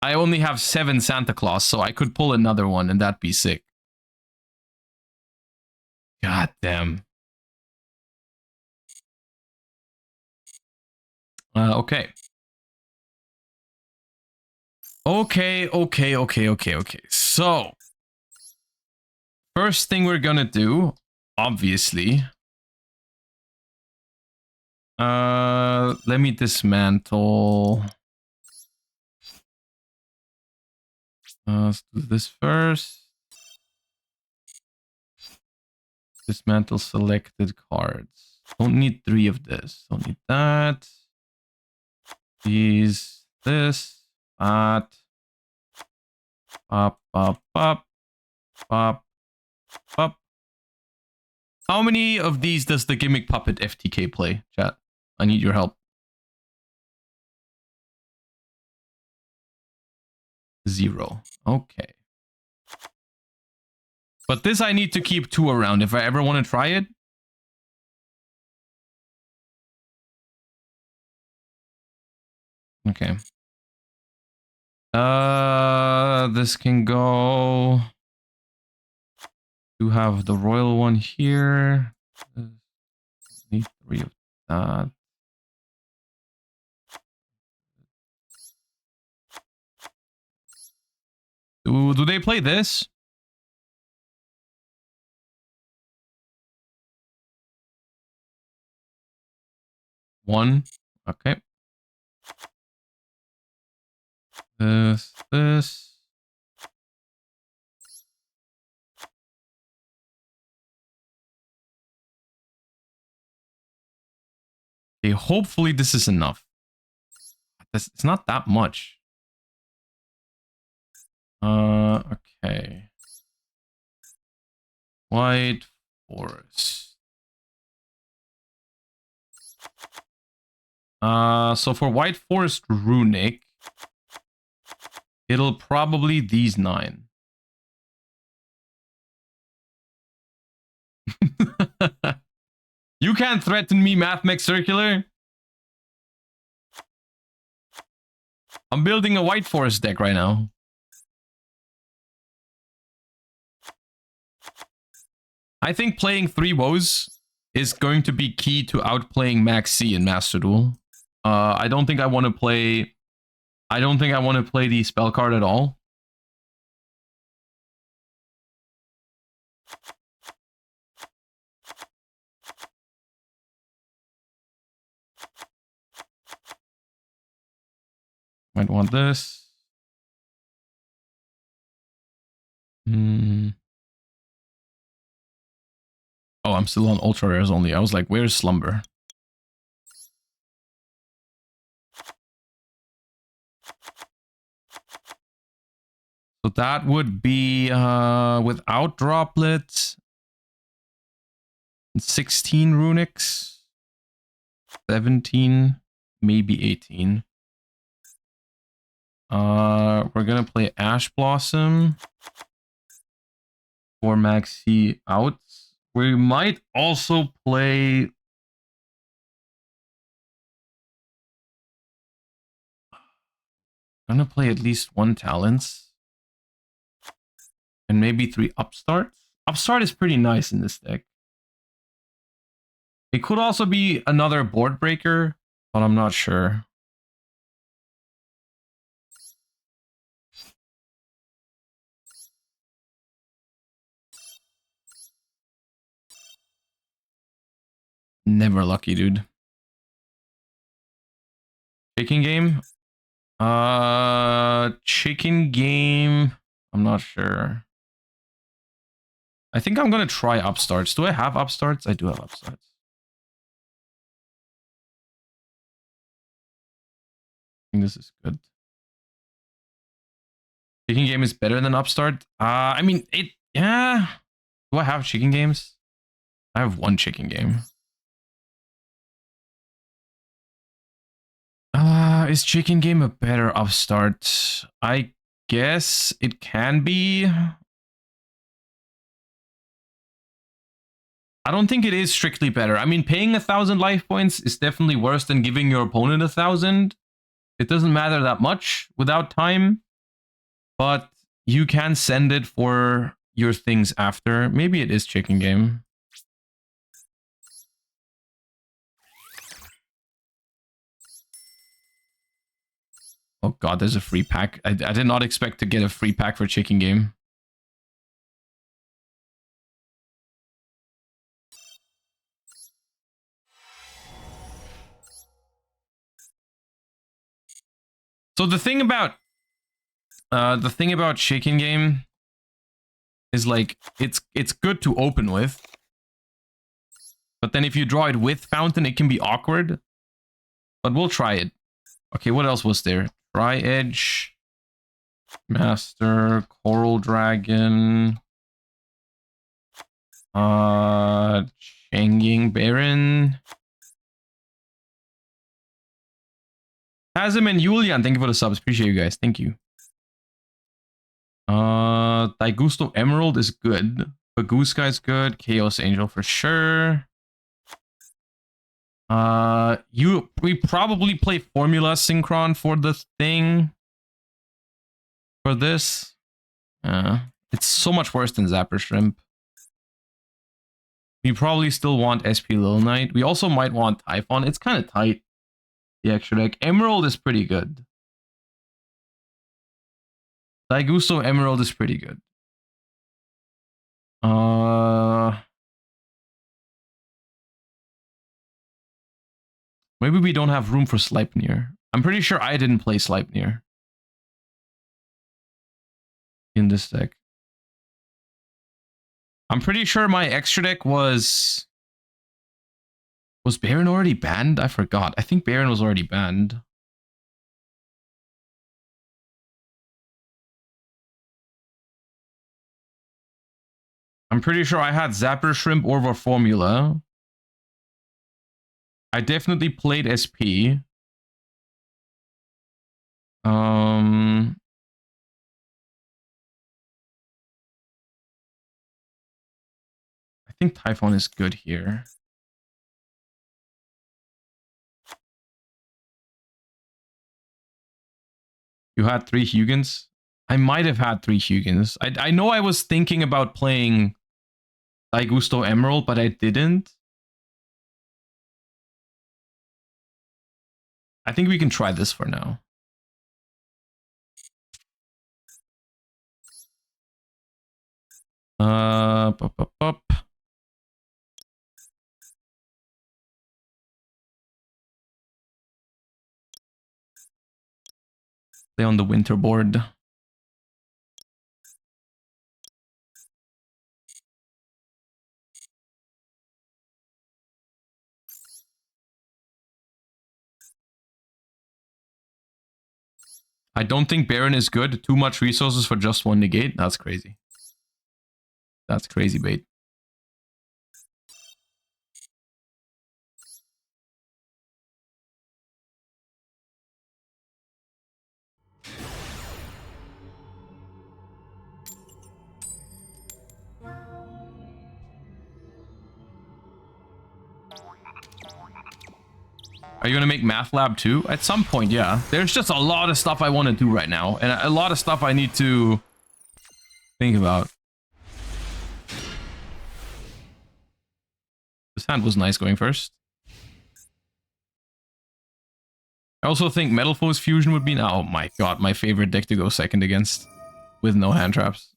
I only have 7 Santa Claus, so I could pull another one and that'd be sick. God damn. Okay. Okay. So, first thing we're gonna do, obviously. Let me dismantle. Let's do this first. Dismantle selected cards. Don't need 3 of this. Don't need that. These, this, that. Pop. How many of these does the Gimmick Puppet FTK play, chat? I need your help. 0. Okay. But this I need to keep 2 around if I ever want to try it. Okay. This can go. You have the royal one here. Need 3 of that. Do they play this? One. Okay. This. Okay, hopefully this is enough. It's not that much. Okay. White Forest. So for White Forest Runick, it'll probably these 9. You can't threaten me, MathMech Circular. I'm building a White Forest deck right now. I think playing 3 woes is going to be key to outplaying Max C in Master Duel. I don't think I want to play. I don't think I want to play the spell card at all. Might want this. Oh, I'm still on ultra rares only. I was like, where's Slumber? So that would be without droplets. 16 Runicks. 17, maybe 18. We're gonna play Ash Blossom for Maxi outs. We might also play. I'm gonna play at least 1 Talents. And maybe 3 Upstarts. Upstart is pretty nice in this deck. It could also be another board breaker, but I'm not sure. Never lucky, dude. Shaking game. Chicken game. I'm not sure. I think I'm gonna try upstarts. Do I have upstarts? I do have upstarts. I think this is good. Chicken game is better than upstart. I mean it. Yeah. Do I have chicken games? I have one chicken game. Is chicken game a better upstart? I guess it can be. I don't think it is strictly better. I mean, paying 1,000 life points is definitely worse than giving your opponent 1,000. It doesn't matter that much without time, but you can send it for your things after. Maybe it is chicken game. Oh god, there's a free pack. I did not expect to get a free pack for chicken game. So the thing about chicken game is like it's good to open with, but then if you draw it with fountain, it can be awkward. But we'll try it. Okay, what else was there? Tri-Edge, Master, Coral Dragon, Changing Baron. Hazim and Julian, thank you for the subs. Appreciate you guys. Thank you. Daigusto Emerald is good. Baguska is good. Chaos Angel for sure. We probably play Formula Synchron for the thing. For this. It's so much worse than Zapper Shrimp. We probably still want SP Little Knight. We also might want Typhon. It's kind of tight. The extra deck. Emerald is pretty good. Daigusto Emerald is pretty good. Maybe we don't have room for Sleipnir. I'm pretty sure I didn't play Sleipnir in this deck. I'm pretty sure my extra deck was Baron already banned? I forgot. I think Baron was already banned. I'm pretty sure I had Zapper Shrimp over Formula. I definitely played SP. I think Typhon is good here. You had 3 Hugins? I might have had 3 Hugins. I know I was thinking about playing Daigusto Emerald, but I didn't. I think we can try this for now. Pop. Play on the winter board. I don't think Baron is good. Too much resources for just 1 negate. That's crazy. That's crazy bait. Are you going to make Math Lab too? At some point, yeah. There's just a lot of stuff I want to do right now. And a lot of stuff I need to think about. This hand was nice going first. I also think Metal Foes Fusion would be... Oh my god, my favorite deck to go second against. With no hand traps.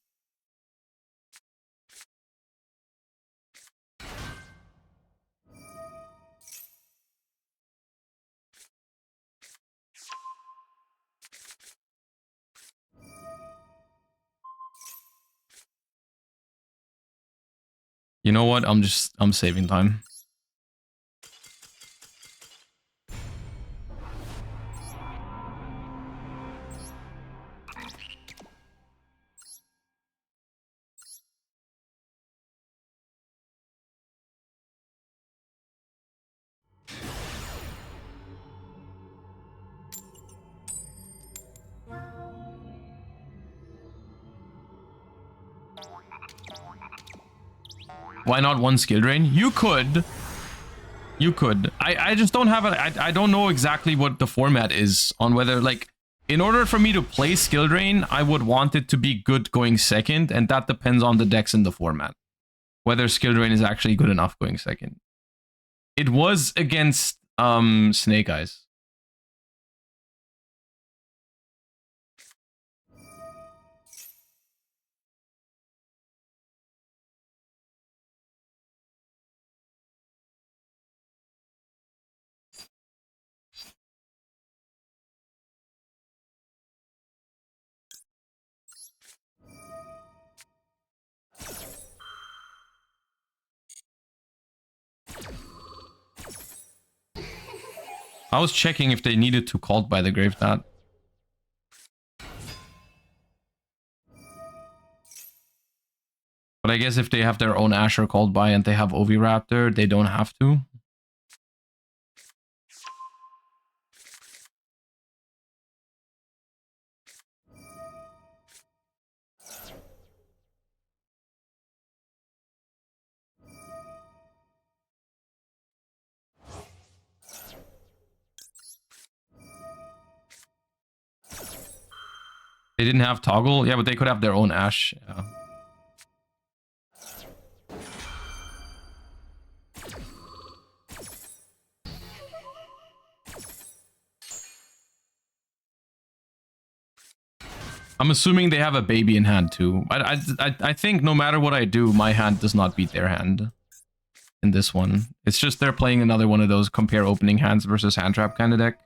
You know what? I'm saving time. Why not one skill drain? You could. You could. I just don't have it. I don't know exactly what the format is on whether, like, in order for me to play skill drain, I would want it to be good going second, and that depends on the decks in the format. Whether skill drain is actually good enough going second. It was against Snake Eyes. I was checking if they needed to called by the grave that. But I guess if they have their own Asher called by and they have Oviraptor, they don't have to. They didn't have toggle? Yeah, but they could have their own Ash. Yeah. I'm assuming they have a baby in hand too. I think no matter what I do, my hand does not beat their hand in this one. It's just they're playing another one of those compare opening hands versus hand trap kind of deck.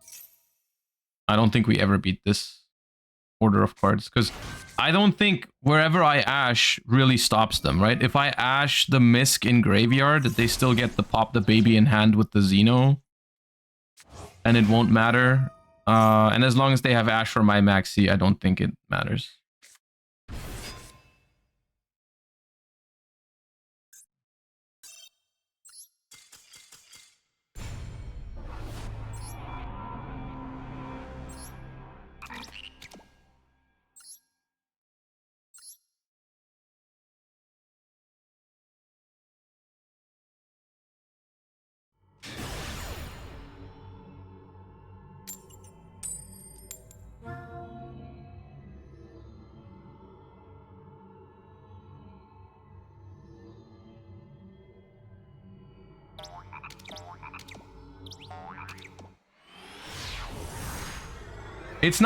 I don't think we ever beat this order of cards because I don't think wherever I Ash really stops them, right? If I Ash the Misk in graveyard, they still get the pop the baby in hand with the Xeno. And it won't matter. And as long as they have Ash for my Maxi, I don't think it matters. It's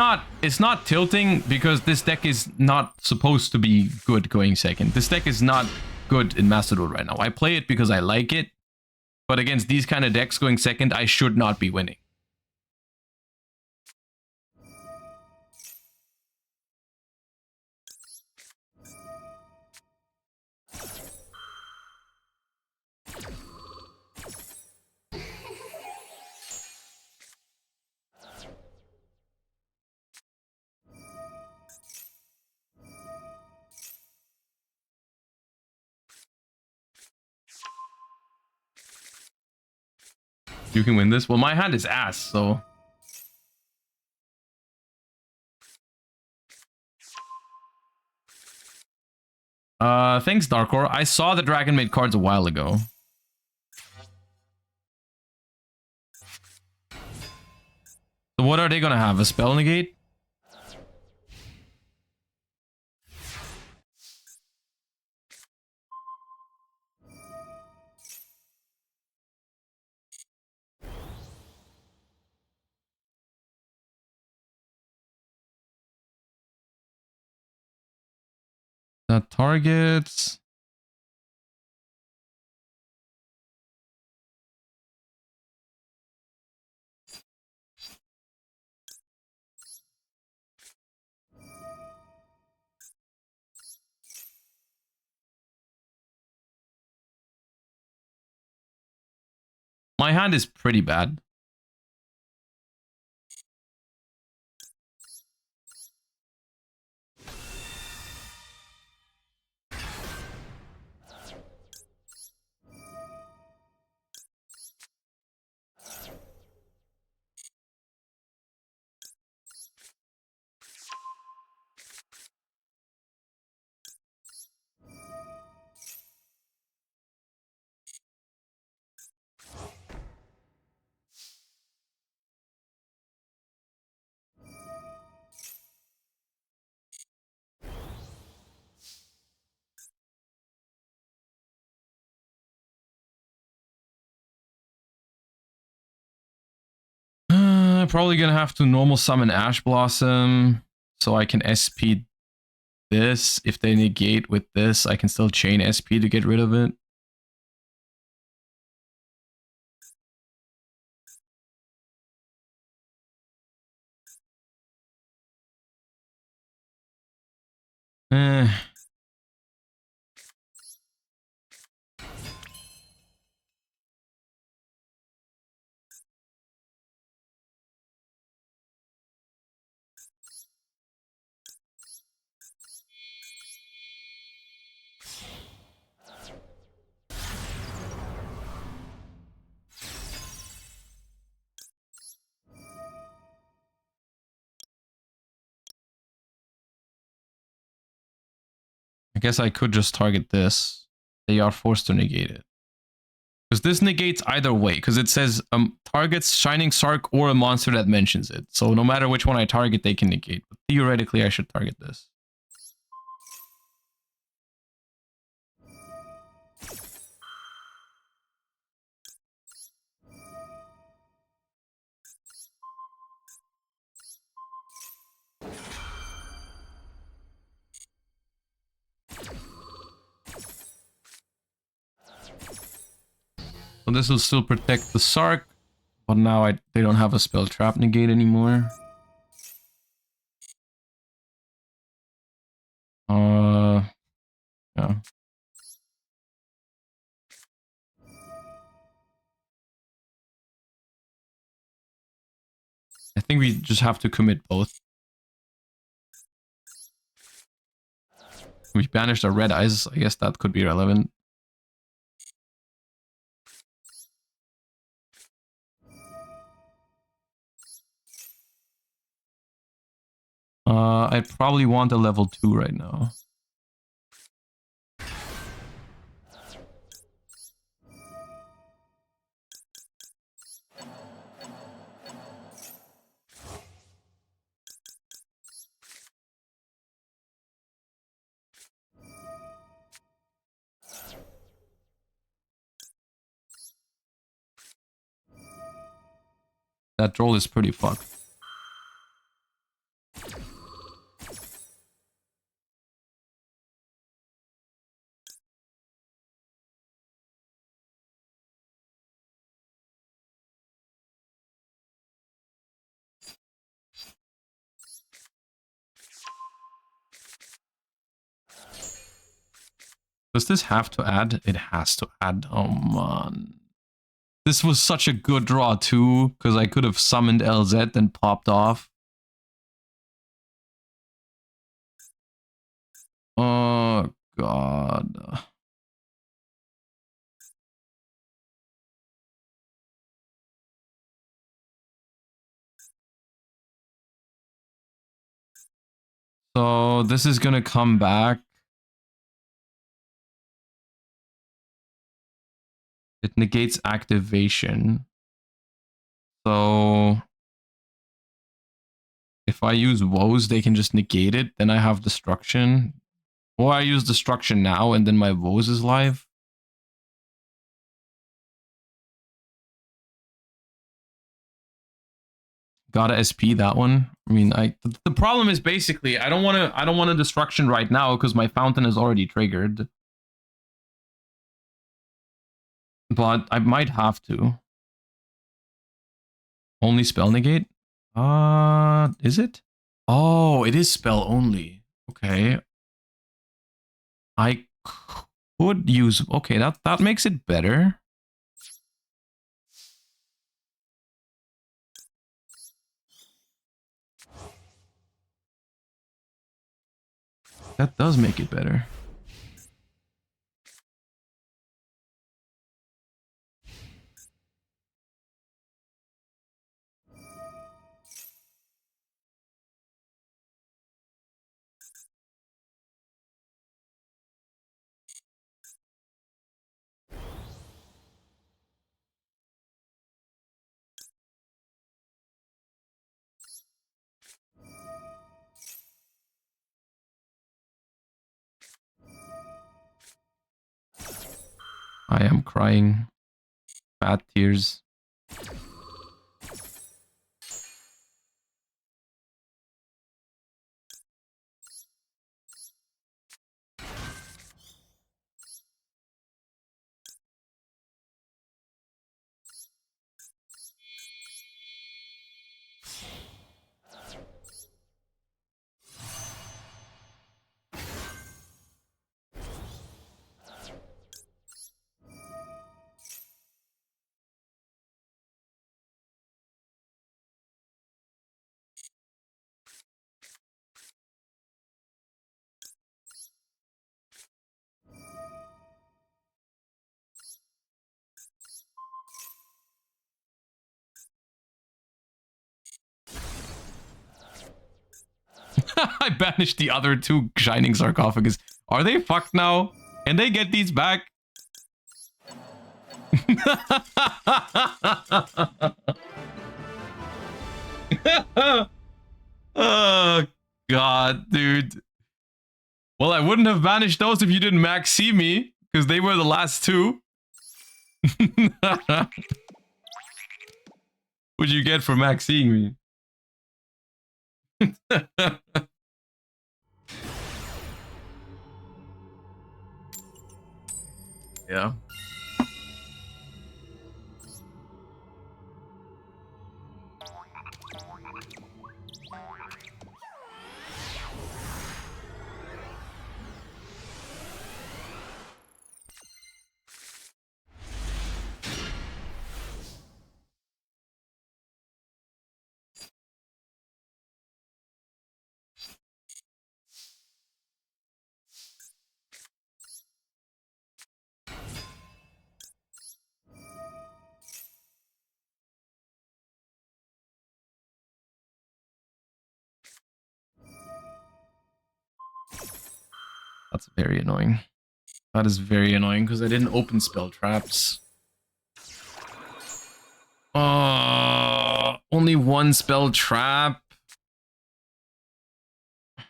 not tilting because this deck is not supposed to be good going second. This deck is not good in Master Duel right now. I play it because I like it, but against these kind of decks going second, I should not be winning. You can win this. Well, my hand is ass, so... Thanks, Darkor. I saw the Dragon Maid cards a while ago. So what are they gonna have? A spell negate? That targets... My hand is pretty bad. Probably gonna have to normal summon Ash Blossom so I can SP this. If they negate with this, I can still chain SP to get rid of it. Eh. I guess I could just target this. They are forced to negate it. Because this negates either way, because it says targets Shining Sark or a monster that mentions it. So no matter which one I target, they can negate. But theoretically, I should target this. So this will still protect the Sark, but now they don't have a spell trap negate anymore. Yeah. I think we just have to commit both. We banished our red eyes. I guess that could be relevant. I'd probably want a level 2 right now. That roll is pretty fucked. Does this have to add? It has to add. Oh, man. This was such a good draw, too, because I could have summoned LZ and popped off. Oh, God. So this is going to come back. It negates activation. So if I use woes, they can just negate it. Then I have destruction. Or I use destruction now and then my woes is live. Gotta SP that one. I mean, the problem is basically I don't want a destruction right now because my fountain is already triggered. But I might have to. Only spell negate? Is it? Oh, it is spell only. Okay. I could use... Okay, that makes it better. That does make it better. I am crying. Bad tears. I banished the other two shining sarcophagus. Are they fucked now? Can they get these back? Oh, God, dude. Well, I wouldn't have banished those if you didn't max see me, because they were the last two. What'd you get for max seeing me? Yeah. That's very annoying. That is very annoying because I didn't open spell traps. Only one spell trap. If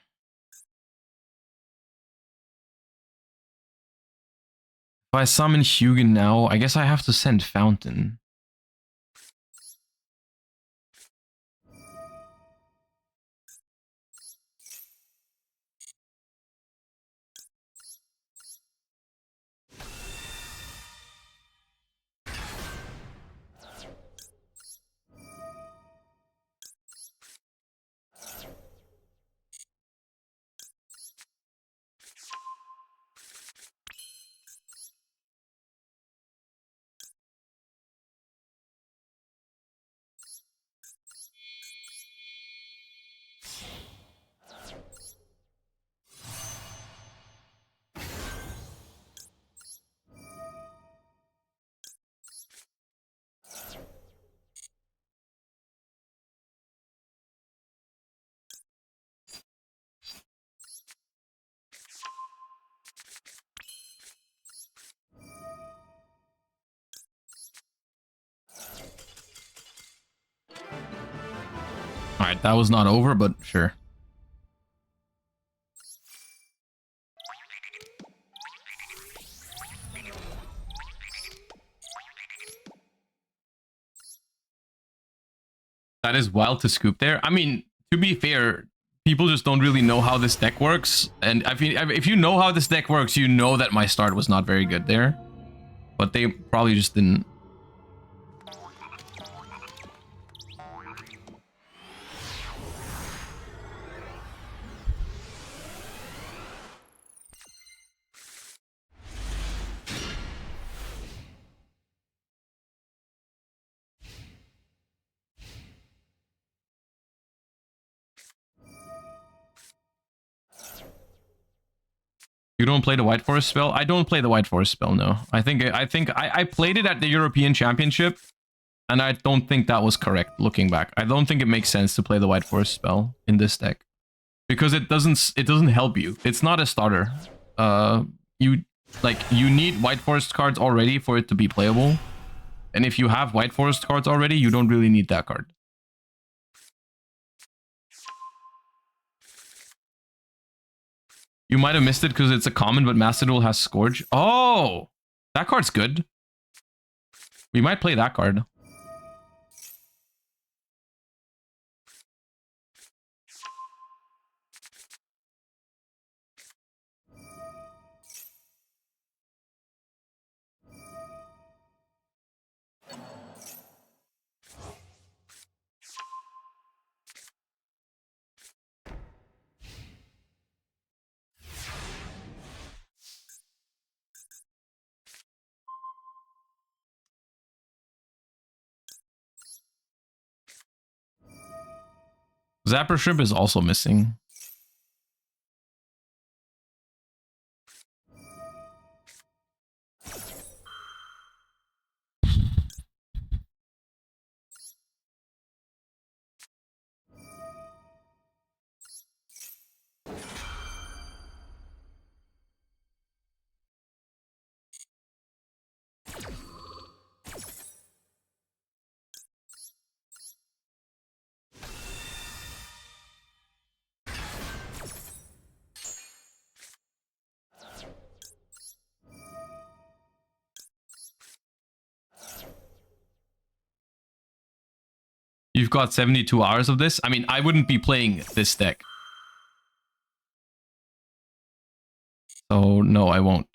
I summon Hugin now, I guess I have to send Fountain. Alright, that was not over, but sure. That is wild to scoop there. I mean, to be fair, people just don't really know how this deck works. And I mean, if you know how this deck works, you know that my start was not very good there. But they probably just didn't. You don't play the White Forest spell? I don't play the White Forest spell, no. I think I played it at the European Championship, and I don't think that was correct looking back. I don't think it makes sense to play the White Forest spell in this deck. Because it doesn't help you. It's not a starter. You need White Forest cards already for it to be playable. And if you have White Forest cards already, you don't really need that card. You might have missed it because it's a common, but Master Duel has Scourge. Oh! That card's good. We might play that card. Zapper Shrimp is also missing. You've got 72 hours of this. I mean, I wouldn't be playing this deck. So, no, I won't.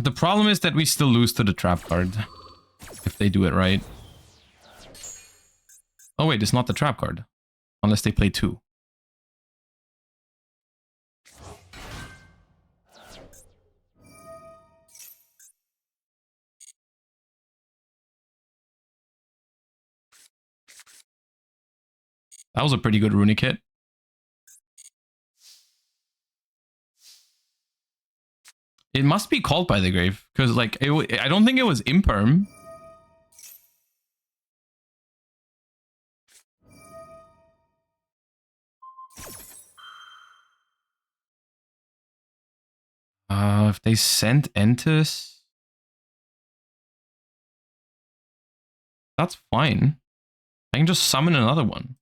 The problem is that we still lose to the trap card. If they do it right. Oh wait, it's not the trap card. Unless they play 2. That was a pretty good Runick hit. It must be called by the grave, because like I don't think it was imperm. If they sent Entis, that's fine. I can just summon another one.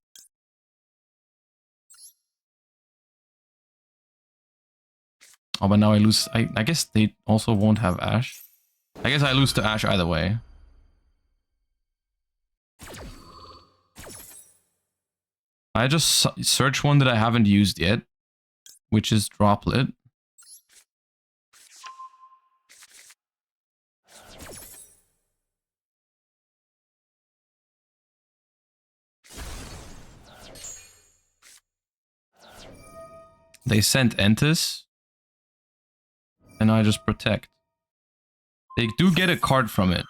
Oh, but now I lose. I guess they also won't have Ash. I guess I lose to Ash either way. I just search one that I haven't used yet, which is Droplet. They sent Entis. And I just protect. They do get a card from it.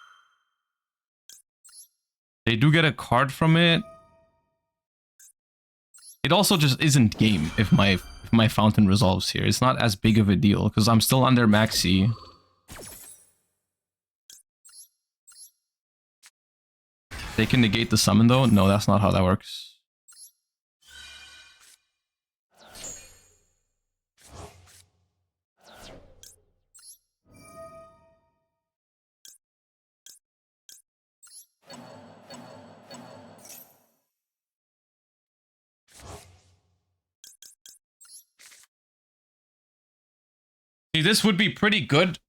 They do get a card from it. It also just isn't game if my fountain resolves here. It's not as big of a deal because I'm still under maxi. They can negate the summon though? No, that's not how that works. See, this would be pretty good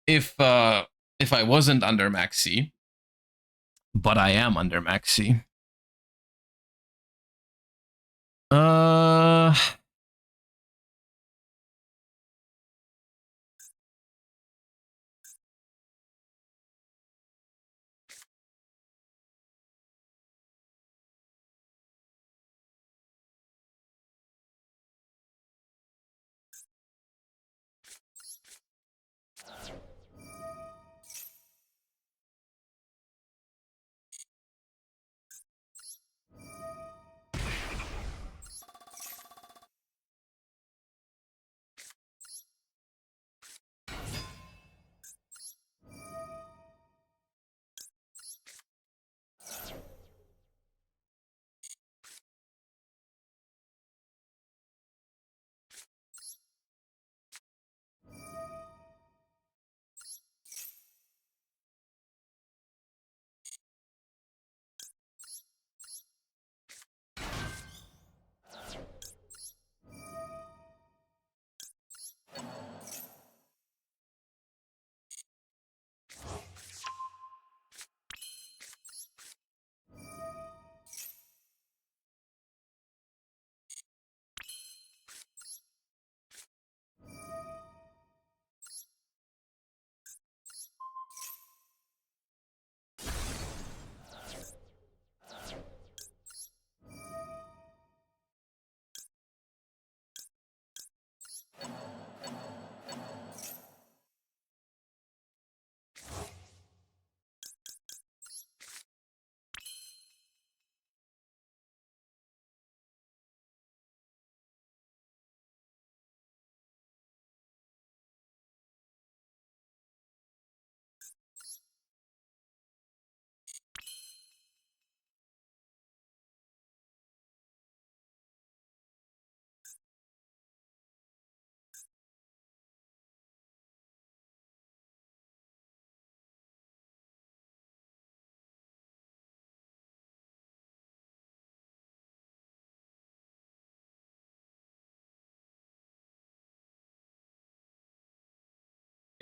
if I wasn't under max C. But I am under max C.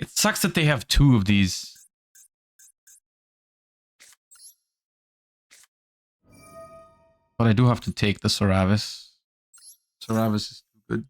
It sucks that they have 2 of these. But I do have to take the Soravis. Soravis is too good.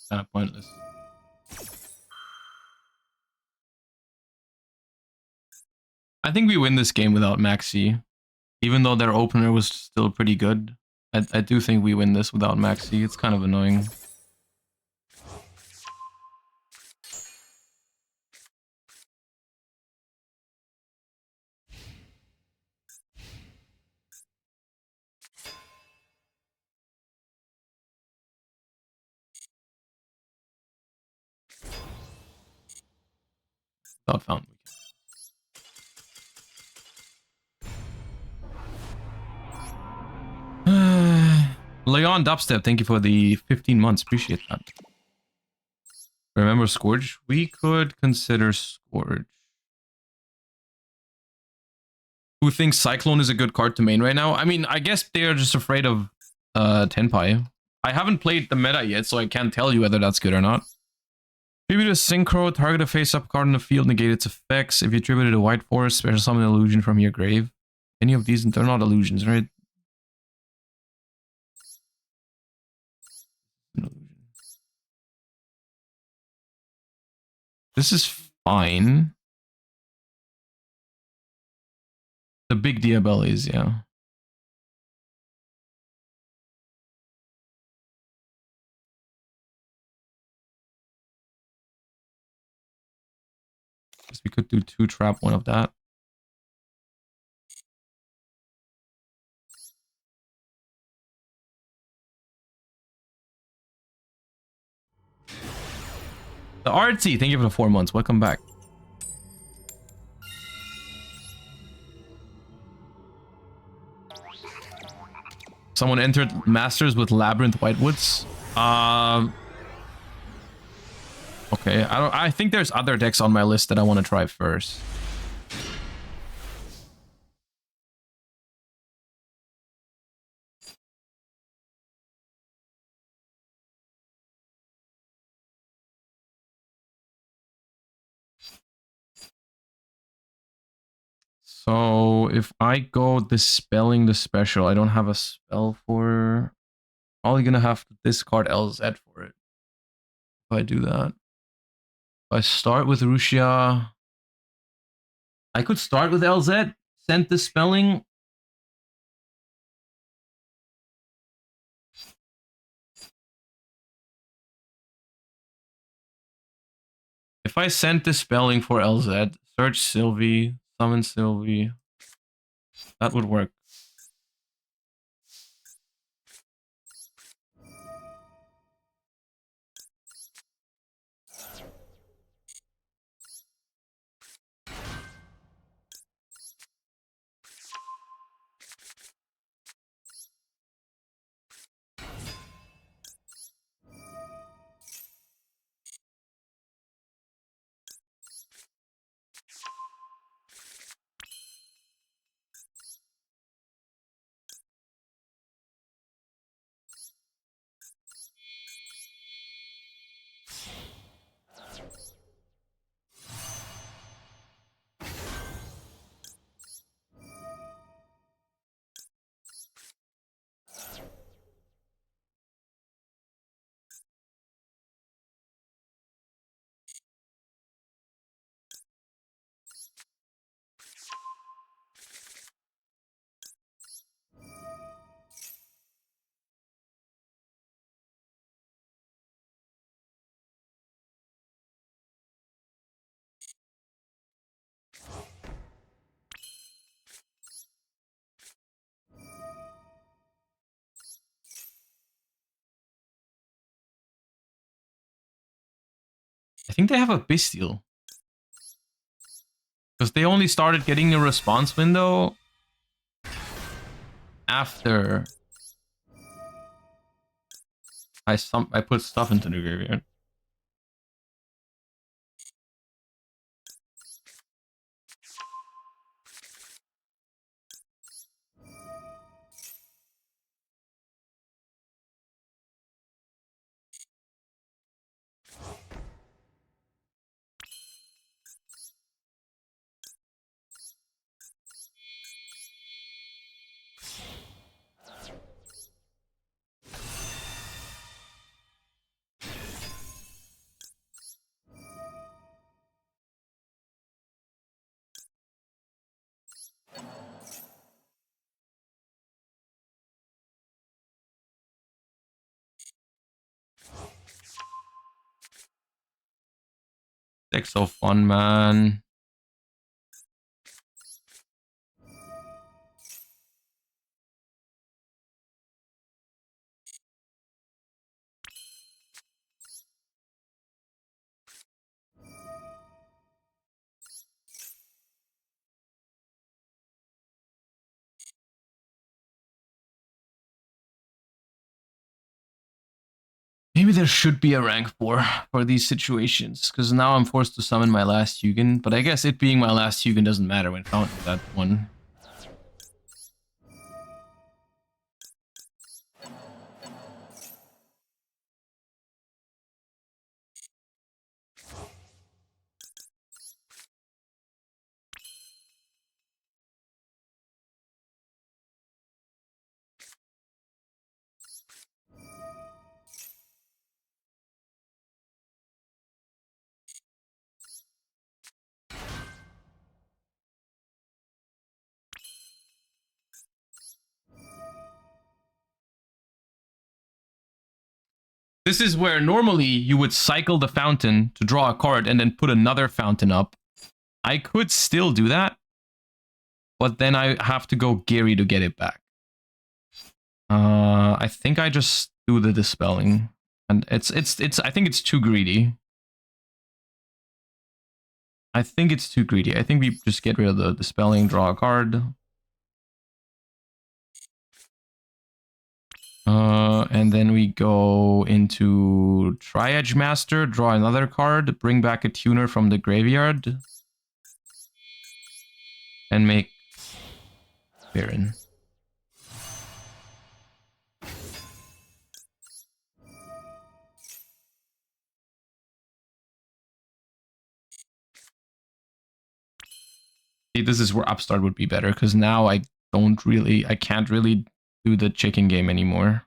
Kind of pointless. I think we win this game without Maxi. Even though their opener was still pretty good, I do think we win this without Maxi. It's kind of annoying. Without Fountain. Leon Dubstep, thank you for the 15 months. Appreciate that. Remember Scourge? We could consider Scourge. Who thinks Cyclone is a good card to main right now? I mean, I guess they're just afraid of Tenpai. I haven't played the meta yet, so I can't tell you whether that's good or not. Tribute a Synchro, target a face-up card in the field, negate its effects. If you tribute a White Forest, special summon an illusion from your grave. Any of these, they're not illusions, right? This is fine. The big Diabell is, yeah. Guess we could do 2 trap, 1 of that. The RT, thank you for the 4 months. Welcome back. Someone entered Masters with Labrynth Whitewoods. Okay, I think there's other decks on my list that I want to try first. So if I go dispelling the special, I don't have a spell for. Probably gonna have to discard LZ for it. If I do that, if I start with Rushia, I could start with LZ, send dispelling. If I send dispelling for LZ, search Sylvie, summon Sylvie, that would work. I think they have a Bestial. Because they only started getting a response window after I put stuff into the graveyard. Deck's so fun, man. Maybe there should be a rank 4 for these situations, because now I'm forced to summon my last Hugin, but I guess it being my last Hugin doesn't matter when fountain that one. This is where normally you would cycle the fountain to draw a card and then put another fountain up. I could still do that, but then I have to go Gary to get it back. I think I just do the dispelling, and it's. I think it's too greedy. I think it's too greedy. I think we just get rid of the dispelling, draw a card. And then we go into Tri-Edge Master, draw another card, bring back a tuner from the graveyard, and make Baron. See, this is where Upstart would be better, because now I can't really do the chicken game anymore.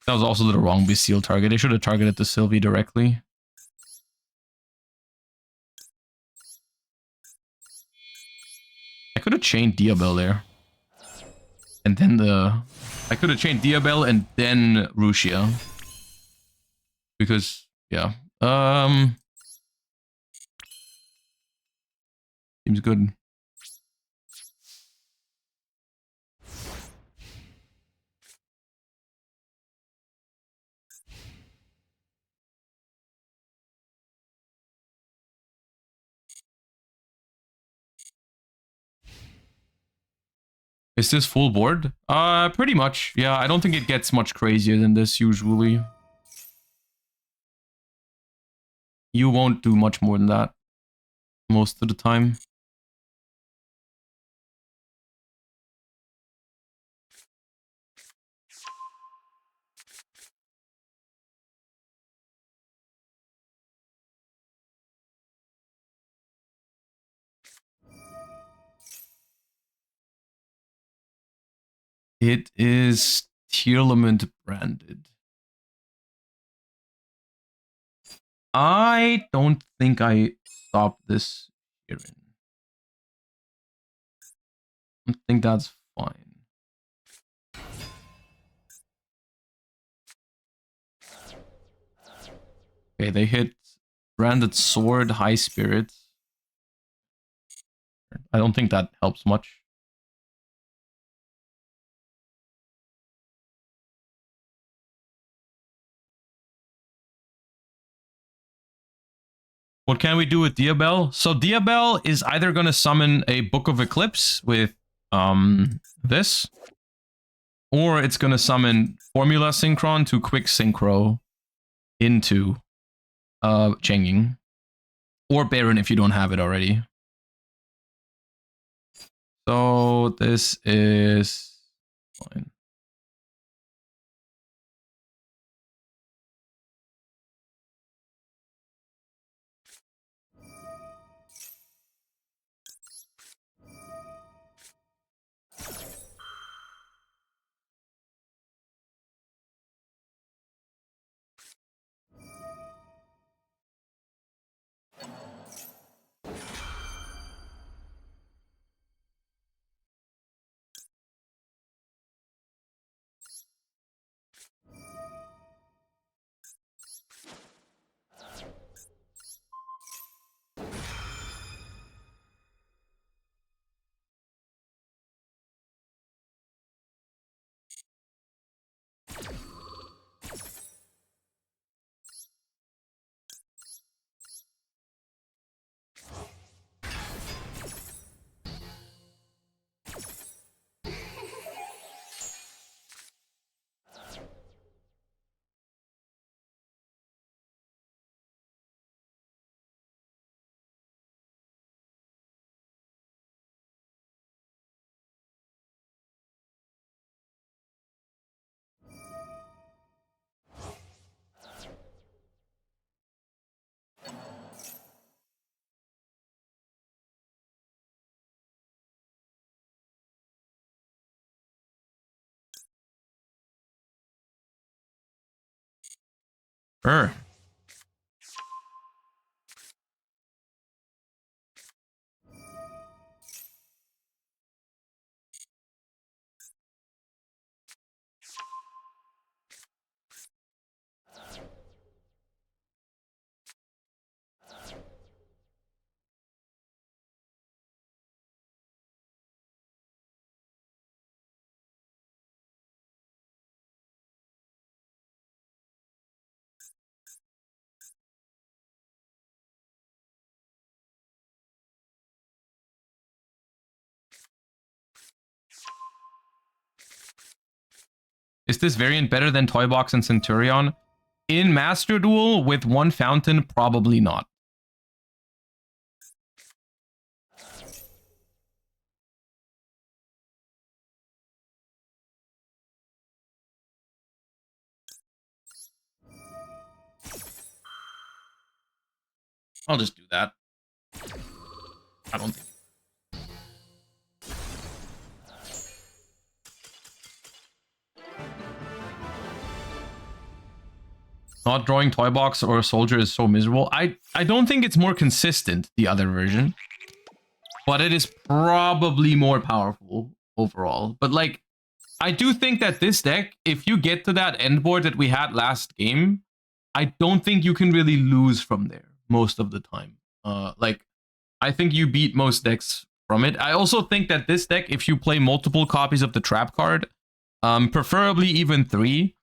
That was also the wrong Bastille target. They should have targeted the Sylvie directly. I could have chained Diabel there. And then I could have chained Diabel and then Rushia. Because, yeah. Seems good. Is this full board? Pretty much. Yeah, I don't think it gets much crazier than this usually. You won't do much more than that most of the time. It is Tearlament branded. I don't think I stopped this here. I think that's fine. Okay, they hit branded sword, high spirit. I don't think that helps much. What can we do with Diabel? So Diabel is either going to summon a Book of Eclipse with this, or it's going to summon Formula Synchron to Quick Synchro into Changing, or Baron if you don't have it already. So this is fine. Sure. Is this variant better than Toybox and Centurion? In Master Duel with one fountain, probably not. I'll just do that. I don't think. Not drawing Toybox or a soldier is so miserable. I don't think it's more consistent, the other version. But it is probably more powerful overall. But like, I do think that this deck, if you get to that end board that we had last game, I don't think you can really lose from there most of the time. Like, I think you beat most decks from it. I also think that this deck, if you play multiple copies of the trap card, preferably even 3,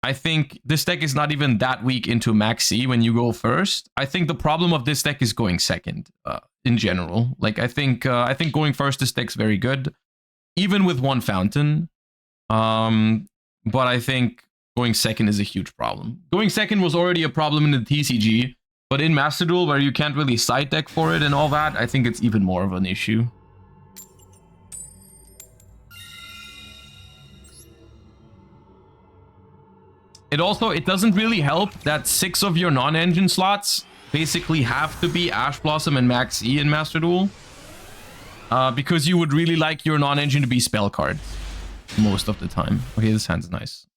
I think this deck is not even that weak into Max C when you go first. I think the problem of this deck is going second in general. Like, I think going first, this deck's very good, even with one fountain. But I think going second is a huge problem. Going second was already a problem in the TCG, but in Master Duel, where you can't really side deck for it and all that, I think it's even more of an issue. It doesn't really help that 6 of your non-engine slots basically have to be Ash Blossom and Max E in Master Duel. Because you would really like your non-engine to be spell cards most of the time. Okay, this hand's nice.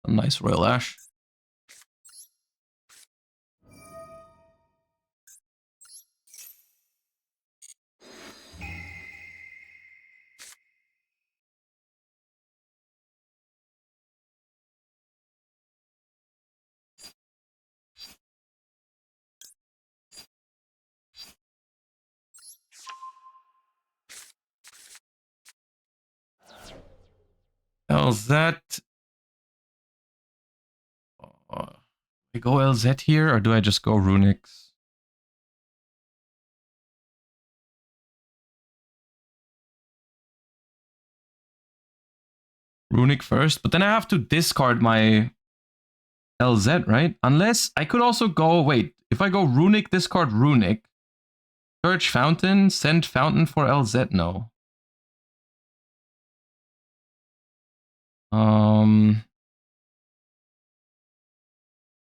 A nice Royal Ash. LZ. I go LZ here, or do I just go Runics? Runic first, but then I have to discard my LZ, right? Unless I could also go, wait, if I go Runic, discard Runic, search Fountain, send Fountain for LZ, no.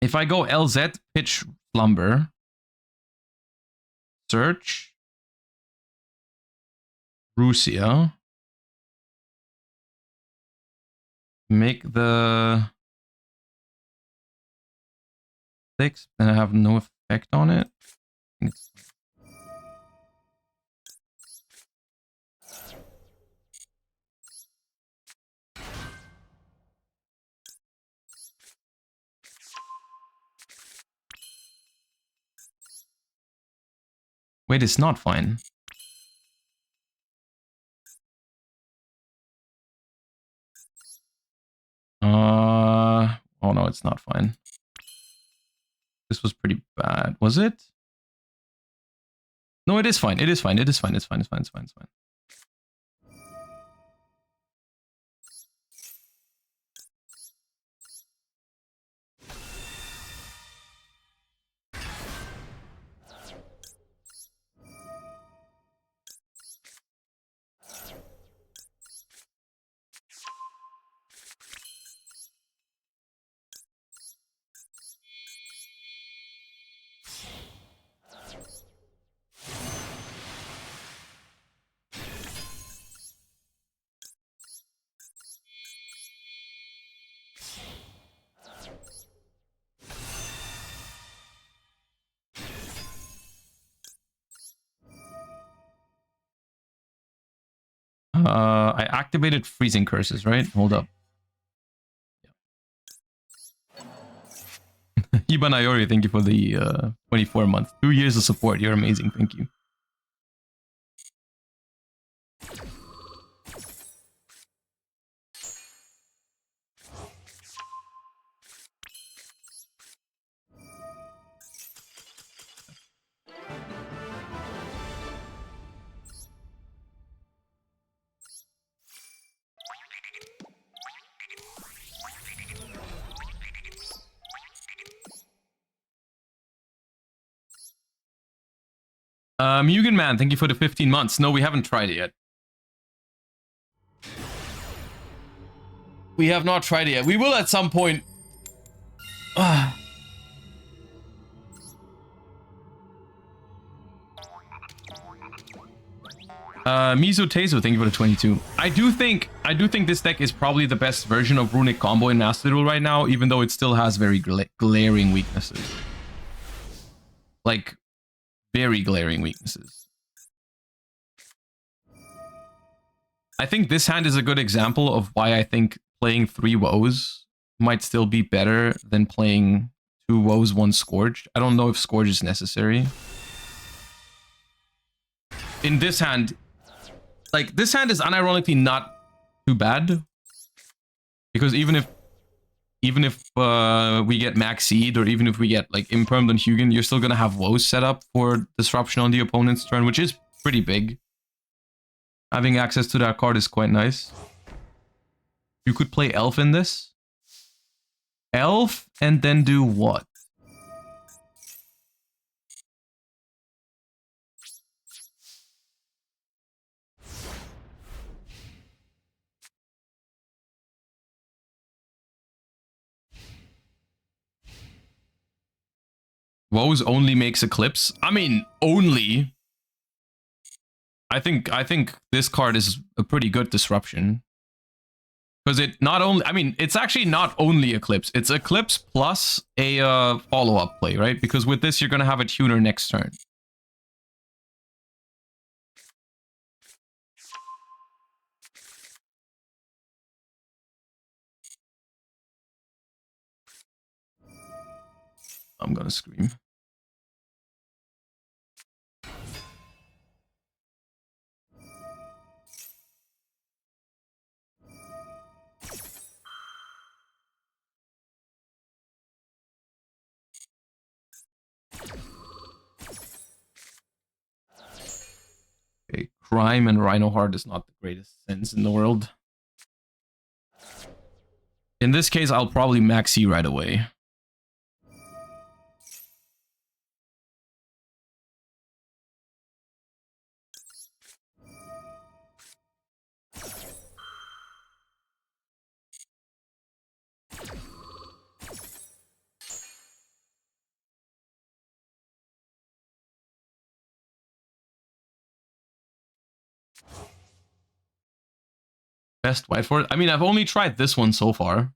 If I go LZ, pitch Slumber, search, Rusia, make the 6, and I have no effect on it. Wait, it's not fine. Oh no, it's not fine. This was pretty bad. Was it? No, it is fine. It is fine. It is fine. It's fine. It's fine. It's fine. It's fine. I activated freezing curses, right? Hold up. Iban Ayori, thank you for the 24 months. 2 years of support. You're amazing. Thank you. Mugen Man, thank you for the 15 months. No, we haven't tried it yet. We have not tried it yet. We will at some point. Mizu Tezu, thank you for the 22. I do think this deck is probably the best version of Runick combo in Master Duel right now, even though it still has very glaring weaknesses. Like, very glaring weaknesses. I think this hand is a good example of why I think playing 3 woes might still be better than playing 2 woes, 1 Scourge. I don't know if Scourge is necessary. In this hand, like, this hand is unironically not too bad. Because even if we get Max Seed, or even if we get, like, Impermed on Hugin, you're still gonna have woes set up for disruption on the opponent's turn, which is pretty big. Having access to that card is quite nice. You could play Elf in this. Elf, and then do what? Woes only makes Eclipse. I mean, only. I think this card is a pretty good disruption. Because it not only, I mean, it's actually not only Eclipse. It's Eclipse plus a follow-up play, right? Because with this, you're going to have a tuner next turn. I'm going to scream. Okay, Crime and Rhino Heart is not the greatest sense in the world. In this case, I'll probably maxi right away. Best white for it? I mean, I've only tried this one so far.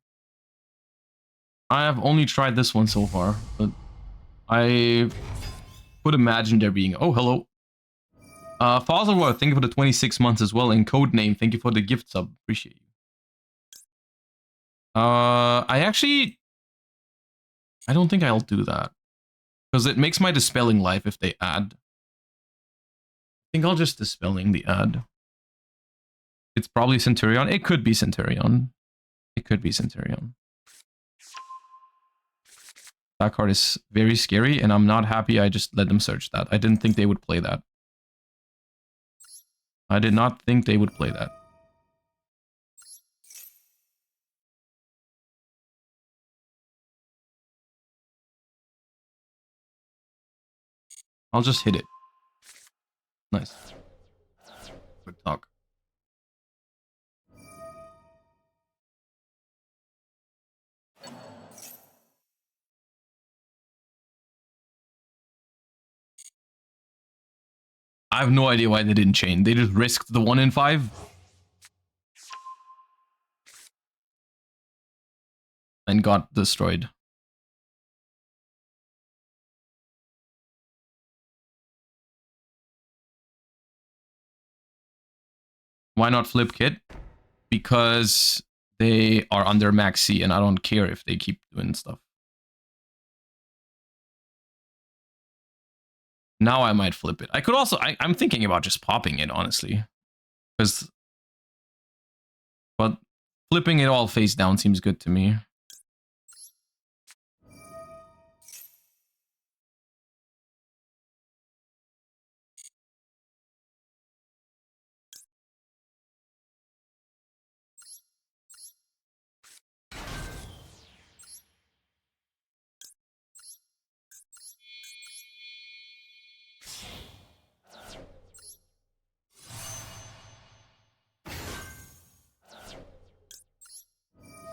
But I would imagine there being... Oh, hello. Fossilworth, thank you for the 26 months as well. And Codename, thank you for the gift sub. Appreciate you. I don't think I'll do that. Because it makes my Dispelling life if they add. I think I'll just Dispelling the add. It's probably Centurion. It could be Centurion. That card is very scary, and I'm not happy I just let them search that. I didn't think they would play that. I did not think they would play that. I'll just hit it. Nice. Quick talk. I have no idea why they didn't chain. They just risked the 1 in 5. And got destroyed. Why not flip kit? Because they are under max C, and I don't care if they keep doing stuff. Now I might flip it. I could also, I'm thinking about just popping it, honestly. But flipping it all face down seems good to me.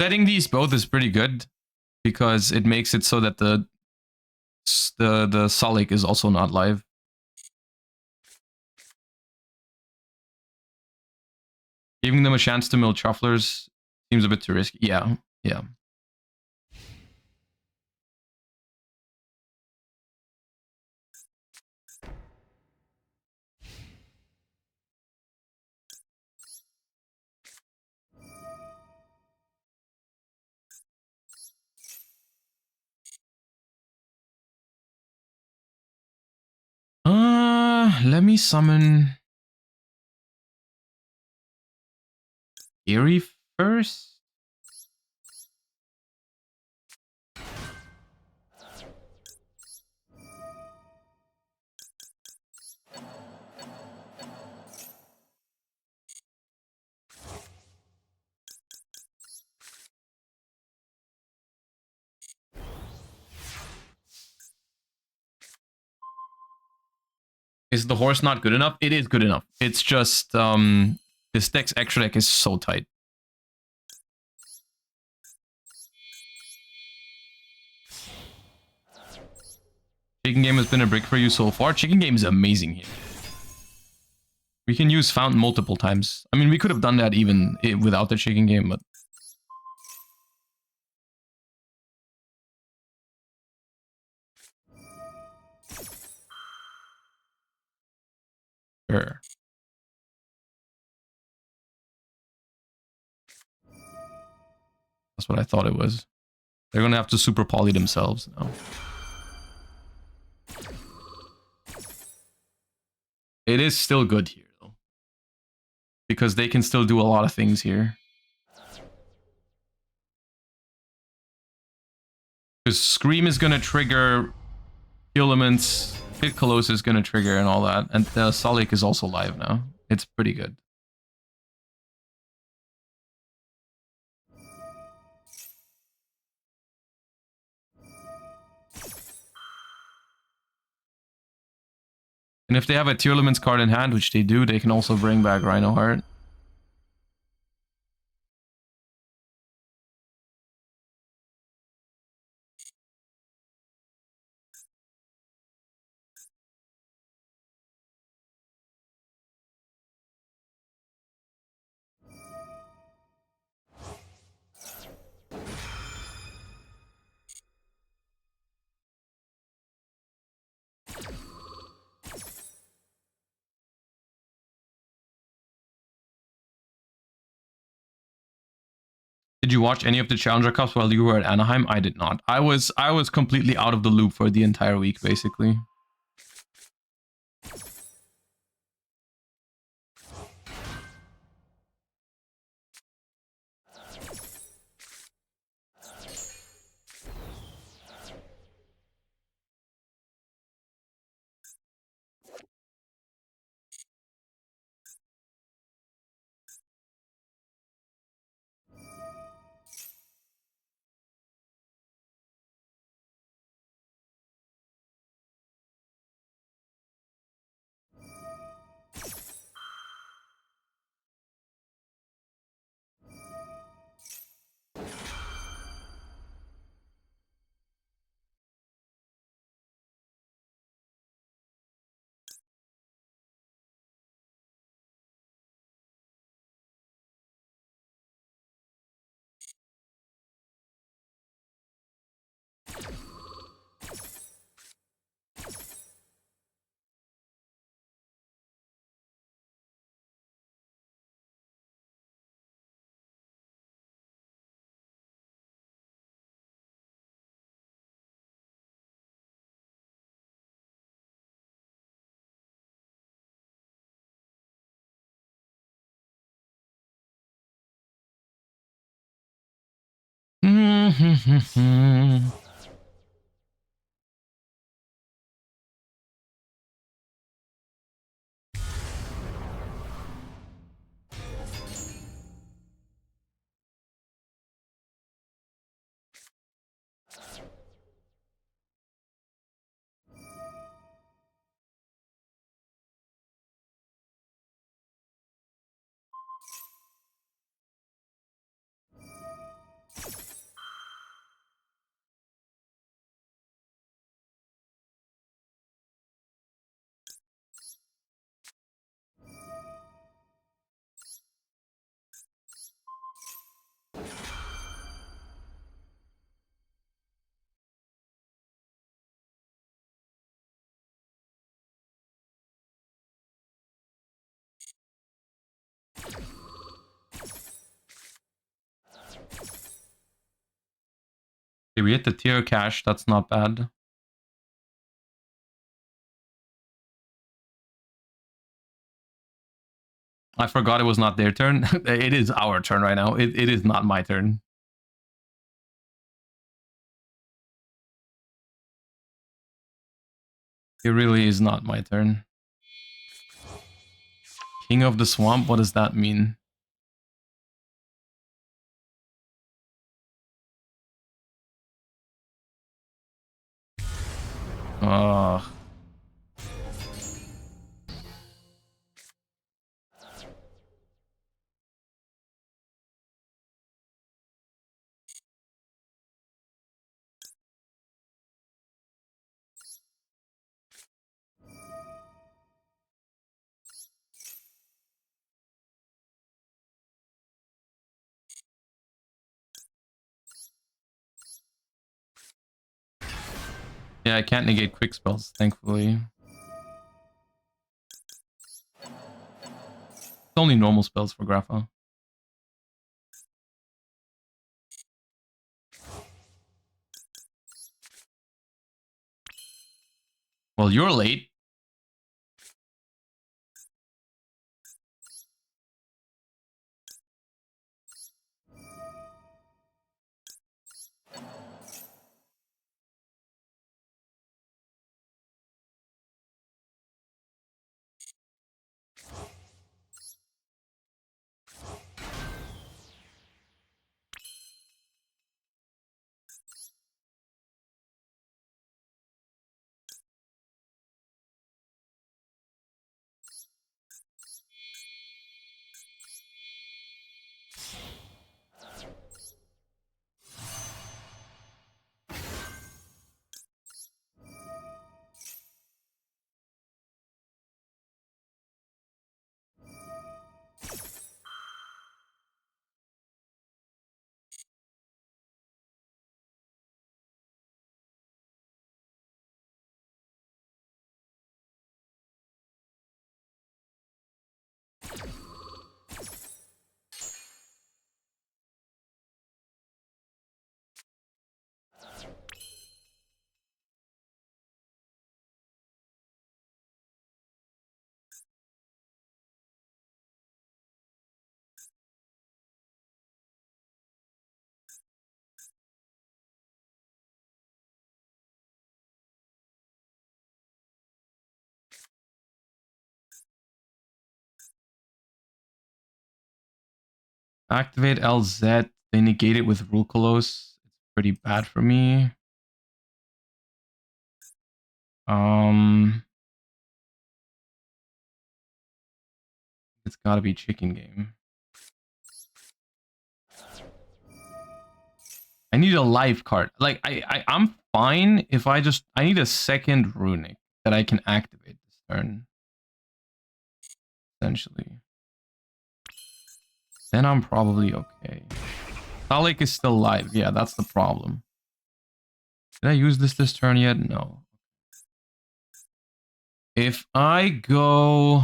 Setting these both is pretty good because it makes it so that the Solic is also not live. Giving them a chance to mill Trufflers seems a bit too risky. Yeah, yeah. Let me summon Eerie first. Is the horse not good enough? It is good enough. It's just this deck's extra deck is so tight. Chicken Game has been a brick for you so far. Chicken Game is amazing here. We can use Fountain multiple times. I mean, we could have done that even without the Chicken Game, but... Sure. That's what I thought it was. They're gonna have to super poly themselves now. It is still good here, though. Because they can still do a lot of things here. Because Scream is gonna trigger elements, Hit Colossus is gonna trigger and all that. And the Solic is also live now. It's pretty good. And if they have a Tear Elements card in hand, which they do, they can also bring back Rhino Heart. Did you watch any of the Challenger Cups while you were at Anaheim? I did not. I was completely out of the loop for the entire week, basically. Okay, we hit the tier cash. That's not bad. I forgot it was not their turn. It is our turn right now. It is not my turn. It really is not my turn. King of the Swamp, what does that mean? Ugh. Yeah, I can't negate quick spells, thankfully. It's only normal spells for Grapha. Well, you're late. Activate LZ. They negate it with Rulcolos. It's pretty bad for me. It's gotta be chicken game. I need a life card. Like I'm fine if I need a second Runick that I can activate this turn. Essentially. Then I'm probably okay. Salik is still live. Yeah, that's the problem. Did I use this turn yet? No. If I go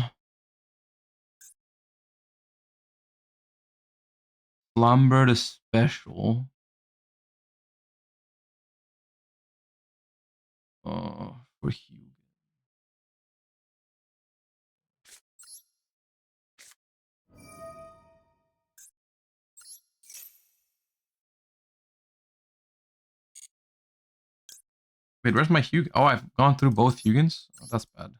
Slumber to special. For Hugh. Wait, where's my Hugin? Oh, I've gone through both Hugins? Oh, that's bad.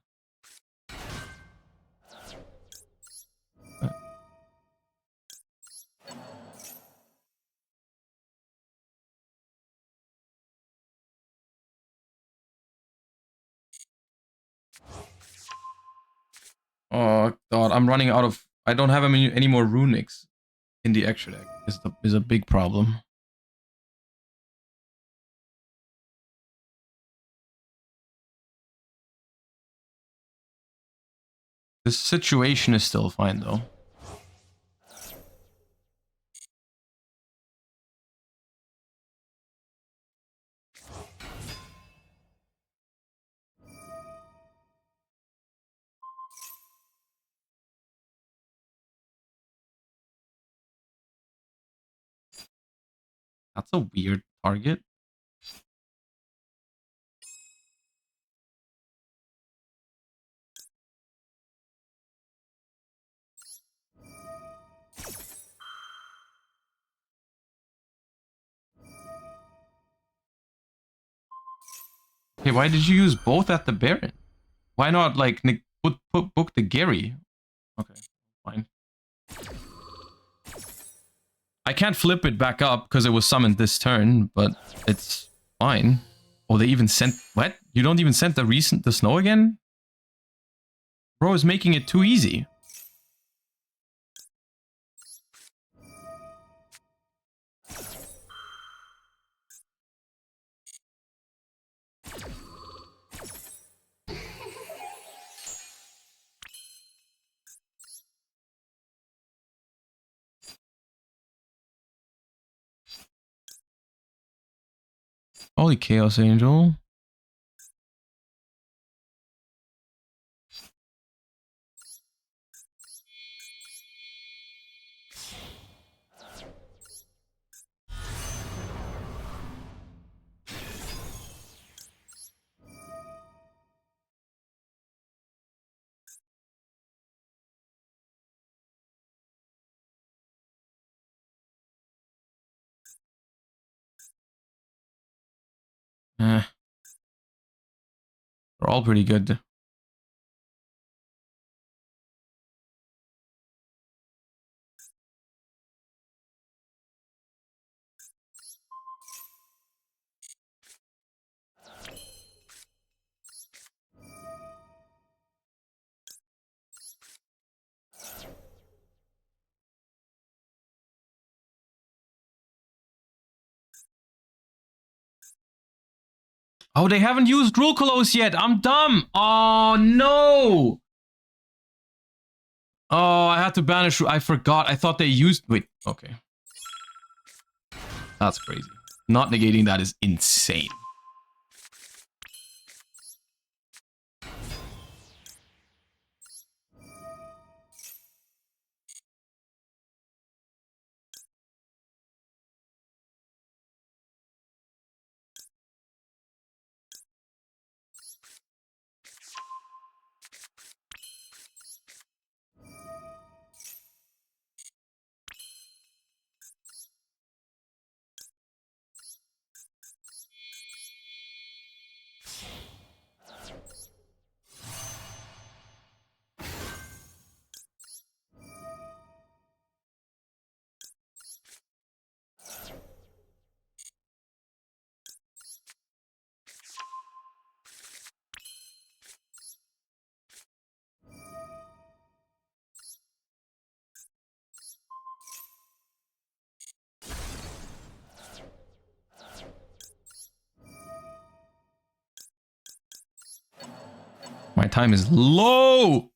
Oh god, I'm running out of... I don't have any more Runicks in the extra deck. Is a big problem. This situation is still fine though. That's a weird target. Okay, why did you use both at the Baron? Why not like book the Gary? Okay, fine. I can't flip it back up because it was summoned this turn, but it's fine. Oh, they even sent... What? You don't even send the snow again? Bro is making it too easy. Holy Chaos Angel. They're all pretty good. Oh, they haven't used Rule Colors yet. I'm dumb. Oh, no. Oh, I had to banish. I forgot. I thought they used... Wait, okay. That's crazy. Not negating that is insane. My time is low.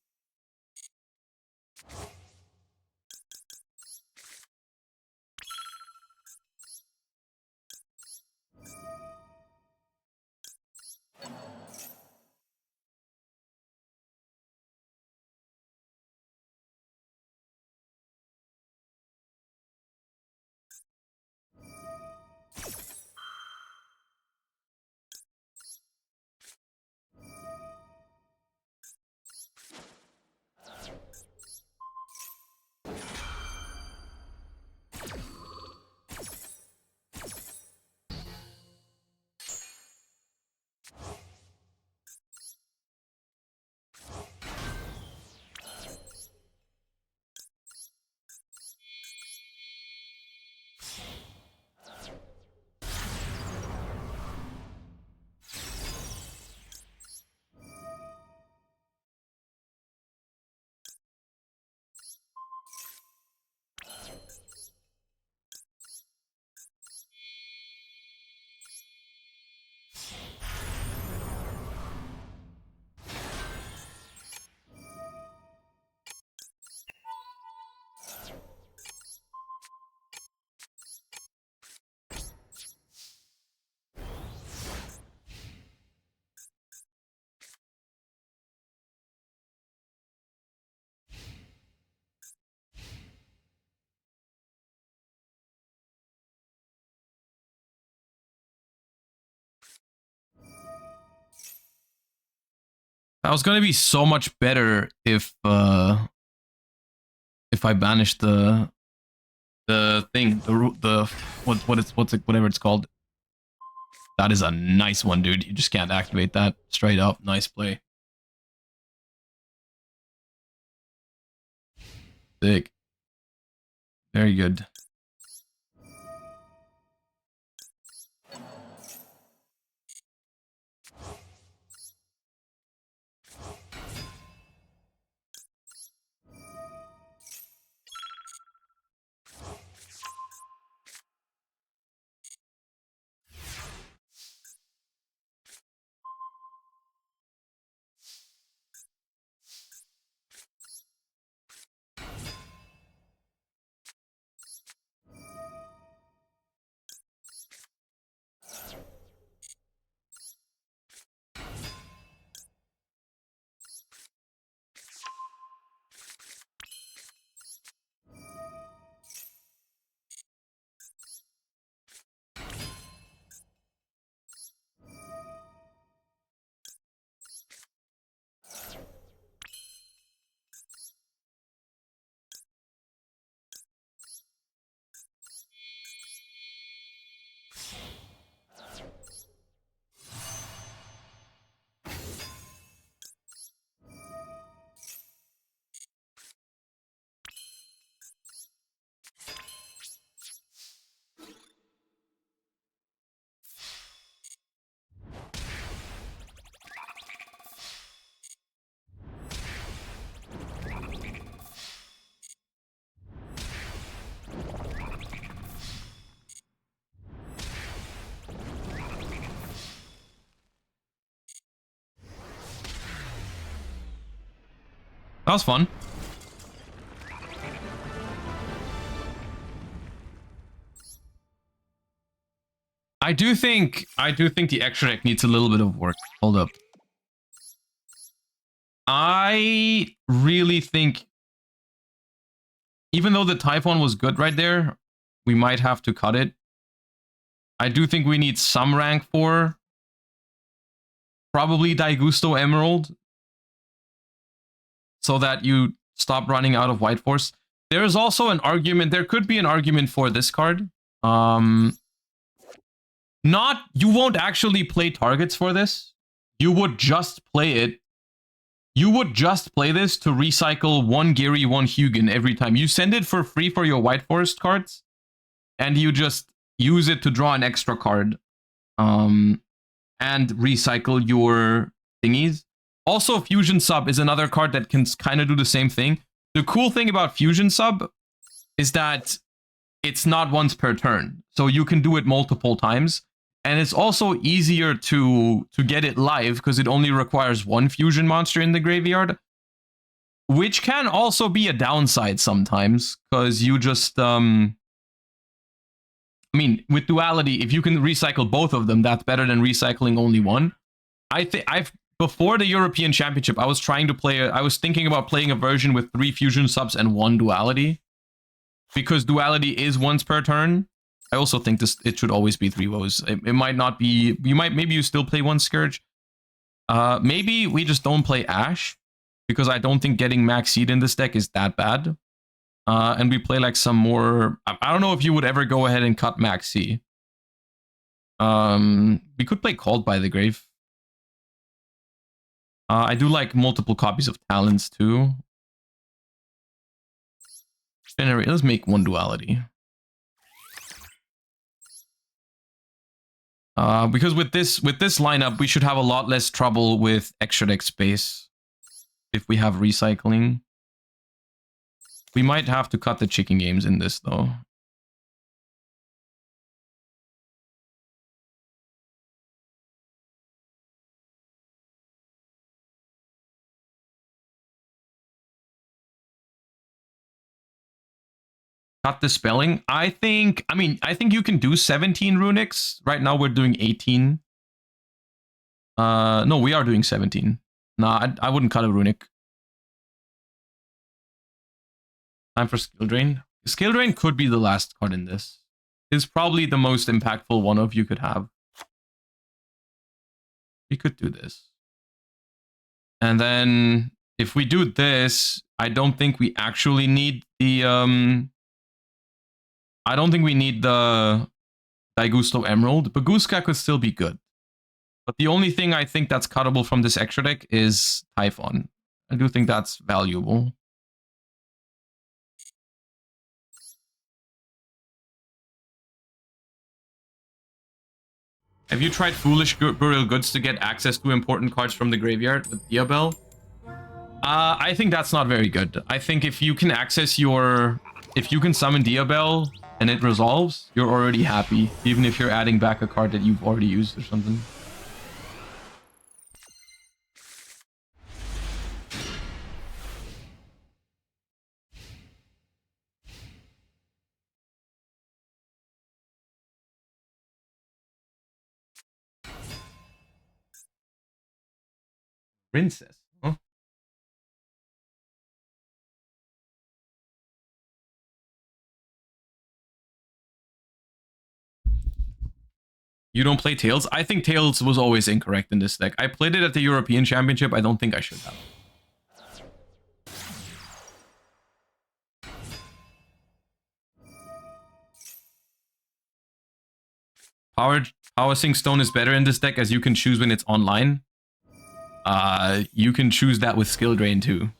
That was gonna be so much better if I banished the thing, whatever it's called. That is a nice one, dude. You just can't activate that straight up. Nice play. Sick. Very good. That was fun. I do think the extra deck needs a little bit of work. Hold up. I really think, even though the Typhon was good right there, we might have to cut it. I do think we need some rank 4. Probably Daigusto Emerald, so that you stop running out of White Force. There is also an argument, there could be an argument for this card. You won't actually play targets for this. You would just play it. You would just play this to recycle 1 Gary, 1 Hugin every time. You send it for free for your White Forest cards, and you just use it to draw an extra card. And recycle your thingies. Also, Fusion Sub is another card that can kind of do the same thing. The cool thing about Fusion Sub is that it's not once per turn, so you can do it multiple times. And it's also easier to get it live because it only requires 1 fusion monster in the graveyard, which can also be a downside sometimes because you just I mean, with duality, if you can recycle both of them, that's better than recycling only one. Before the European Championship, I was thinking about playing a version with 3 fusion subs and 1 duality, because duality is once per turn. I also think it should always be 3 woes. It might not be. Maybe you still play 1 Scourge. Maybe we just don't play Ash, because I don't think getting Max Seed in this deck is that bad. And we play like some more. I don't know if you would ever go ahead and cut Max C. We could play Called by the Grave. I do like multiple copies of Talents too. Let's make 1 duality. Because with this lineup, we should have a lot less trouble with extra deck space if we have recycling. We might have to cut the chicken games in this though. Cut the spelling. I think you can do 17 Runicks. Right now we're doing 18. No, we are doing 17. Nah, I wouldn't cut a Runick. Time for Skill Drain. Skill Drain could be the last card in this. It's probably the most impactful one of you could have. We could do this. And then if we do this, I don't think we actually need the I don't think we need the Daigusto Emerald. Baguska could still be good. But the only thing I think that's cuttable from this extra deck is Typhon. I do think that's valuable. Have you tried Foolish Burial Goods to get access to important cards from the graveyard with Diabel? I think that's not very good. I think if you can access your... If you can summon Diabel and it resolves, you're already happy. Even if you're adding back a card that you've already used or something. Princess. Huh? You don't play Tails? I think Tails was always incorrect in this deck. I played it at the European Championship. I don't think I should have. Power Sync Stone is better in this deck as you can choose when it's online. You can choose that with Skill Drain too.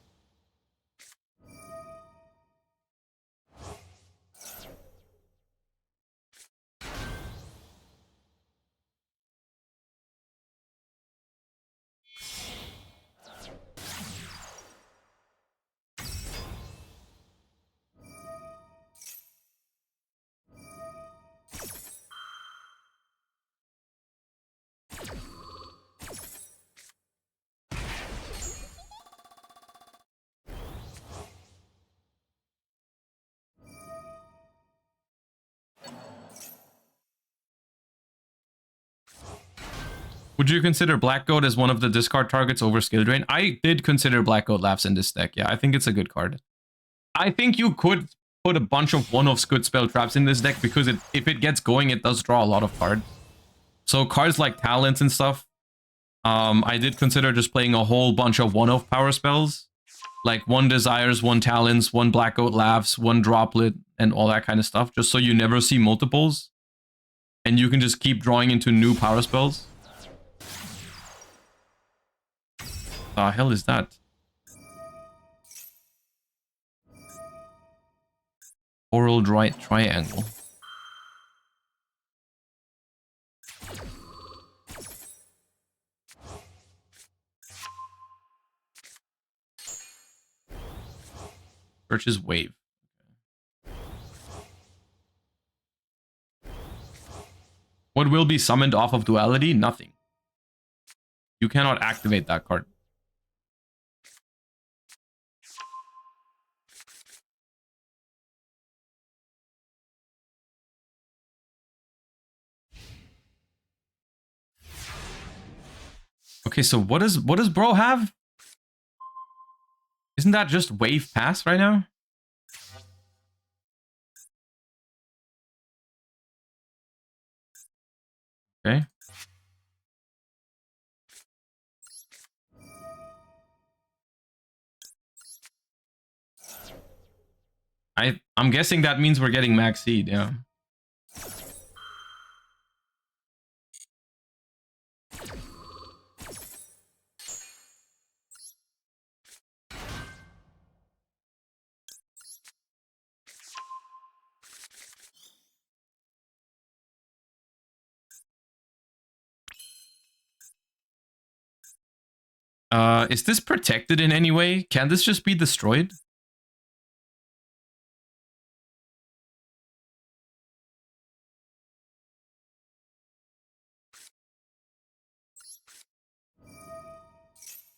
Would you consider Black Goat as one of the discard targets over Skill Drain? I did consider Black Goat Laughs in this deck. Yeah, I think it's a good card. I think you could put a bunch of one-offs good spell traps in this deck because if it gets going, it does draw a lot of cards. So cards like Talents and stuff, I did consider just playing a whole bunch of one-off power spells. Like 1 Desires, 1 Talents, 1 Black Goat Laughs, 1 Droplet, and all that kind of stuff. Just so you never see multiples. And you can just keep drawing into new power spells. The hell is that? Oral triangle. Purchase wave. What will be summoned off of Duality? Nothing. You cannot activate that card. Okay, so what does bro have? Isn't that just wave pass right now? Okay. I'm guessing that means we're getting max seed, yeah. Is this protected in any way? Can this just be destroyed?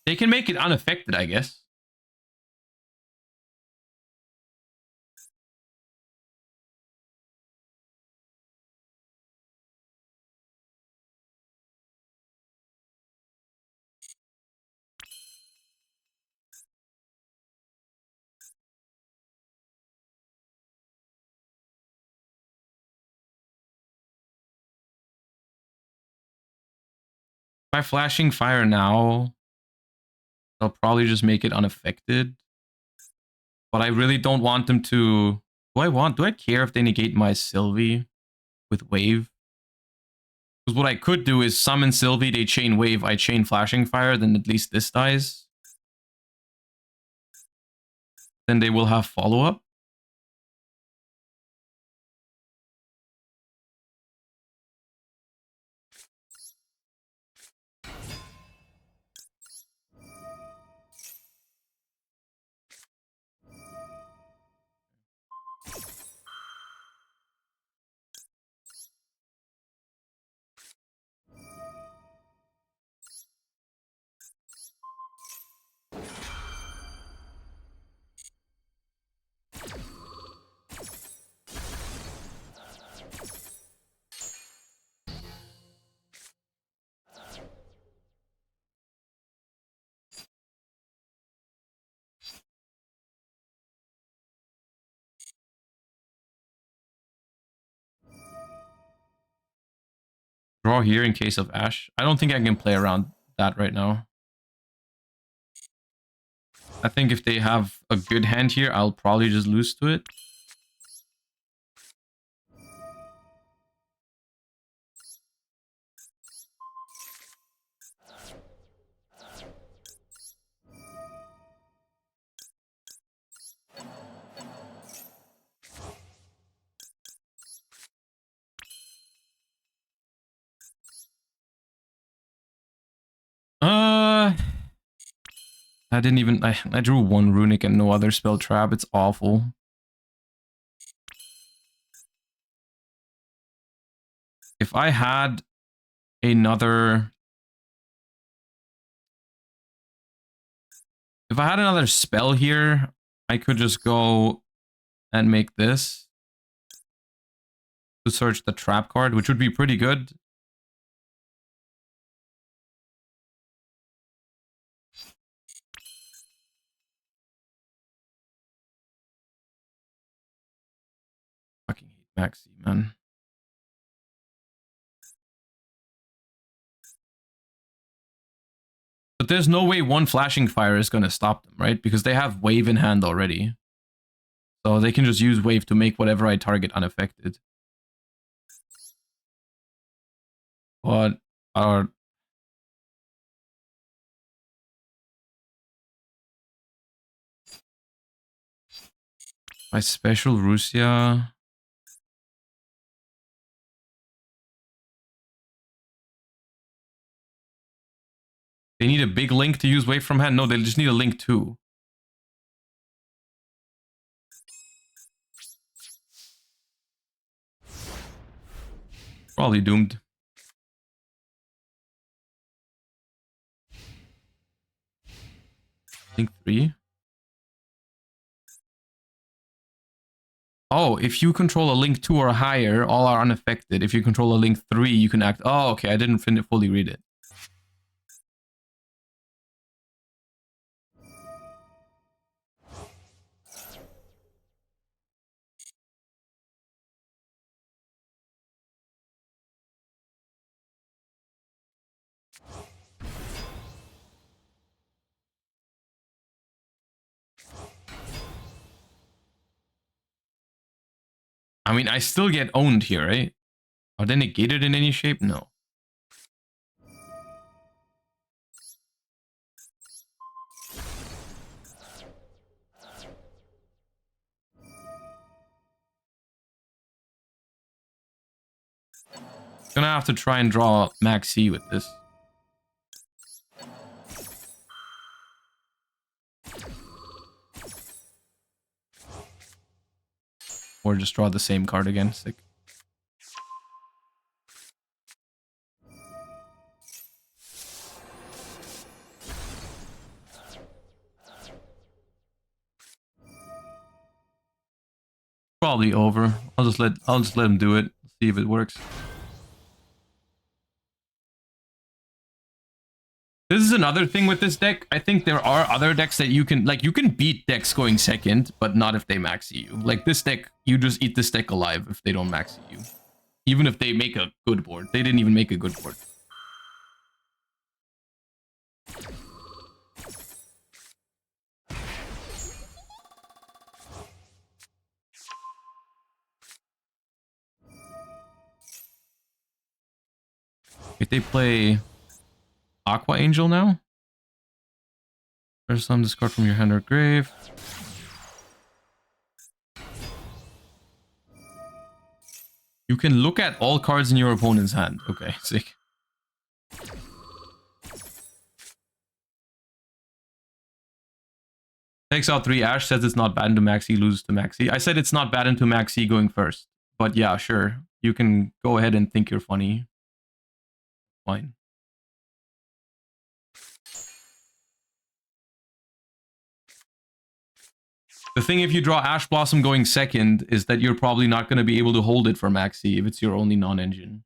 They can make it unaffected, I guess. By flashing fire now, I'll probably just make it unaffected. But I really don't want them to... Do I care if they negate my Sylvie with Wave? Because what I could do is summon Sylvie, they chain Wave, I chain Flashing Fire, then at least this dies. Then they will have follow-up. Draw here in case of Ash. I don't think I can play around that right now. I think if they have a good hand here, I'll probably just lose to it. I didn't even... I drew one Runick and no other spell trap. It's awful. If I had another... If I had another spell here, I could just go and make this to search the trap card, which would be pretty good. Fucking hate Maxi, man. But there's no way one Flashing Fire is going to stop them, right? Because they have Wave in hand already. So they can just use Wave to make whatever I target unaffected. But our... My special Rusia... They need a big link to use Wave from hand? No, they just need a link too. Probably doomed. Link 3. Oh, if you control a link 2 or higher, all are unaffected. If you control a link 3, you can act... Oh, okay, I didn't fully read it. I mean, I still get owned here, right? Are they negated in any shape? No. Gonna have to try and draw Maxi with this. Or just draw the same card again. Sick. Probably over. I'll just let him do it. See if it works. This is another thing with this deck. I think there are other decks that you can beat decks going second, but not if they max you. Like this deck, you just eat this deck alive if they don't max you. Even if they make a good board. They didn't even make a good board. If they play Aqua Angel now. First time discard from your hand or grave. You can look at all cards in your opponent's hand. Okay, sick. Takes out 3 Ash, says it's not bad into Maxi, loses to Maxi. I said it's not bad into Maxi going first. But yeah, sure. You can go ahead and think you're funny. Fine. The thing if you draw Ash Blossom going second is that you're probably not going to be able to hold it for Maxi if it's your only non-engine.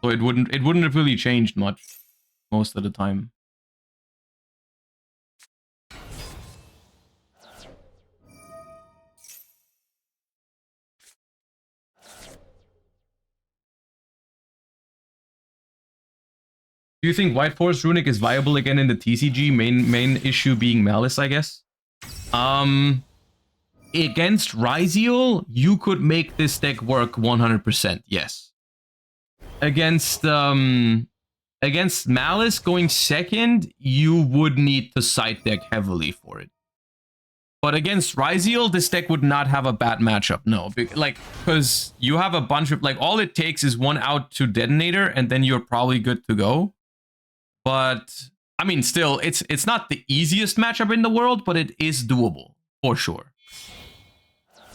So it wouldn't have really changed much most of the time. Do you think White Forest Runick is viable again in the TCG? Main issue being Malice, I guess. Against Ryziel, you could make this deck work 100%. Yes. Against Malice going second, you would need to side deck heavily for it. But against Ryziel, this deck would not have a bad matchup. No, because you have a bunch of all it takes is 1 out to Detonator, and then you're probably good to go. But I mean, still, it's not the easiest matchup in the world, but it is doable for sure.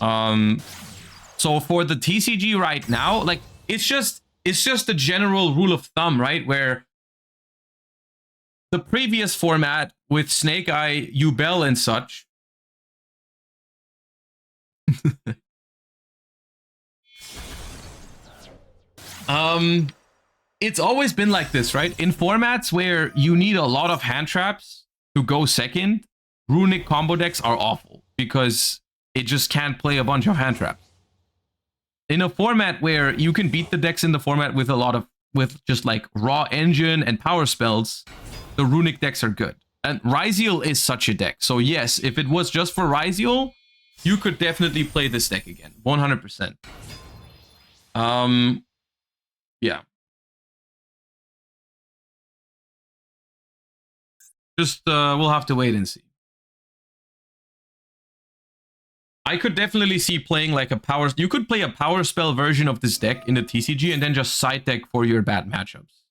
So for the TCG right now, it's just a general rule of thumb, right? Where the previous format with Snake Eye, Yubel, and such. It's always been like this, right? In formats where you need a lot of hand traps to go second, Runick combo decks are awful because it just can't play a bunch of hand traps. In a format where you can beat the decks in the format with just raw engine and power spells, the Runick decks are good. And Ryziel is such a deck. So yes, if it was just for Ryziel, you could definitely play this deck again. 100%. Yeah. Just, we'll have to wait and see. I could definitely see playing a power... You could play a power spell version of this deck in the TCG and then just side deck for your bad matchups.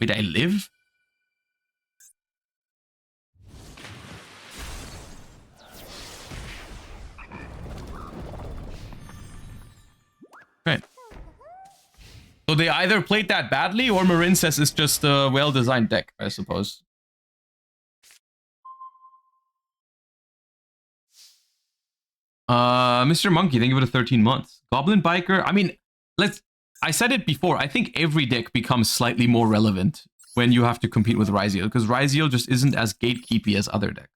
Wait, I live? Okay. So they either played that badly or Marin says it's just a well-designed deck, I suppose. Mr. Monkey, thank you for the 13 months. Goblin Biker, I mean, I said it before, I think every deck becomes slightly more relevant when you have to compete with Ryziel, because Ryziel just isn't as gatekeepy as other decks.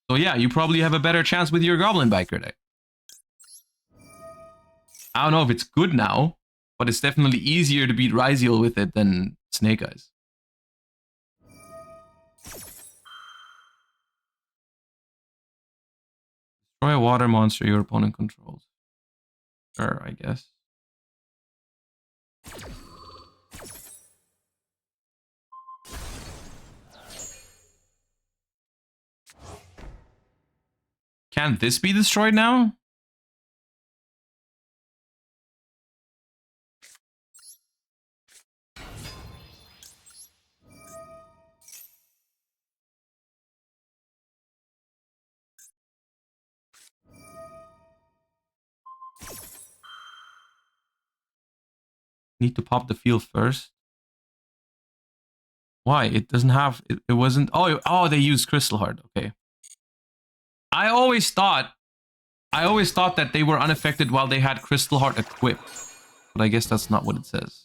So yeah, you probably have a better chance with your Goblin Biker deck. I don't know if it's good now, but it's definitely easier to beat Ryziel with it than Snake Eyes. Destroy a water monster your opponent controls. Sure, I guess. Can this be destroyed now? Need to pop the field first. Why? It doesn't have... It wasn't... Oh, they used Crystal Heart. Okay. I always thought that they were unaffected while they had Crystal Heart equipped. But I guess that's not what it says.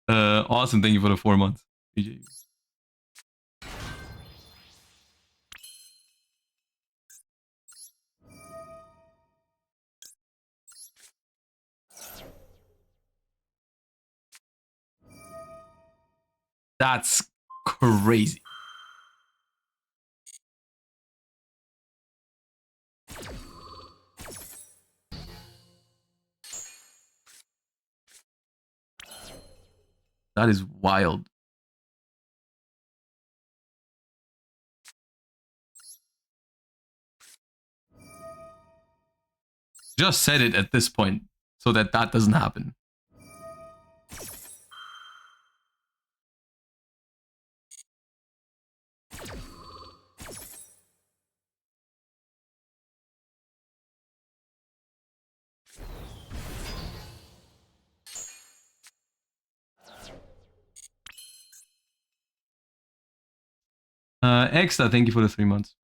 Awesome. Thank you for the 4 months. GG. That's crazy. That is wild. Just said it at this point so that that doesn't happen. Extra, thank you for the 3 months.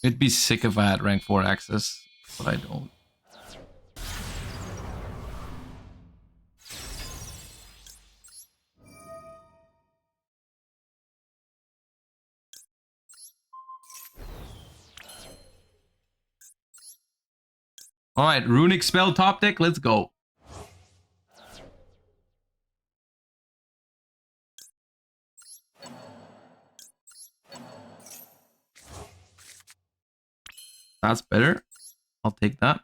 I'd be sick if I had rank 4 access, but I don't. Alright, Runick spell top deck, let's go. That's better. I'll take that.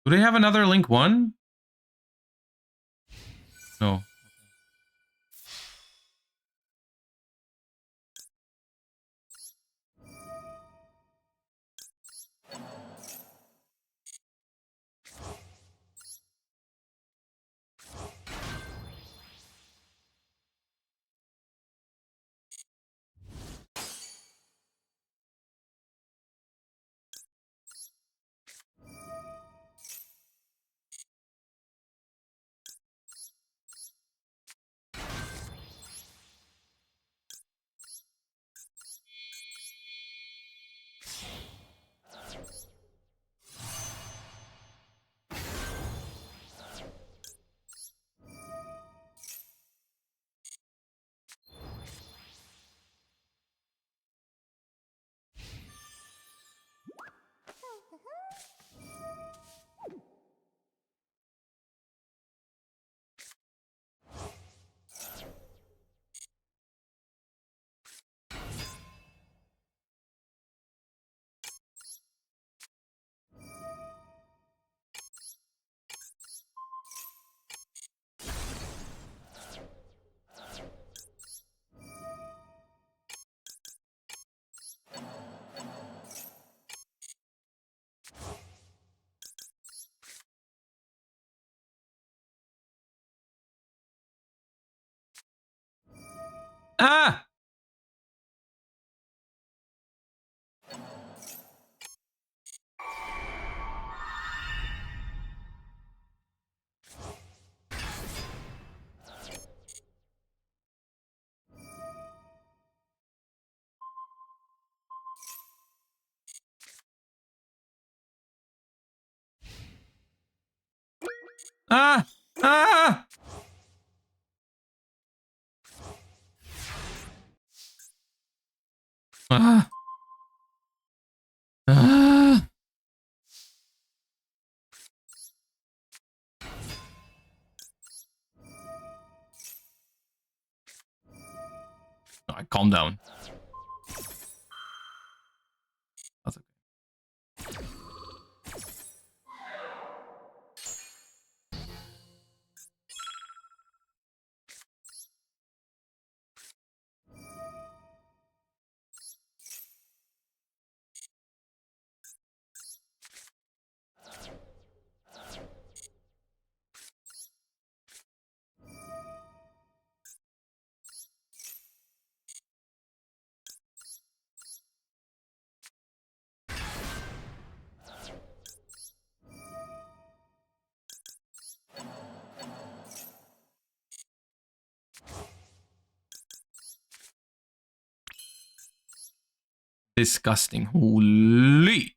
Do they have another Link 1? No. Ah! Ah! Ah! Ah! Ah! Alright, calm down. That's okay. Disgusting. Holy.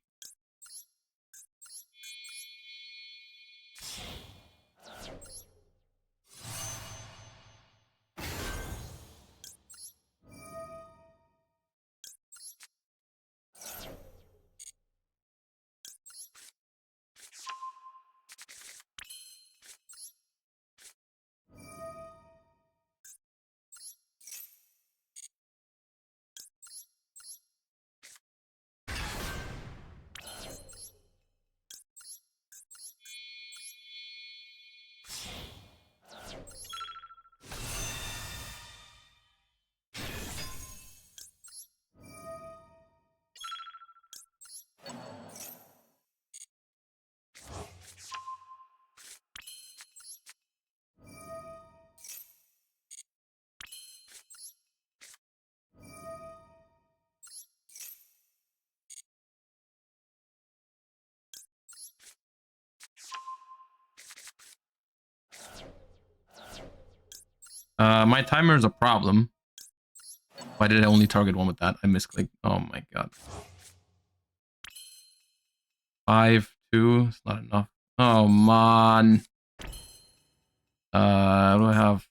My timer is a problem. Why did I only target one with that? I misclicked. Oh my god. 5, 2. It's not enough. Oh man. What do I have?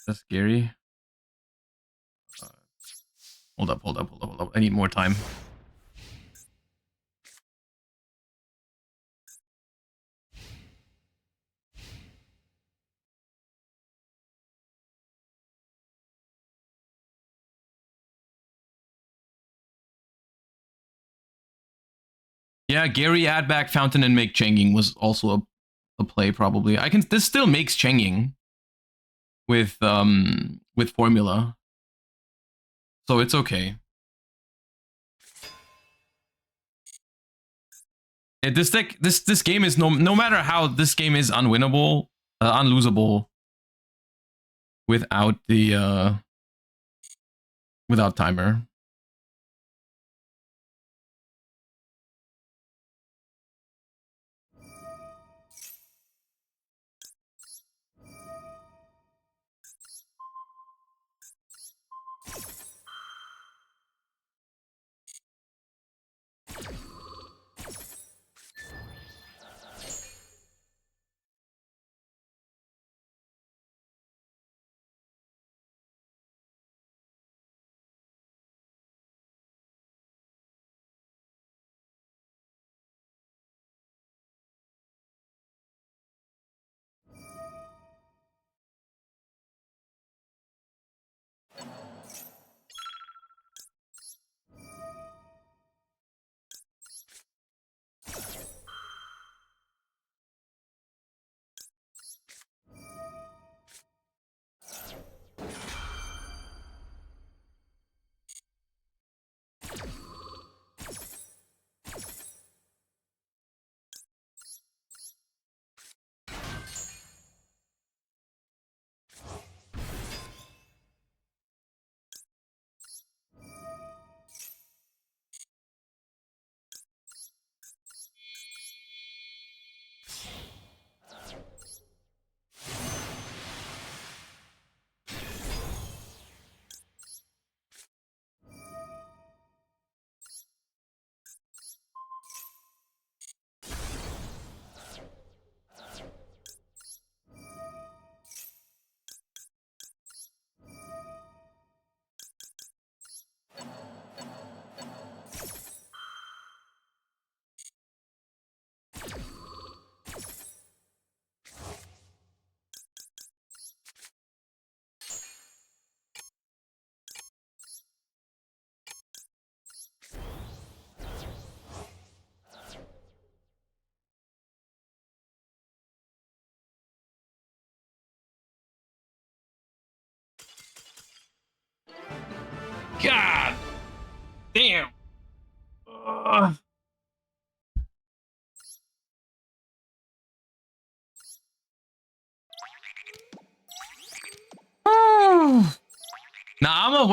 That's scary. Hold up. I need more time. Yeah, Gary add back Fountain and make Chenging was also a play probably. This still makes Chenging with formula. So it's okay. This game is no matter how this game is unwinnable, unlosable without the without timer. God damn. Now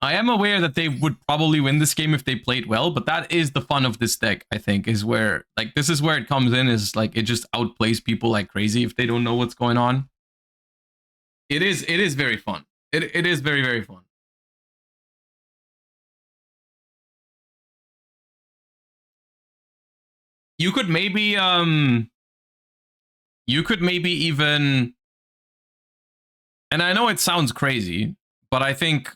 I am aware that they would probably win this game if they played well, but that is the fun of this deck, I think, is where, like, this is where it comes in, is like, it just outplays people like crazy if they don't know what's going on. It is very fun. It is very, very fun. You could maybe even, and I know it sounds crazy, but I think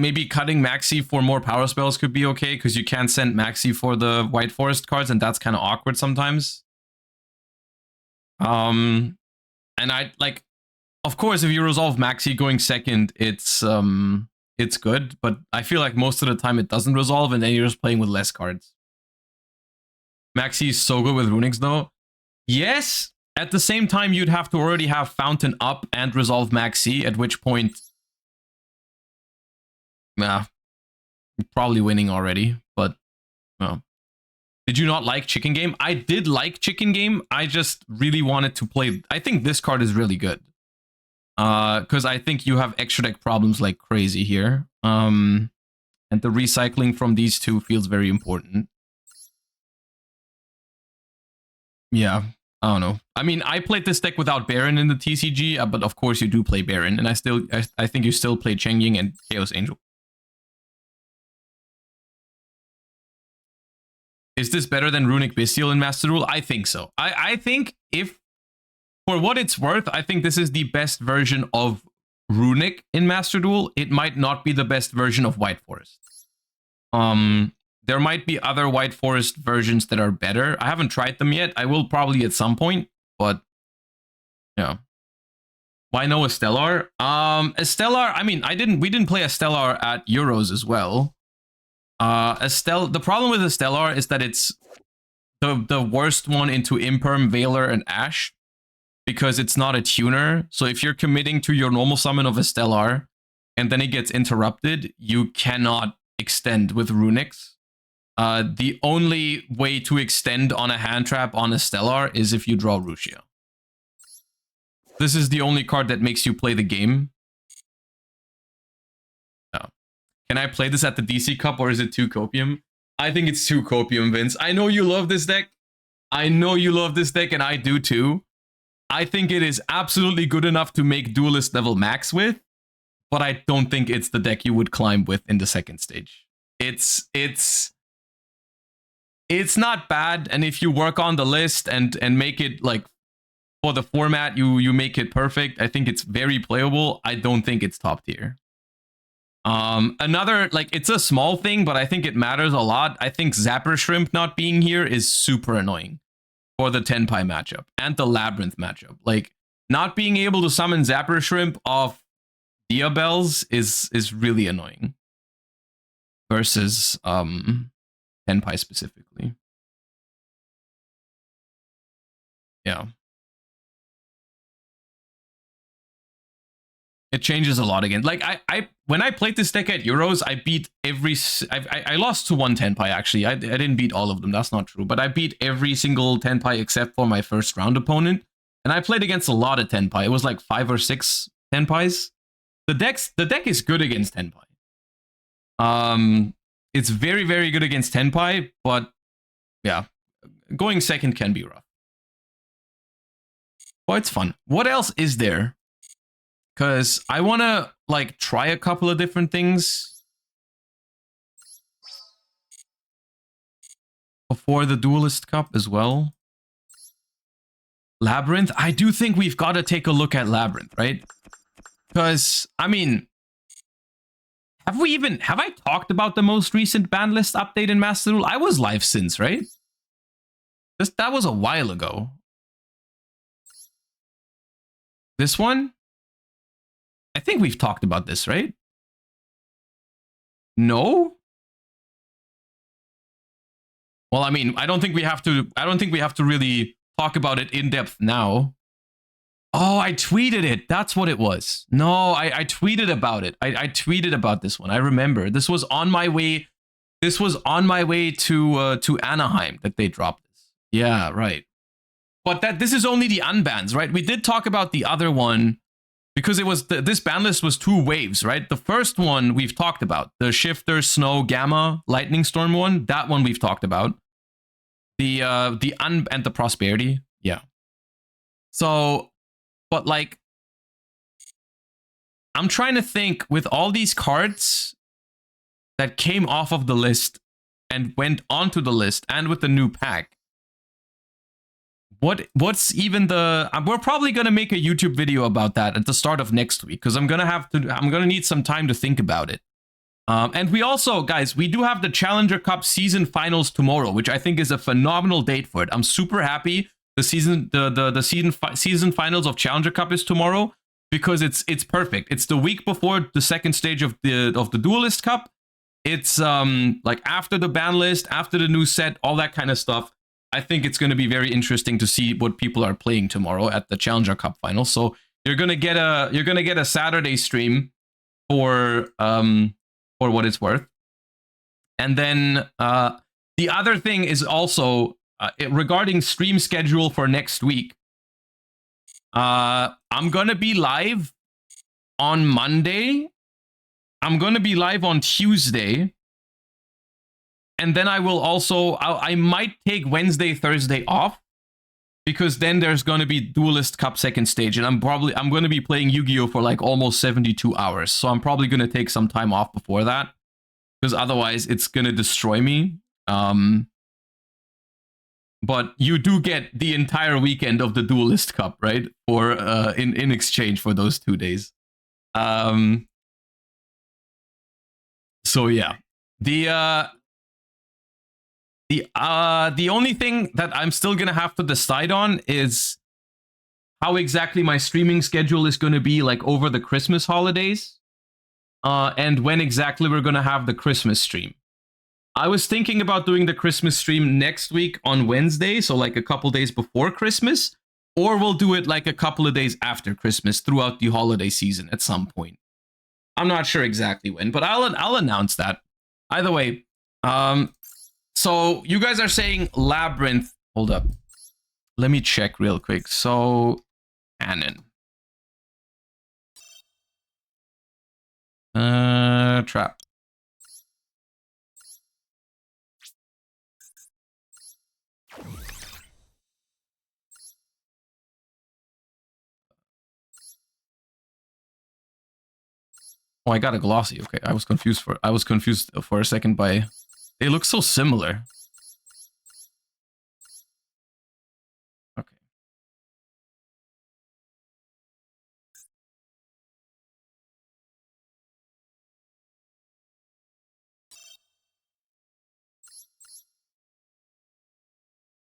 maybe cutting Maxi for more power spells could be okay, because you can't send Maxi for the White Forest cards, and that's kind of awkward sometimes. And I like, of course, if you resolve Maxi going second, it's good, but I feel like most of the time it doesn't resolve, and then you're just playing with less cards. Maxi is so good with Runics, though. Yes, at the same time, you'd have to already have Fountain up and resolve Maxi, at which point, nah, you're probably winning already, but no. Did you not like Chicken Game? I did like Chicken Game. I just really wanted to play. I think this card is really good. Because I think you have extra deck problems like crazy here. And the recycling from these two feels very important. Yeah, I don't know. I mean, I played this deck without Baron in the TCG, but of course you do play Baron, and I think you still play Chengying and Chaos Angel. Is this better than Runick Bestial in Master Duel? I think so. I think, if, for what it's worth, I think this is the best version of Runick in Master Duel. It might not be the best version of White Forest. There might be other White Forest versions that are better. I haven't tried them yet. I will probably at some point, but yeah. Why no Stellar? Stellar, I mean, we didn't play a Stellar at Euros as well. The problem with the Stellar is that it's the worst one into Imperm, Veiler, and Ash, because it's not a tuner. So if you're committing to your normal summon of a Stellar, and then it gets interrupted, you cannot extend with Runics. The only way to extend on a hand trap on a Stellar is if you draw Rushia. This is the only card that makes you play the game. No. Can I play this at the DC Cup, or is it too copium? I think it's too copium, Vince. I know you love this deck. I know you love this deck, and I do too. I think it is absolutely good enough to make Duelist level max with, but I don't think it's the deck you would climb with in the second stage. It's not bad, and if you work on the list and make it like for the format, you make it perfect. I think it's very playable. I don't think it's top tier. Another, like, it's a small thing, but I think it matters a lot. I think Zapper Shrimp not being here is super annoying for the Tenpai matchup and the Labrynth matchup. Like, not being able to summon Zapper Shrimp off Diabells is really annoying versus Tenpai specifically. Yeah. It changes a lot again. Like when I played this deck at Euros, I beat every. I lost to one Tenpai actually. I didn't beat all of them. That's not true. But I beat every single Tenpai except for my first round opponent. And I played against a lot of Tenpai. It was like 5 or 6 Tenpais. The deck is good against Tenpai. It's very, very good against Tenpai, but yeah, going second can be rough. Well, it's fun. What else is there? Because I want to, like, try a couple of different things before the Duelist Cup as well. Labrynth, I do think we've got to take a look at Labrynth, right? Because, I mean, have I talked about the most recent Banlist update in Master Duel? I was live since, right? That was a while ago. This one? I think we've talked about this, right? No? Well, I mean, I don't think we have to really talk about it in depth now. Oh, I tweeted it. That's what it was. No, I tweeted about it. I tweeted about this one. I remember. This was on my way. This was on my way to Anaheim that they dropped this. Yeah, right. But this is only the unbans, right? We did talk about the other one. Because it was this ban list was 2 waves, right? The first one we've talked about, the Shifter, Snow, Gamma, Lightning Storm one. That one we've talked about. And the Prosperity, yeah. So, but like, I'm trying to think with all these cards that came off of the list and went onto the list, and with the new pack. What's even the... we're probably going to make a YouTube video about that at the start of next week, because I'm going to need some time to think about it. And we also, guys, we do have the Challenger Cup season finals tomorrow, which I think is a phenomenal date for it. I'm super happy the season finals of Challenger Cup is tomorrow, because it's perfect. It's the week before the second stage of the Duelist Cup. It's like after the ban list, after the new set, all that kind of stuff. I think it's going to be very interesting to see what people are playing tomorrow at the Challenger Cup final. So you're going to get a Saturday stream for what it's worth. And then the other thing is also regarding stream schedule for next week. I'm going to be live on Monday. I'm going to be live on Tuesday. And then I will also, I might take Wednesday, Thursday off, because then there's going to be Duelist Cup second stage, and I'm going to be playing Yu-Gi-Oh for like almost 72 hours. So I'm probably going to take some time off before that, because otherwise it's going to destroy me. But you do get the entire weekend of the Duelist Cup, right? Or in exchange for those 2 days. So yeah, the only thing that I'm still gonna have to decide on is how exactly my streaming schedule is gonna be like over the Christmas holidays, and when exactly we're gonna have the Christmas stream. I was thinking about doing the Christmas stream next week on Wednesday, so like a couple days before Christmas, or we'll do it like a couple of days after Christmas throughout the holiday season at some point. I'm not sure exactly when, but I'll announce that. Either way, so you guys are saying Labrynth. Hold up. Let me check real quick. So, Cannon. Trap. Oh, I got a glossy. Okay, I was confused for a second by they look so similar. Okay.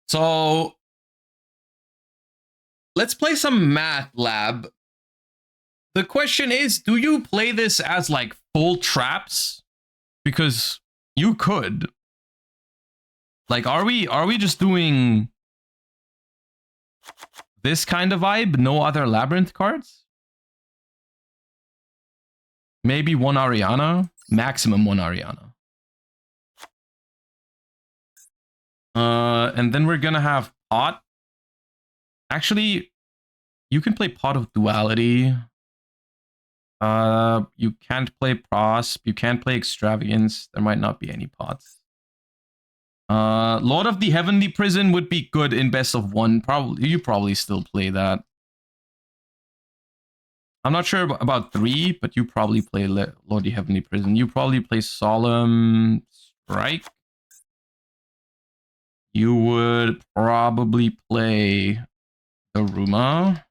So let's play some Math Lab. The question is, do you play this as like full traps? Because you could. Like, are we just doing this kind of vibe? No other Labrynth cards? Maybe one Ariana? Maximum one Ariana. And then we're gonna have Pot. Actually, you can play Pot of Duality. You can't play Prosp. You can't play Extravagance. There might not be any pots. Lord of the Heavenly Prison would be good in best of one. Probably you probably still play that. I'm not sure about 3, but you probably play Lord of the Heavenly Prison. You probably play Solemn Strike. You would probably play Daruma.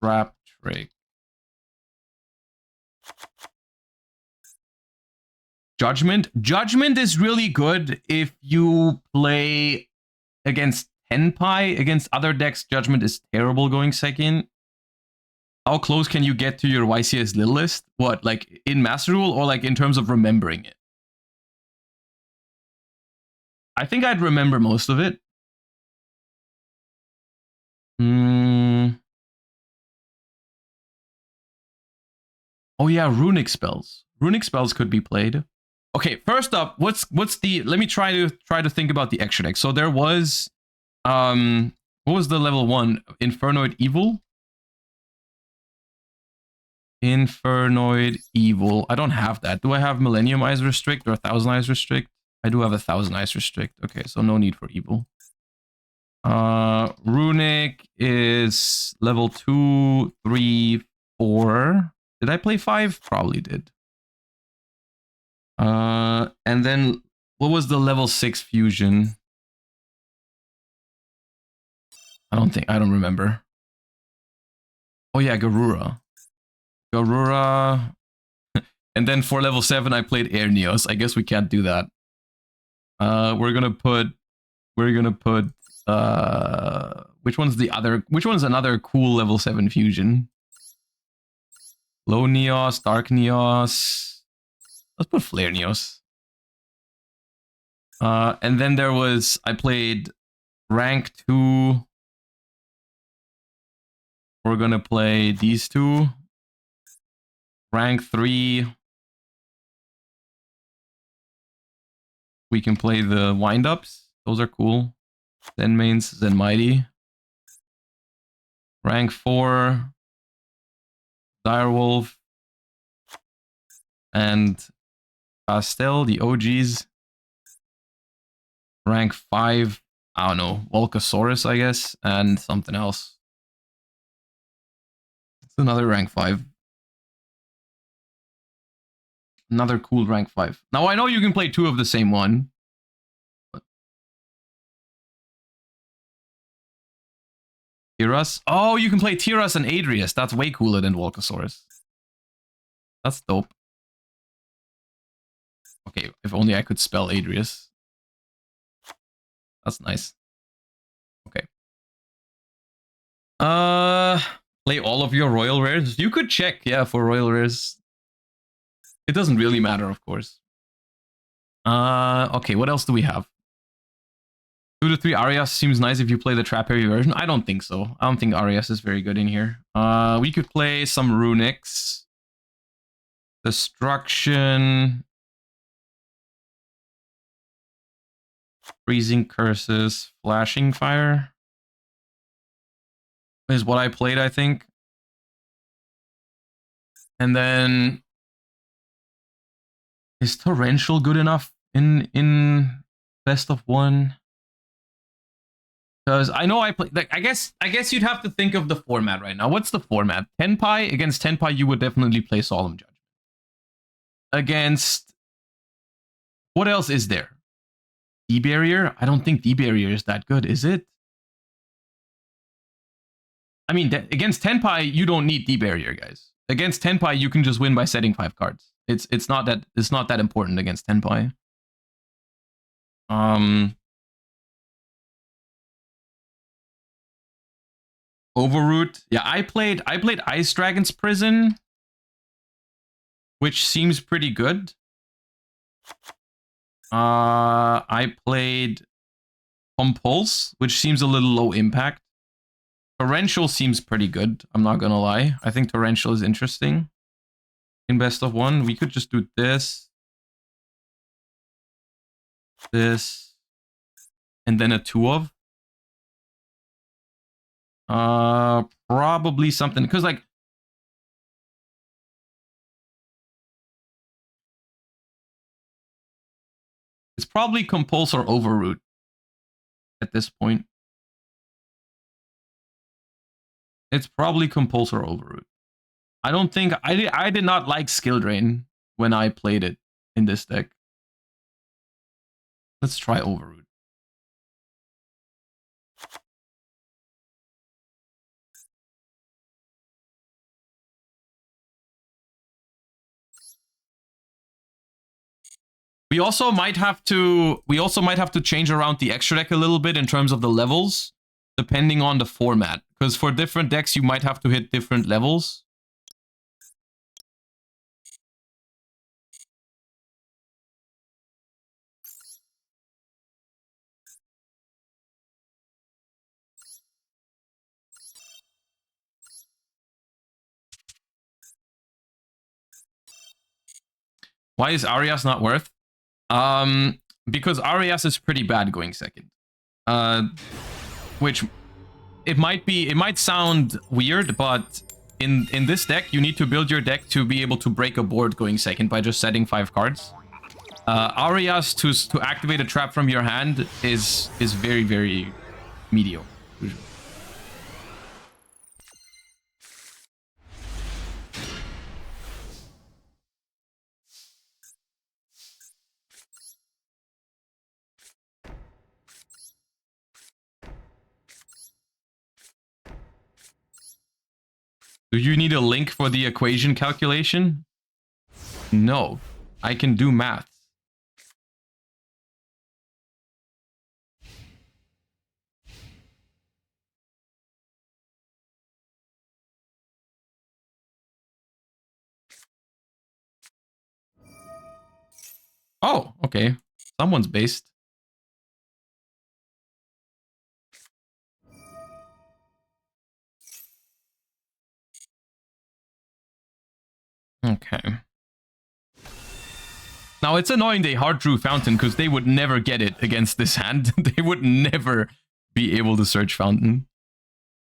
Trap Trick. Judgment. Judgment is really good if you play against Tenpai. Against other decks, Judgment is terrible going second. How close can you get to your YCS Little list? What, like in Master Rule or like in terms of remembering it? I think I'd remember most of it. Oh yeah, Runick spells. Runick spells could be played. Okay, first up, what's the? Let me try to think about the extra deck. So there was, what was the level 1? Infernoid Evil. Infernoid Evil. I don't have that. Do I have Millennium Eyes Restrict or 1,000 Eyes Restrict? I do have 1,000 Eyes Restrict. Okay, so no need for Evil. Runick is level 2, 3, 4. Did I play 5? Probably did. And then what was the level 6 fusion? I don't remember. Oh yeah, Garura. And then for level 7 I played Air Neos. I guess we can't do that. We're gonna put which one's another cool level 7 fusion? Low Neos, Dark Neos. Let's put Flare Neos. And then there was, I played rank 2. We're gonna play these two. Rank 3. We can play the wind-ups. Those are cool. Zen mains, Zen mighty. Rank 4. Direwolf. And Pastel, the OGs. Rank 5. I don't know. Volcasaurus, I guess. And something else. It's another rank 5. Another cool rank 5. Now I know you can play 2 of the same one. Tiras? Oh, you can play Tiras and Adrius. That's way cooler than Volcasaurus. That's dope. Okay, if only I could spell Adrius. That's nice. Okay. Play all of your royal rares. You could check, yeah, for royal rares. It doesn't really matter, of course. Okay, what else do we have? 2 to 3 Arias seems nice if you play the trap heavy version. I don't think so. I don't think Arias is very good in here. We could play some Runicks. Destruction. Freezing Curses. Flashing Fire. Is what I played, I think. And then... Is Torrential good enough in best of one? Because I know I play. Like, I guess you'd have to think of the format right now. What's the format? Tenpai against Tenpai, you would definitely play Solemn Judgment. Against what else is there? D-Barrier? I don't think D-Barrier is that good, is it? I mean, against Tenpai, you don't need D-Barrier, guys. Against Tenpai, you can just win by setting 5 cards. It's not that important against Tenpai. Overroot. Yeah, I played Ice Dragon's Prison, which seems pretty good. I played Compulse, which seems a little low impact. Torrential seems pretty good, I'm not gonna lie. I think Torrential is interesting. In best of one, we could just do this, and then a 2 of. Probably something, because like it's probably Compulse or Overroot at this point. It's probably Compulse or Overroot. I don't think I did not like Skill Drain when I played it in this deck. Let's try Overroot. We also might have to change around the extra deck a little bit in terms of the levels, depending on the format. Because for different decks, you might have to hit different levels. Why is Arias not worth? Because Arias is pretty bad going second. Which it might sound weird, but in this deck, you need to build your deck to be able to break a board going second by just setting 5 cards. Arias to activate a trap from your hand is very, very mediocre. Usually. Do you need a link for the equation calculation? No, I can do math. Oh, okay. Someone's based. Okay. Now, it's annoying they hard drew Fountain because they would never get it against this hand. They would never be able to search Fountain.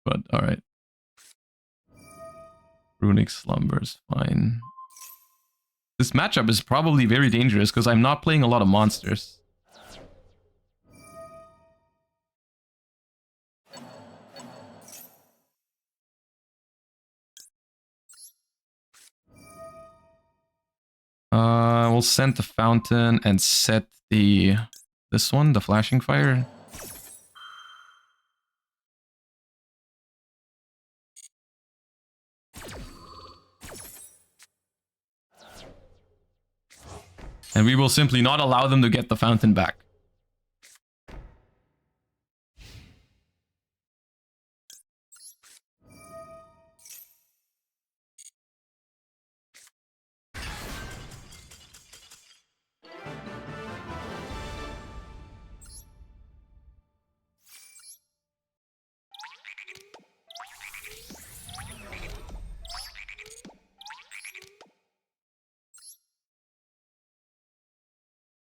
But, alright. Runick Slumbers, fine. This matchup is probably very dangerous because I'm not playing a lot of monsters. We'll send the Fountain and set this one, the Flashing Fire. And we will simply not allow them to get the Fountain back.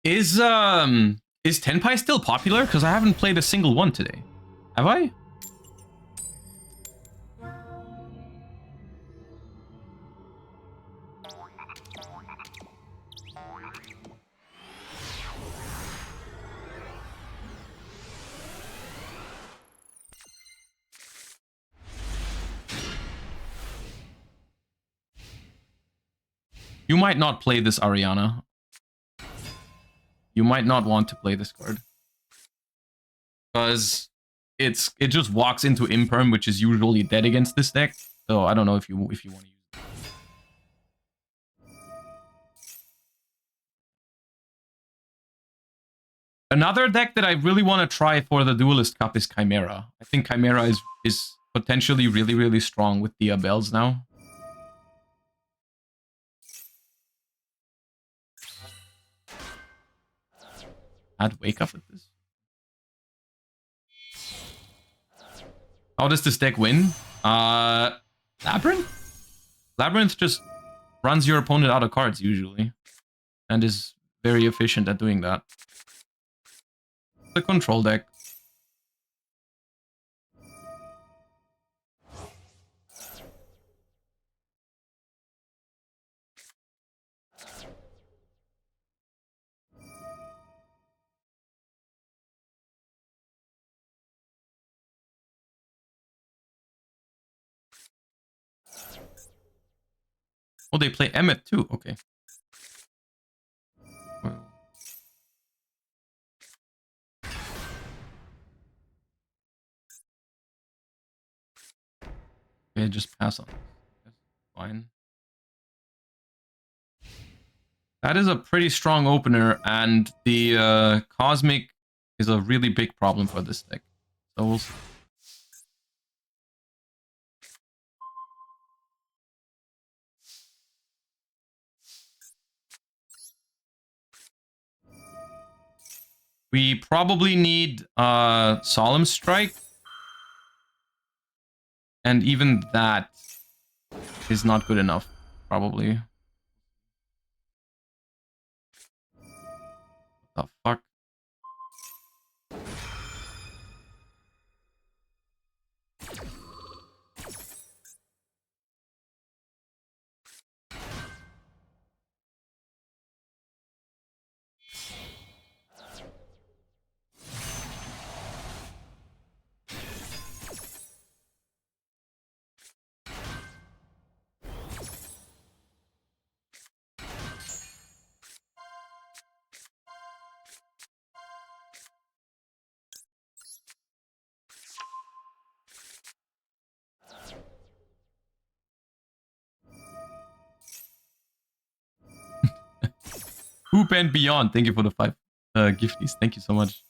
Is Tenpai still popular? Because I haven't played a single one today. Have I? You might not play this, Ariana. You might not want to play this card. Because it just walks into Imperm, which is usually dead against this deck. So I don't know if you want to use it. Another deck that I really want to try for the Duelist Cup is Chimera. I think Chimera is potentially really, really strong with the bells now. Add Wake Up with this. How does this deck win? Labrynth? Labrynth just runs your opponent out of cards, usually. And is very efficient at doing that. The control deck. Oh, they play Emmet too. Okay. Okay, just pass on. That's fine. That is a pretty strong opener, and the Cosmic is a really big problem for this deck. So we'll see. We probably need Solemn Strike. And even that is not good enough, probably. What the fuck? Hoop and Beyond, thank you for the 5 gifties. Thank you so much.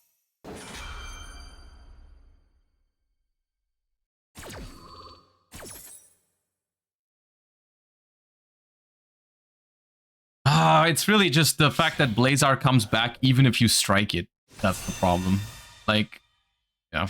It's really just the fact that Blazar comes back even if you strike it. That's the problem. Like, yeah.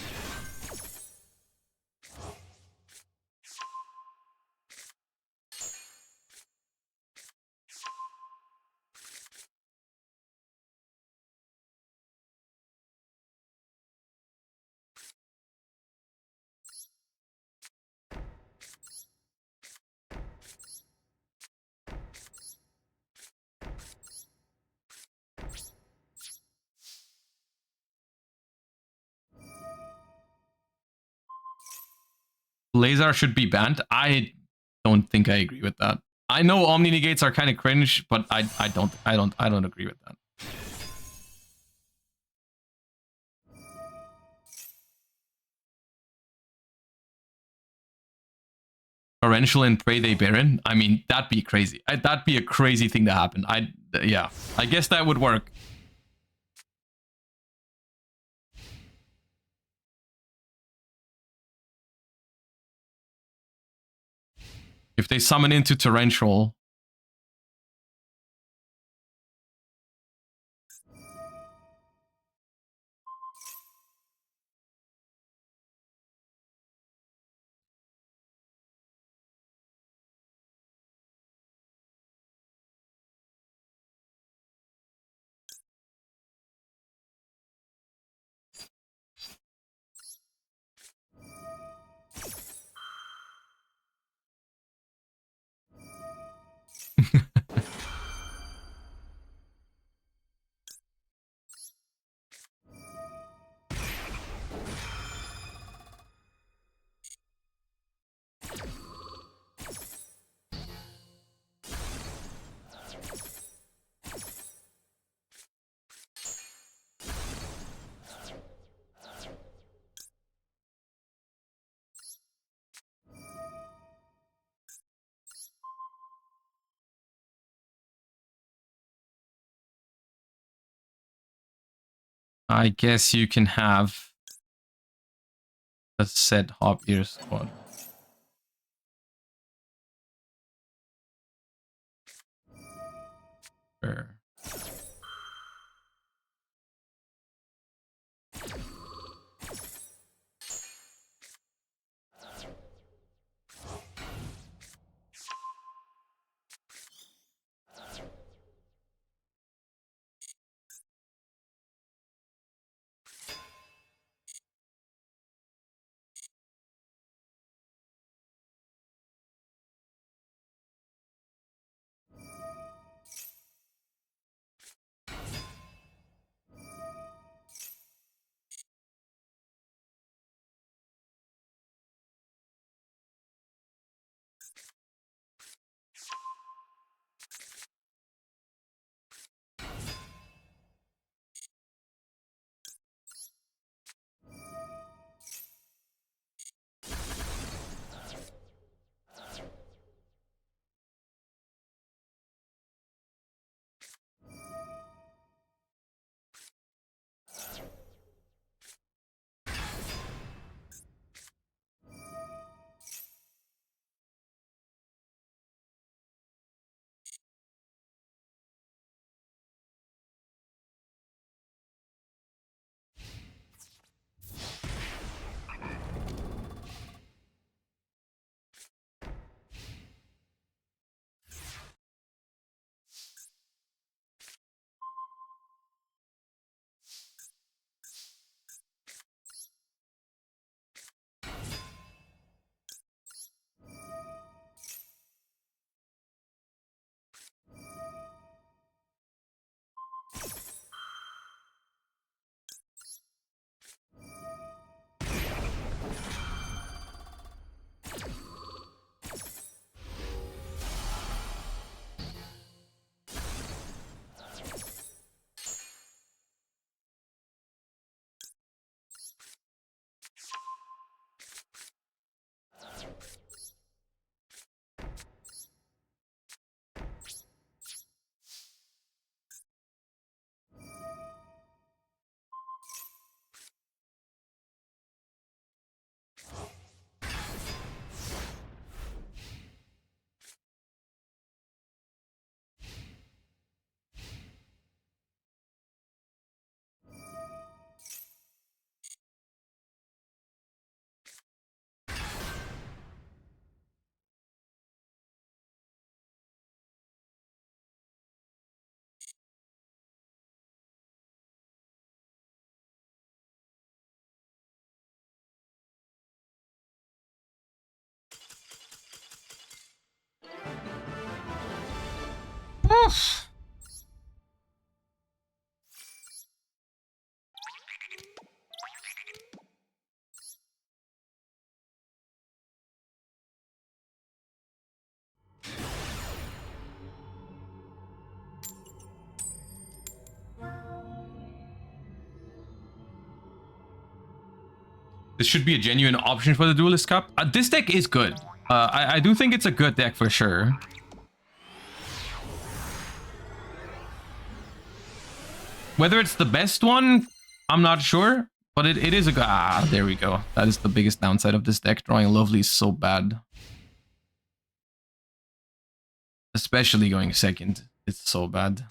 Blazar should be banned. I don't think I agree with that. I know Omni Negates are kind of cringe, but I don't agree with that. Torrential and Prey Day Baron. I mean, that'd be crazy. That'd be a crazy thing to happen. Yeah, I guess that would work. If they summon into Torrential. I guess you can have a set Hoppier squad. Sure. This should be a genuine option for the Duelist Cup. This deck is good. I do think it's a good deck for sure. Whether it's the best one, I'm not sure. But it is a good... Ah, there we go. That is the biggest downside of this deck. Drawing Lovely is so bad. Especially going second. It's so bad.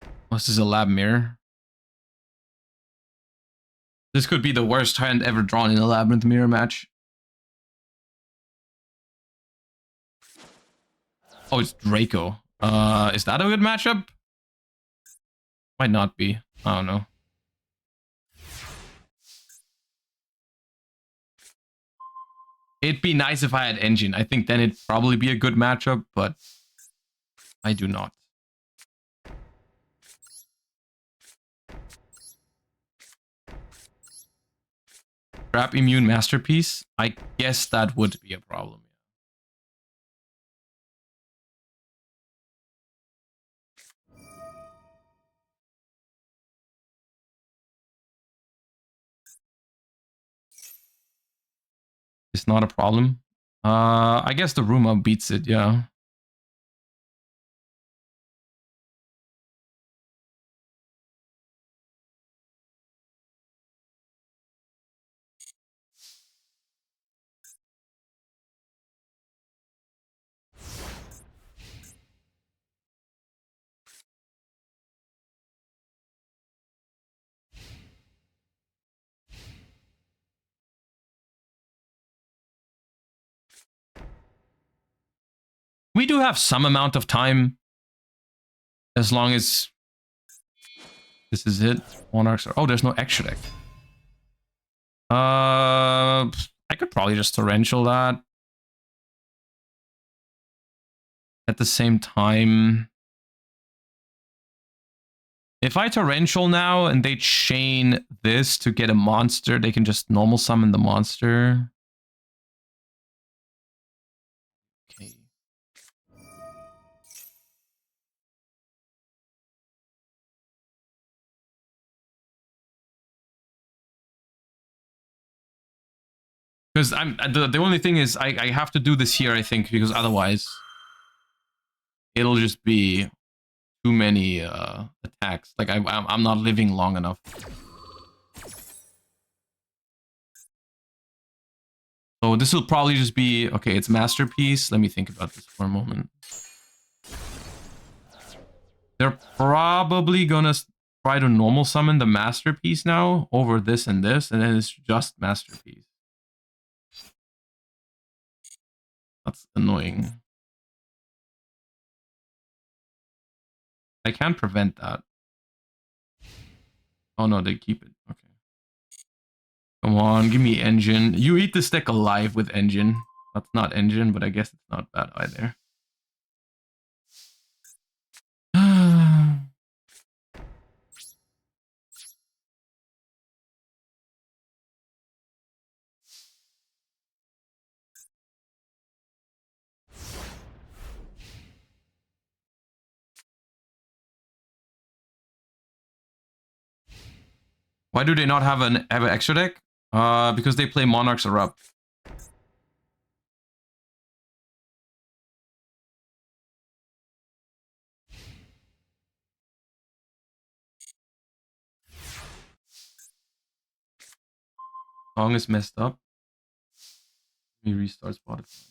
Oh, this is a Lab Mirror. This could be the worst hand ever drawn in a Labrynth Mirror match. Oh, it's Draco. Is that a good matchup? Might not be. I don't know. It'd be nice if I had Engine. I think then it'd probably be a good matchup, but I do not. Trap Immune Masterpiece? I guess that would be a problem. It's not a problem. I guess the Ruma beats it, yeah. We do have some amount of time. As long as this is it. Monarchs are... Oh, there's no extra deck. I could probably just torrential that. At the same time, if I torrential now and they chain this to get a monster, they can just normal summon the monster. Okay. Because I'm the only thing is I have to do this here, I think, because otherwise it'll just be too many attacks. Like I'm not living long enough. So this will probably just be okay. It's masterpiece. Let me think about this for a moment. They're probably gonna try to normal summon the masterpiece now over this, and then it's just masterpiece. That's annoying. I can't prevent that. Oh no, they keep it. Okay. Come on, give me engine. You eat this deck alive with engine. That's not engine, but I guess it's not bad either. Why do they not have an extra deck? Because they play Monarchs are up. Song is messed up. Let me restart Spotify.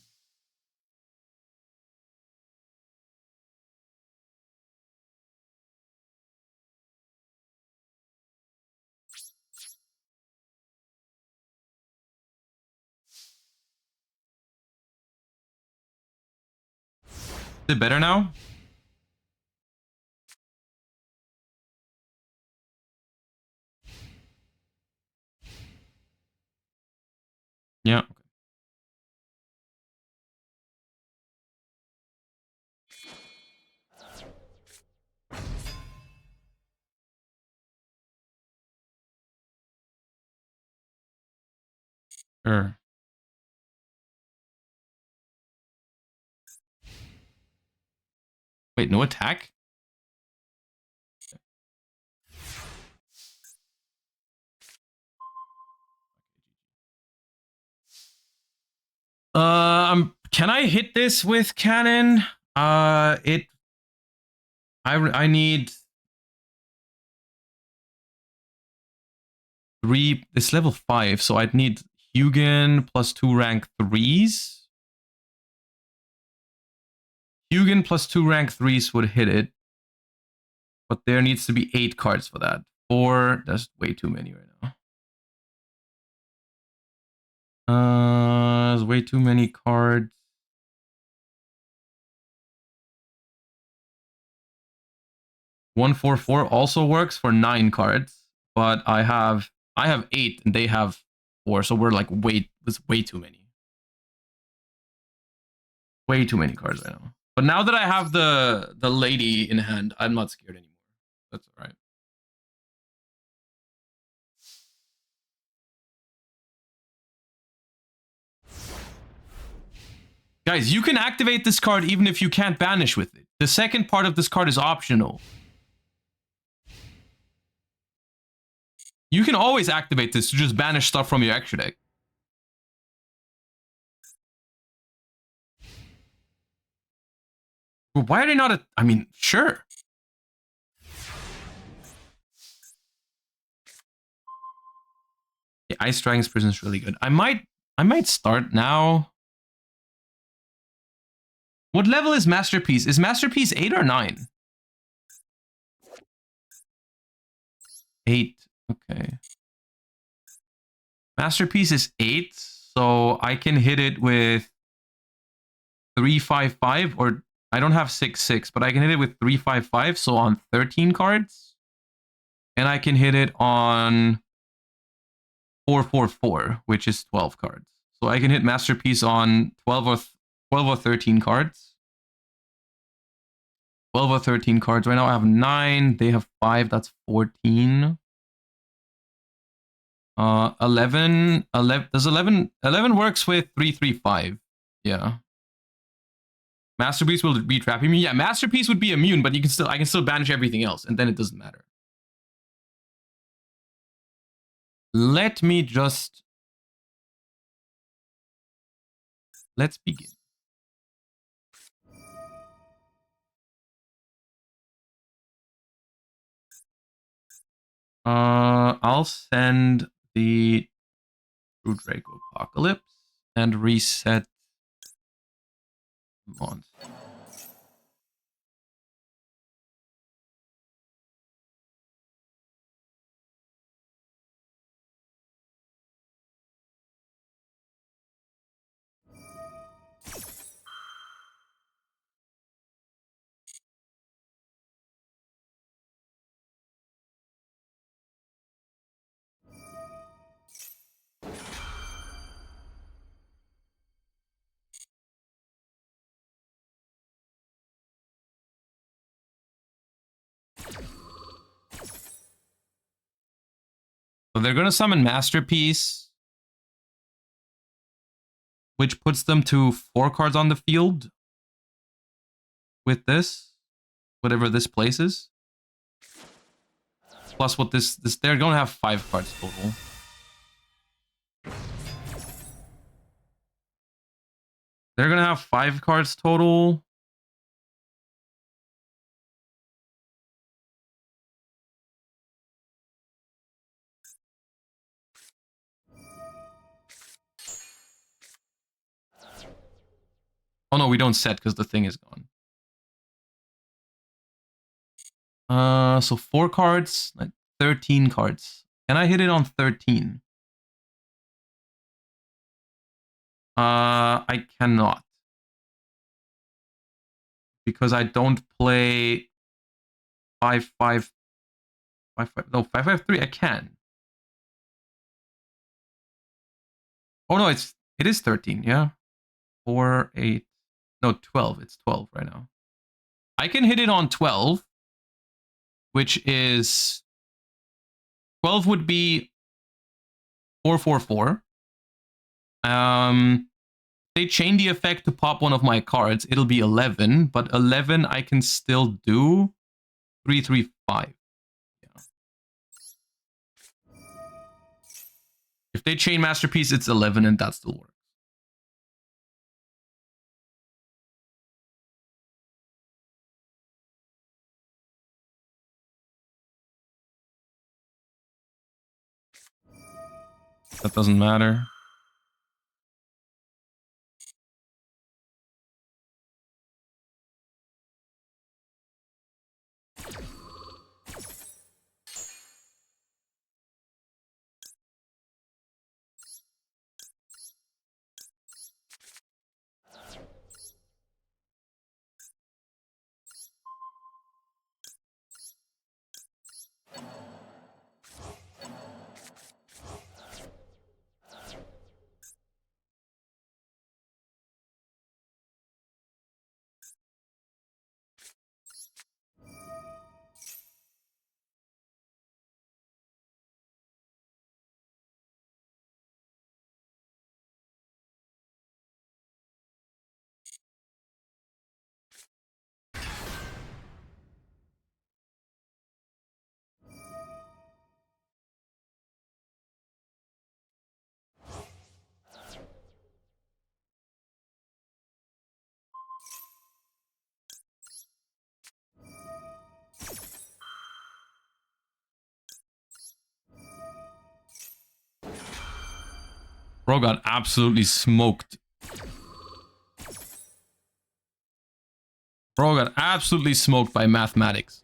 Is it better now? Yeah. Sure. Wait, no attack? Can I hit this with cannon? I need 3. It's level 5, so I'd need Hugin plus 2 rank 3s. Hugin plus 2 rank 3s would hit it. But there needs to be 8 cards for that. 4, that's way too many right now. There's way too many cards. 144 also works for 9 cards, but I have 8 and they have 4, so we're like it's way too many. Way too many cards right now. But now that I have the lady in hand, I'm not scared anymore. That's all right. Guys, you can activate this card even if you can't banish with it. The second part of this card is optional. You can always activate this to just banish stuff from your extra deck. But why are they not I mean, sure. Yeah, Ice Dragon's Prison is really good. I might start now. What level is Masterpiece? Is Masterpiece 8 or 9? 8. Okay. Masterpiece is 8, so I can hit it with 355, or I don't have 6-6, but I can hit it with 355, so on 13 cards. And I can hit it on 444, which is 12 cards. So I can hit Masterpiece on 12 or 13 cards. 12 or 13 cards. Right now I have 9. They have 5. That's 14. 11. Does 11 works with 335? Yeah. Masterpiece will be trapping me. Yeah, Masterpiece would be immune, but I can still banish everything else, and then it doesn't matter. Let's begin. I'll send the True Draco Apocalypse and reset monster. So they're gonna summon Masterpiece, which puts them to 4 cards on the field with this, whatever this places. Plus what this they're gonna have 5 cards total. They're gonna have 5 cards total. Oh no, we don't set because the thing is gone. So 4 cards, 13 cards. Can I hit it on 13? I cannot. Because I don't play 5-5. No, 5-5-3. I can. Oh no, it is 13, yeah. 4, 8. No, 12. It's 12 right now. I can hit it on 12, which is 12 would be 4-4-4. They change the effect to pop one of my cards. It'll be 11, but 11 I can still do 3-3-5. Yeah. If they chain Masterpiece, it's 11, and that still works. That doesn't matter. Bro got absolutely smoked. Bro got absolutely smoked by mathematics.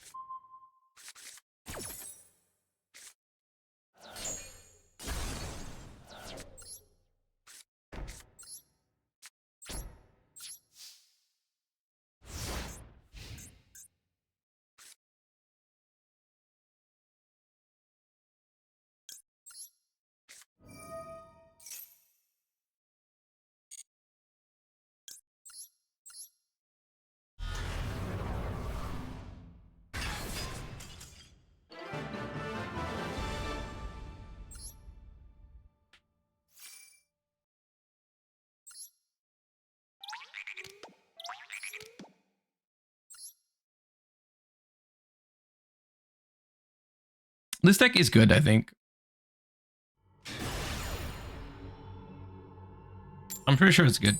This deck is good, I think. I'm pretty sure it's good.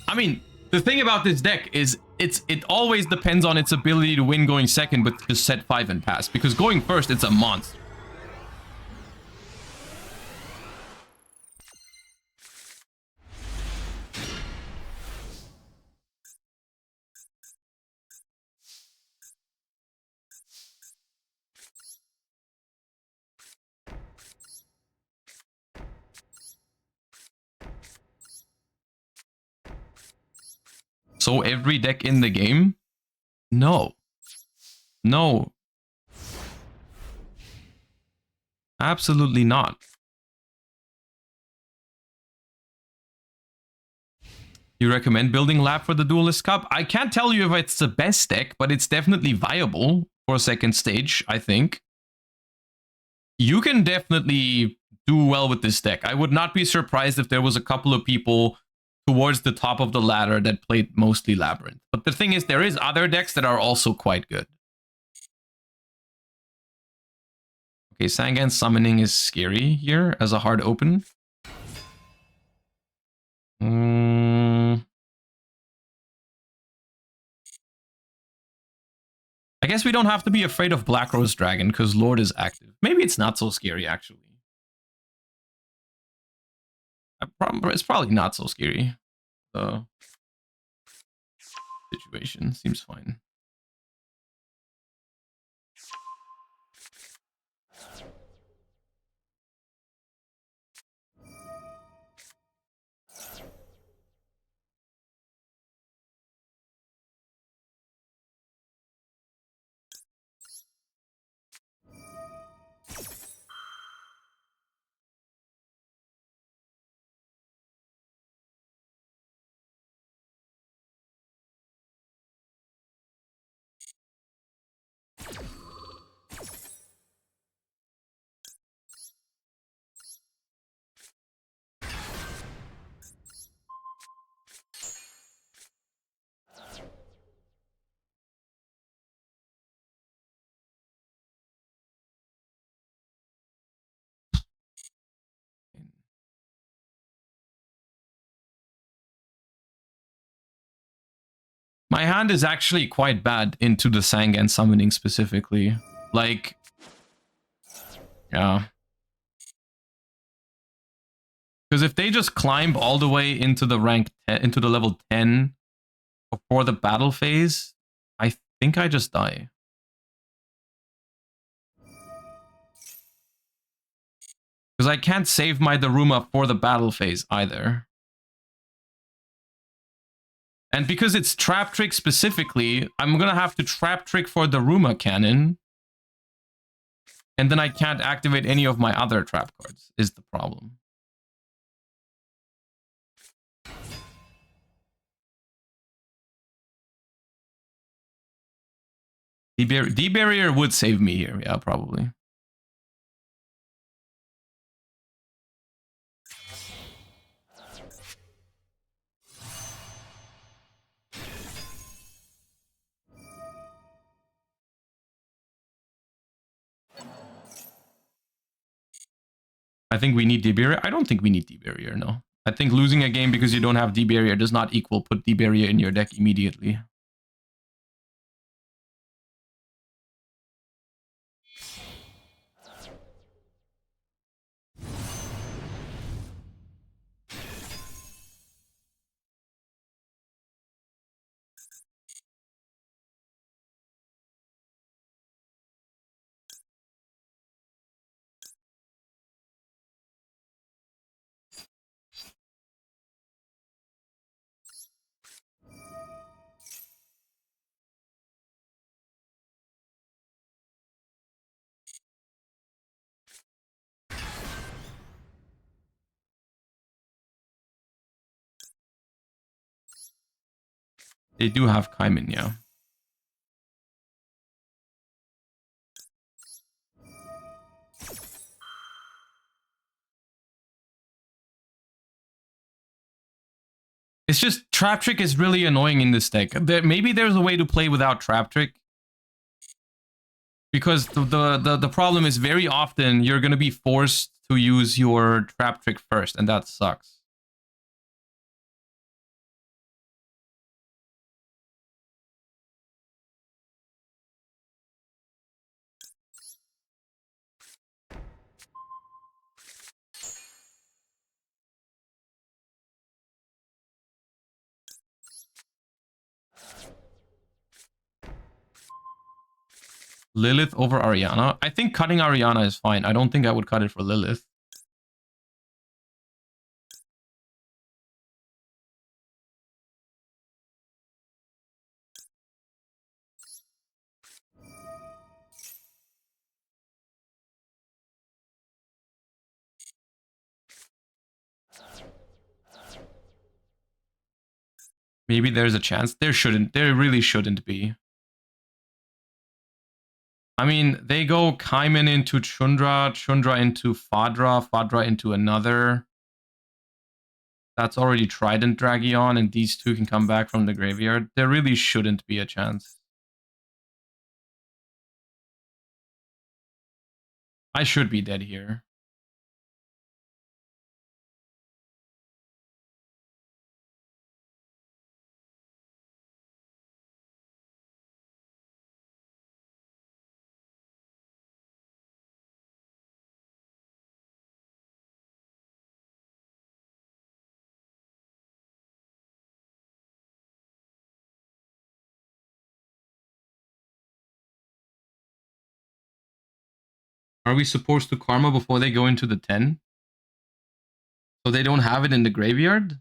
I mean, the thing about this deck is it always depends on its ability to win going second with just set 5 and pass. Because going first, it's a monster. So every deck in the game? No. No. Absolutely not. You recommend building Lab for the Duelist Cup? I can't tell you if it's the best deck, but it's definitely viable for a second stage, I think. You can definitely do well with this deck. I would not be surprised if there was a couple of people towards the top of the ladder that played mostly Labrynth. But the thing is, there is other decks that are also quite good. Okay, Sangan Summoning is scary here as a hard open. I guess we don't have to be afraid of Black Rose Dragon because Lord is active. Maybe it's not so scary, actually. It's probably not so scary. The situation seems fine. My hand is actually quite bad into the Sangan Summoning specifically. Like, yeah. Because if they just climb all the way into the rank 10, into the level 10 before the battle phase, I think I just die. Because I can't save my Daruma for the battle phase either. And because it's Trap Trick specifically, I'm going to have to Trap Trick for the Daruma cannon. And then I can't activate any of my other trap cards, is the problem. D-Barrier would save me here, yeah, probably. I think we need D-Barrier. I don't think we need D-Barrier, no. I think losing a game because you don't have D-Barrier does not equal put D-Barrier in your deck immediately. They do have Kaimin, yeah. It's just Trap Trick is really annoying in this deck. Maybe there's a way to play without Trap Trick. Because the problem is very often you're going to be forced to use your trap trick first, and that sucks. Lilith over Ariana. I think cutting Ariana is fine. I don't think I would cut it for Lilith. Maybe there's a chance. There shouldn't. There really shouldn't be. I mean, they go Kaiman into Chundra, Chundra into Fadra, Fadra into another. That's already Trident Dragion, and these two can come back from the graveyard. There really shouldn't be a chance. I should be dead here. Are we supposed to Karma before they go into the 10? So they don't have it in the graveyard?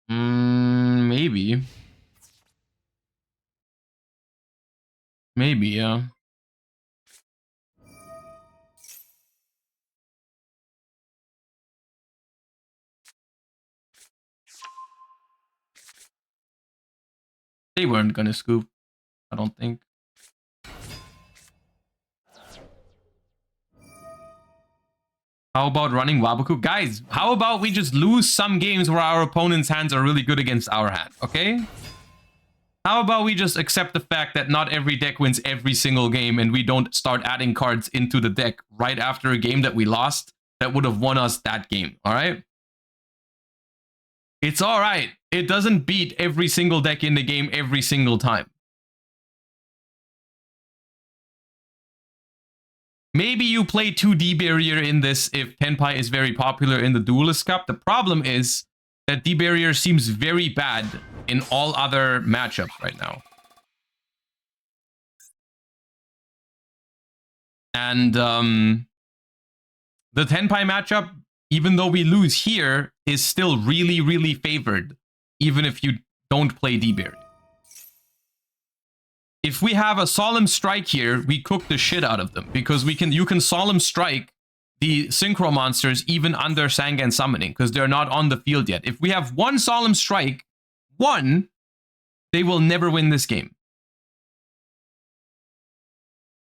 Maybe. Maybe, yeah. They weren't gonna scoop, I don't think. How about running Waboku? Guys, how about we just lose some games where our opponent's hands are really good against our hand, okay? How about we just accept the fact that not every deck wins every single game and we don't start adding cards into the deck right after a game that we lost that would have won us that game, all right? It's all right. It doesn't beat every single deck in the game every single time. Maybe you play 2D barrier in this if Tenpai is very popular in the Duelist Cup. The problem is that D barrier seems very bad in all other matchups right now. And the Tenpai matchup, even though we lose here, is still really, really favored, even if you don't play D barrier. If we have a Solemn Strike here, we cook the shit out of them because you can Solemn Strike the Synchro monsters even under Sangan Summoning because they're not on the field yet. If we have one Solemn Strike, they will never win this game.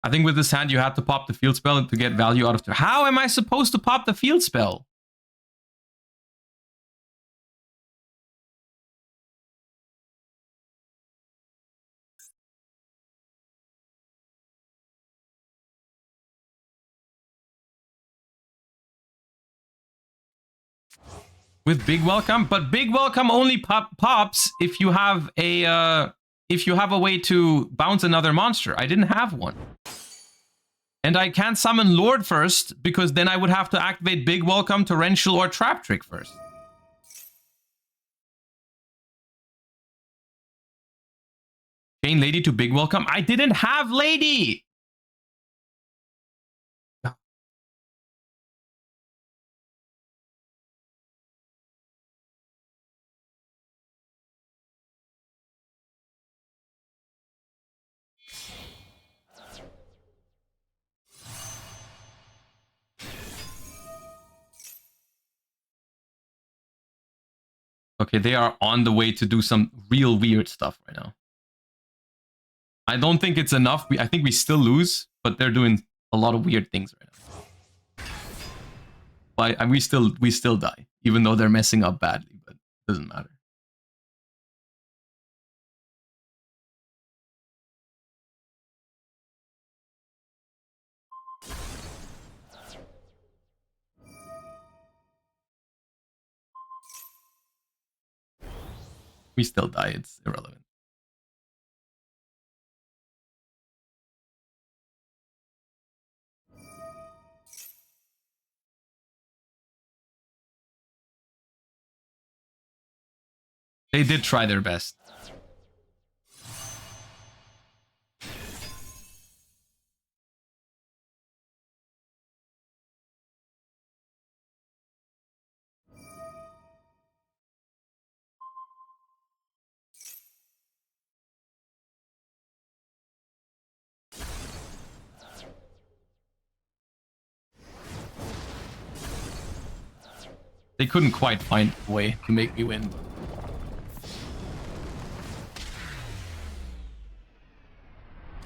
I think with this hand, you have to pop the field spell to get value out of it. How am I supposed to pop the field spell? With Big Welcome, but Big Welcome only pops if you have a way to bounce another monster. I didn't have one. And I can't summon Lord first, because then I would have to activate Big Welcome, Torrential, or Trap Trick first. Chain Lady to Big Welcome? I didn't have Lady! Okay, they are on the way to do some real weird stuff right now. I don't think it's enough. I think we still lose, but they're doing a lot of weird things right now. And we still die, even though they're messing up badly, but it doesn't matter. We still die. It's irrelevant. They did try their best. They couldn't quite find a way to make me win.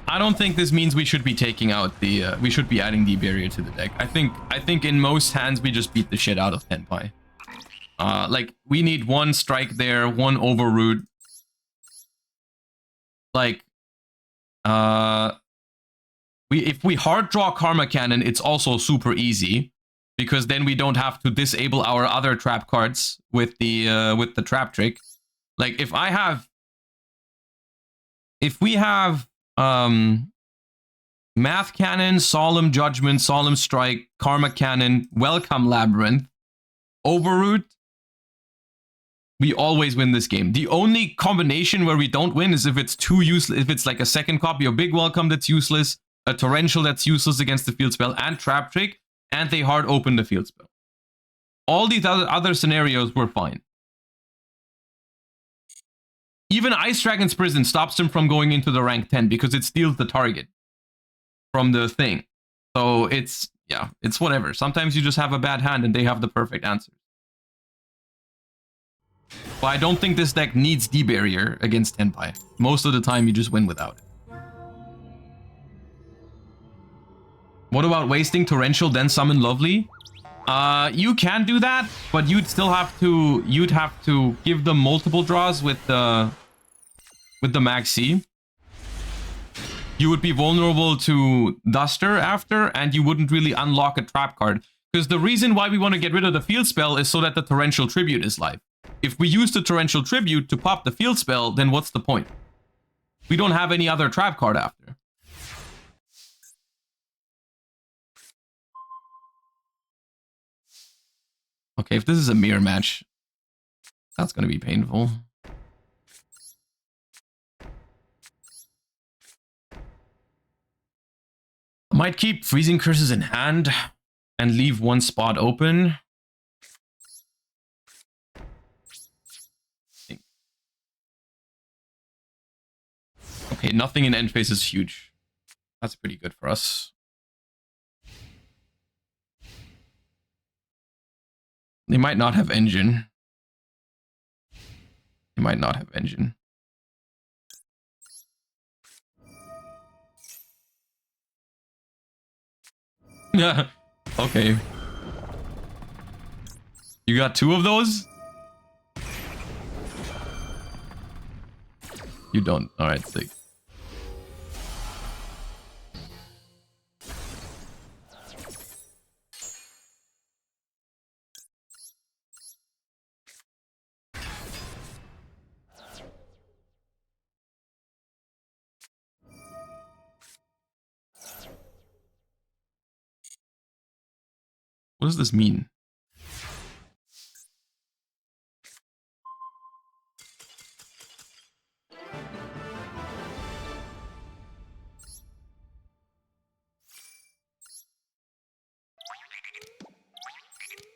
I don't think this means we should be taking out the we should be adding the barrier to the deck. I think in most hands we just beat the shit out of Tenpai. Like we need one strike there, one overroot. Like if we hard draw Karma Cannon, it's also super easy because then we don't have to disable our other trap cards with the trap trick. Like if we have Math Cannon, Solemn Judgment, Solemn Strike, Karma Cannon, Welcome Labrynth, Overroot, we always win this game. The only combination where we don't win is if it's too useless, if it's like a second copy of Big Welcome that's useless, a Torrential that's useless against the field spell, and Trap Trick, and they hard open the field spell. All these other scenarios were fine. Even Ice Dragon's Prison stops him from going into the rank 10 because it steals the target from the thing. So it's, yeah, it's whatever. Sometimes you just have a bad hand and they have the perfect answers. But I don't think this deck needs D-Barrier against Tenpai. Most of the time you just win without it. What about wasting Torrential then summon Lovely? You can do that, but you'd still have to give them multiple draws with the Maxi. You would be vulnerable to Duster after, and you wouldn't really unlock a trap card. Because the reason why we want to get rid of the field spell is so that the Torrential Tribute is live. If we use the Torrential Tribute to pop the field spell, then what's the point? We don't have any other trap card after. Okay, if this is a mirror match, that's going to be painful. I might keep Freezing Curses in hand and leave one spot open. Okay, nothing in end phase is huge. That's pretty good for us. They might not have engine. They might not have engine. Yeah. Okay. You got two of those? You don't. Alright, sick. What does this mean?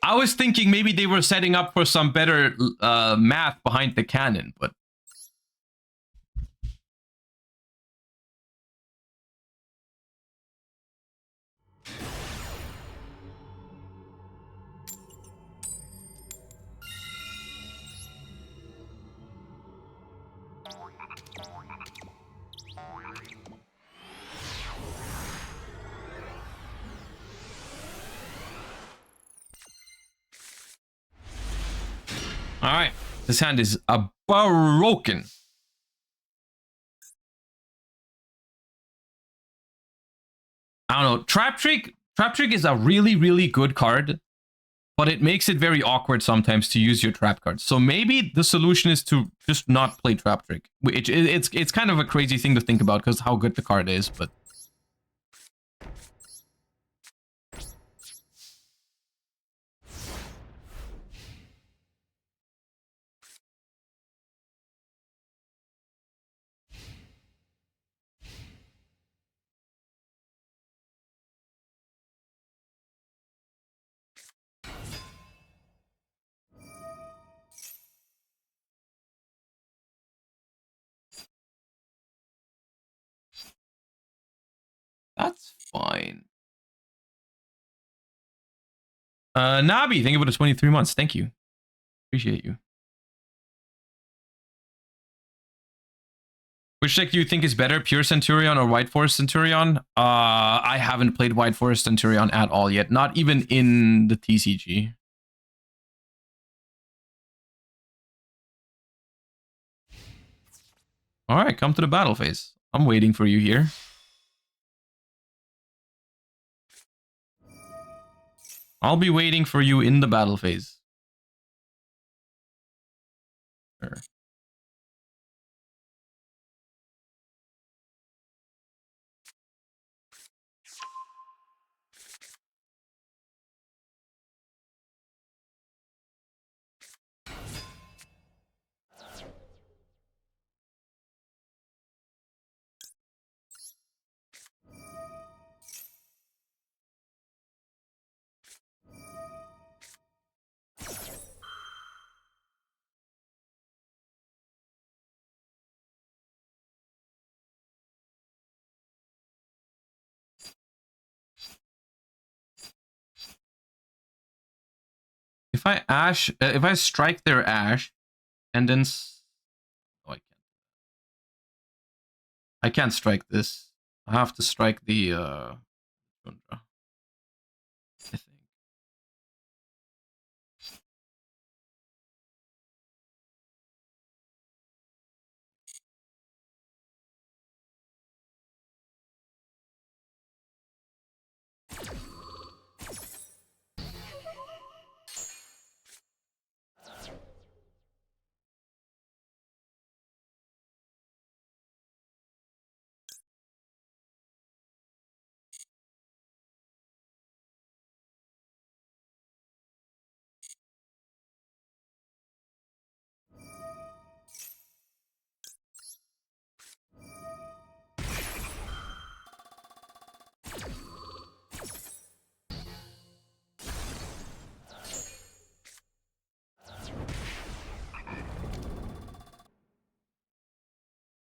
I was thinking maybe they were setting up for some better math behind the cannon, but... Alright, this hand is broken. I don't know. Trap Trick is a really, really good card. but it makes it very awkward sometimes to use your trap cards. So maybe the solution is to just not play Trap Trick. It's kind of a crazy thing to think about because how good the card is, but... That's fine. Nabi, thank you for the 23 months. Thank you. Appreciate you. Which deck do you think is better, Pure Centurion or White Forest Centurion? I haven't played White Forest Centurion at all yet. Not even in the TCG. All right, come to the battle phase. I'm waiting for you here. I'll be waiting for you in the battle phase. Sure. If I strike their Ash, and then oh, I can't strike this. I have to strike the Tundra, I think.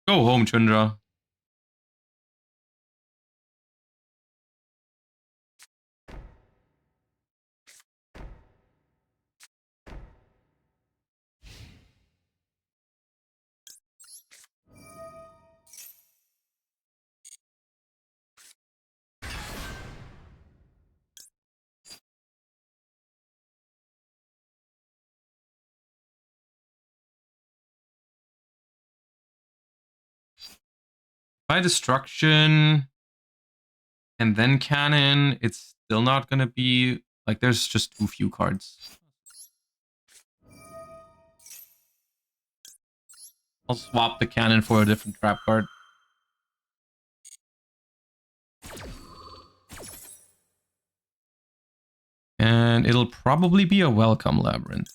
Go home, Chundra. By destruction and then cannon, it's still not gonna be like there's just too few cards. I'll swap the cannon for a different trap card. And it'll probably be a welcome Labrynth.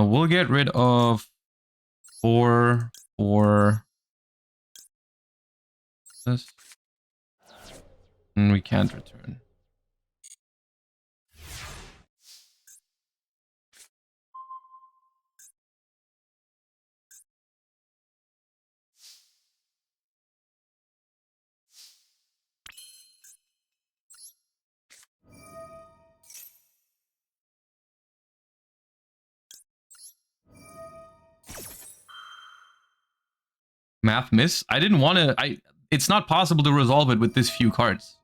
We'll get rid of 4 for this. And we can't return. Math miss? I didn't want to... It's not possible to resolve it with this few cards.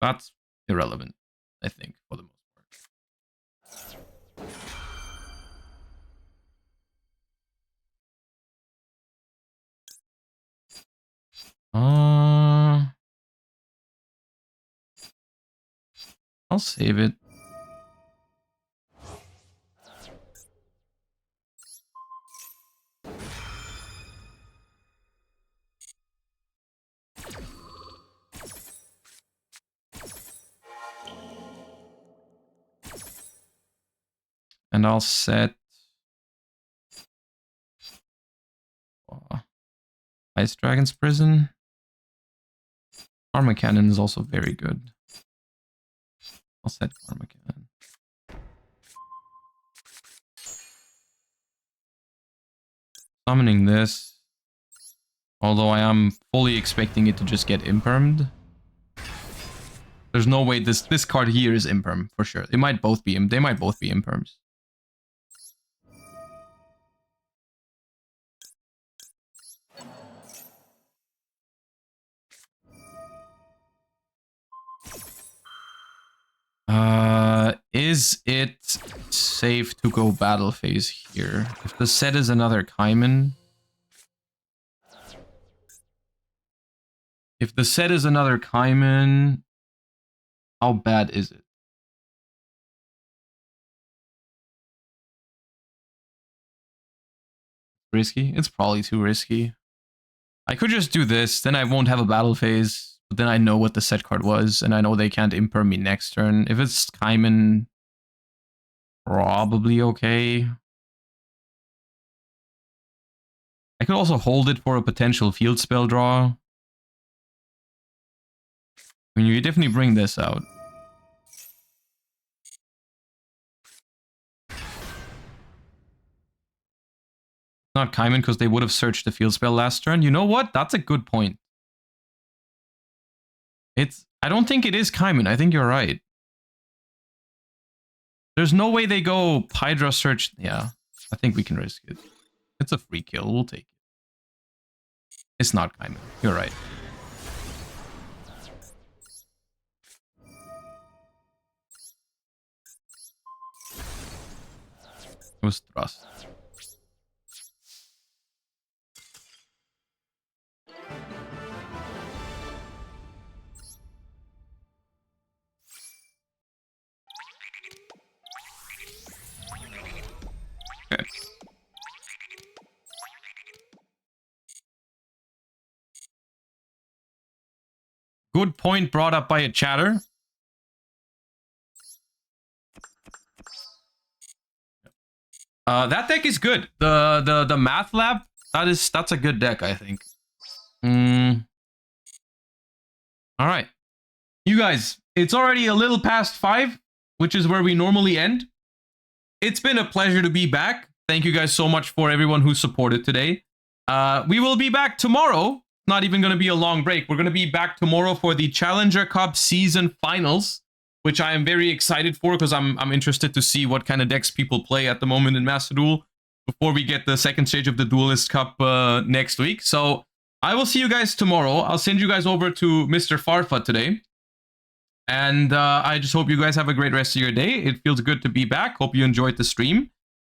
That's irrelevant, I think, for the most part. I'll save it. And I'll set Ice Dragon's Prison. Karma Cannon is also very good. I'll set Karma Cannon. Summoning this. Although I am fully expecting it to just get impermed. There's no way this card here is imperm for sure. They might both be imperms. Is it safe to go battle phase here? If the set is another Kaiman. If the set is another Kaiman, how bad is it? Risky? It's probably too risky. I could just do this, then I won't have a battle phase. But then I know what the set card was, and I know they can't imperm me next turn. If it's Kaiman, probably okay. I could also hold it for a potential field spell draw. I mean, you definitely bring this out. Not Kaiman because they would have searched the field spell last turn. You know what? That's a good point. I don't think it is Kaiman. I think you're right. There's no way they go Hydra search. Yeah, I think we can risk it. It's a free kill. We'll take it. It's not Kaiman. You're right. It was Thrust. Okay. Good point brought up by a chatter. That deck is good. The Math Lab, that's a good deck, I think. All right. You guys, it's already a little past 5, which is where we normally end. It's been a pleasure to be back. Thank you guys so much for everyone who supported today. We will be back tomorrow. Not even going to be a long break. We're going to be back tomorrow for the Challenger Cup season finals, which I am very excited for because I'm interested to see what kind of decks people play at the moment in Master Duel before we get the second stage of the Duelist Cup next week. So I will see you guys tomorrow. I'll send you guys over to Mr. Farfa today. And I just hope you guys have a great rest of your day. It feels good to be back. Hope you enjoyed the stream.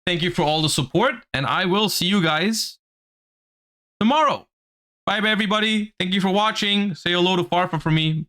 Thank you for all the support. And I will see you guys tomorrow. Bye, everybody. Thank you for watching. Say hello to Farfa for me.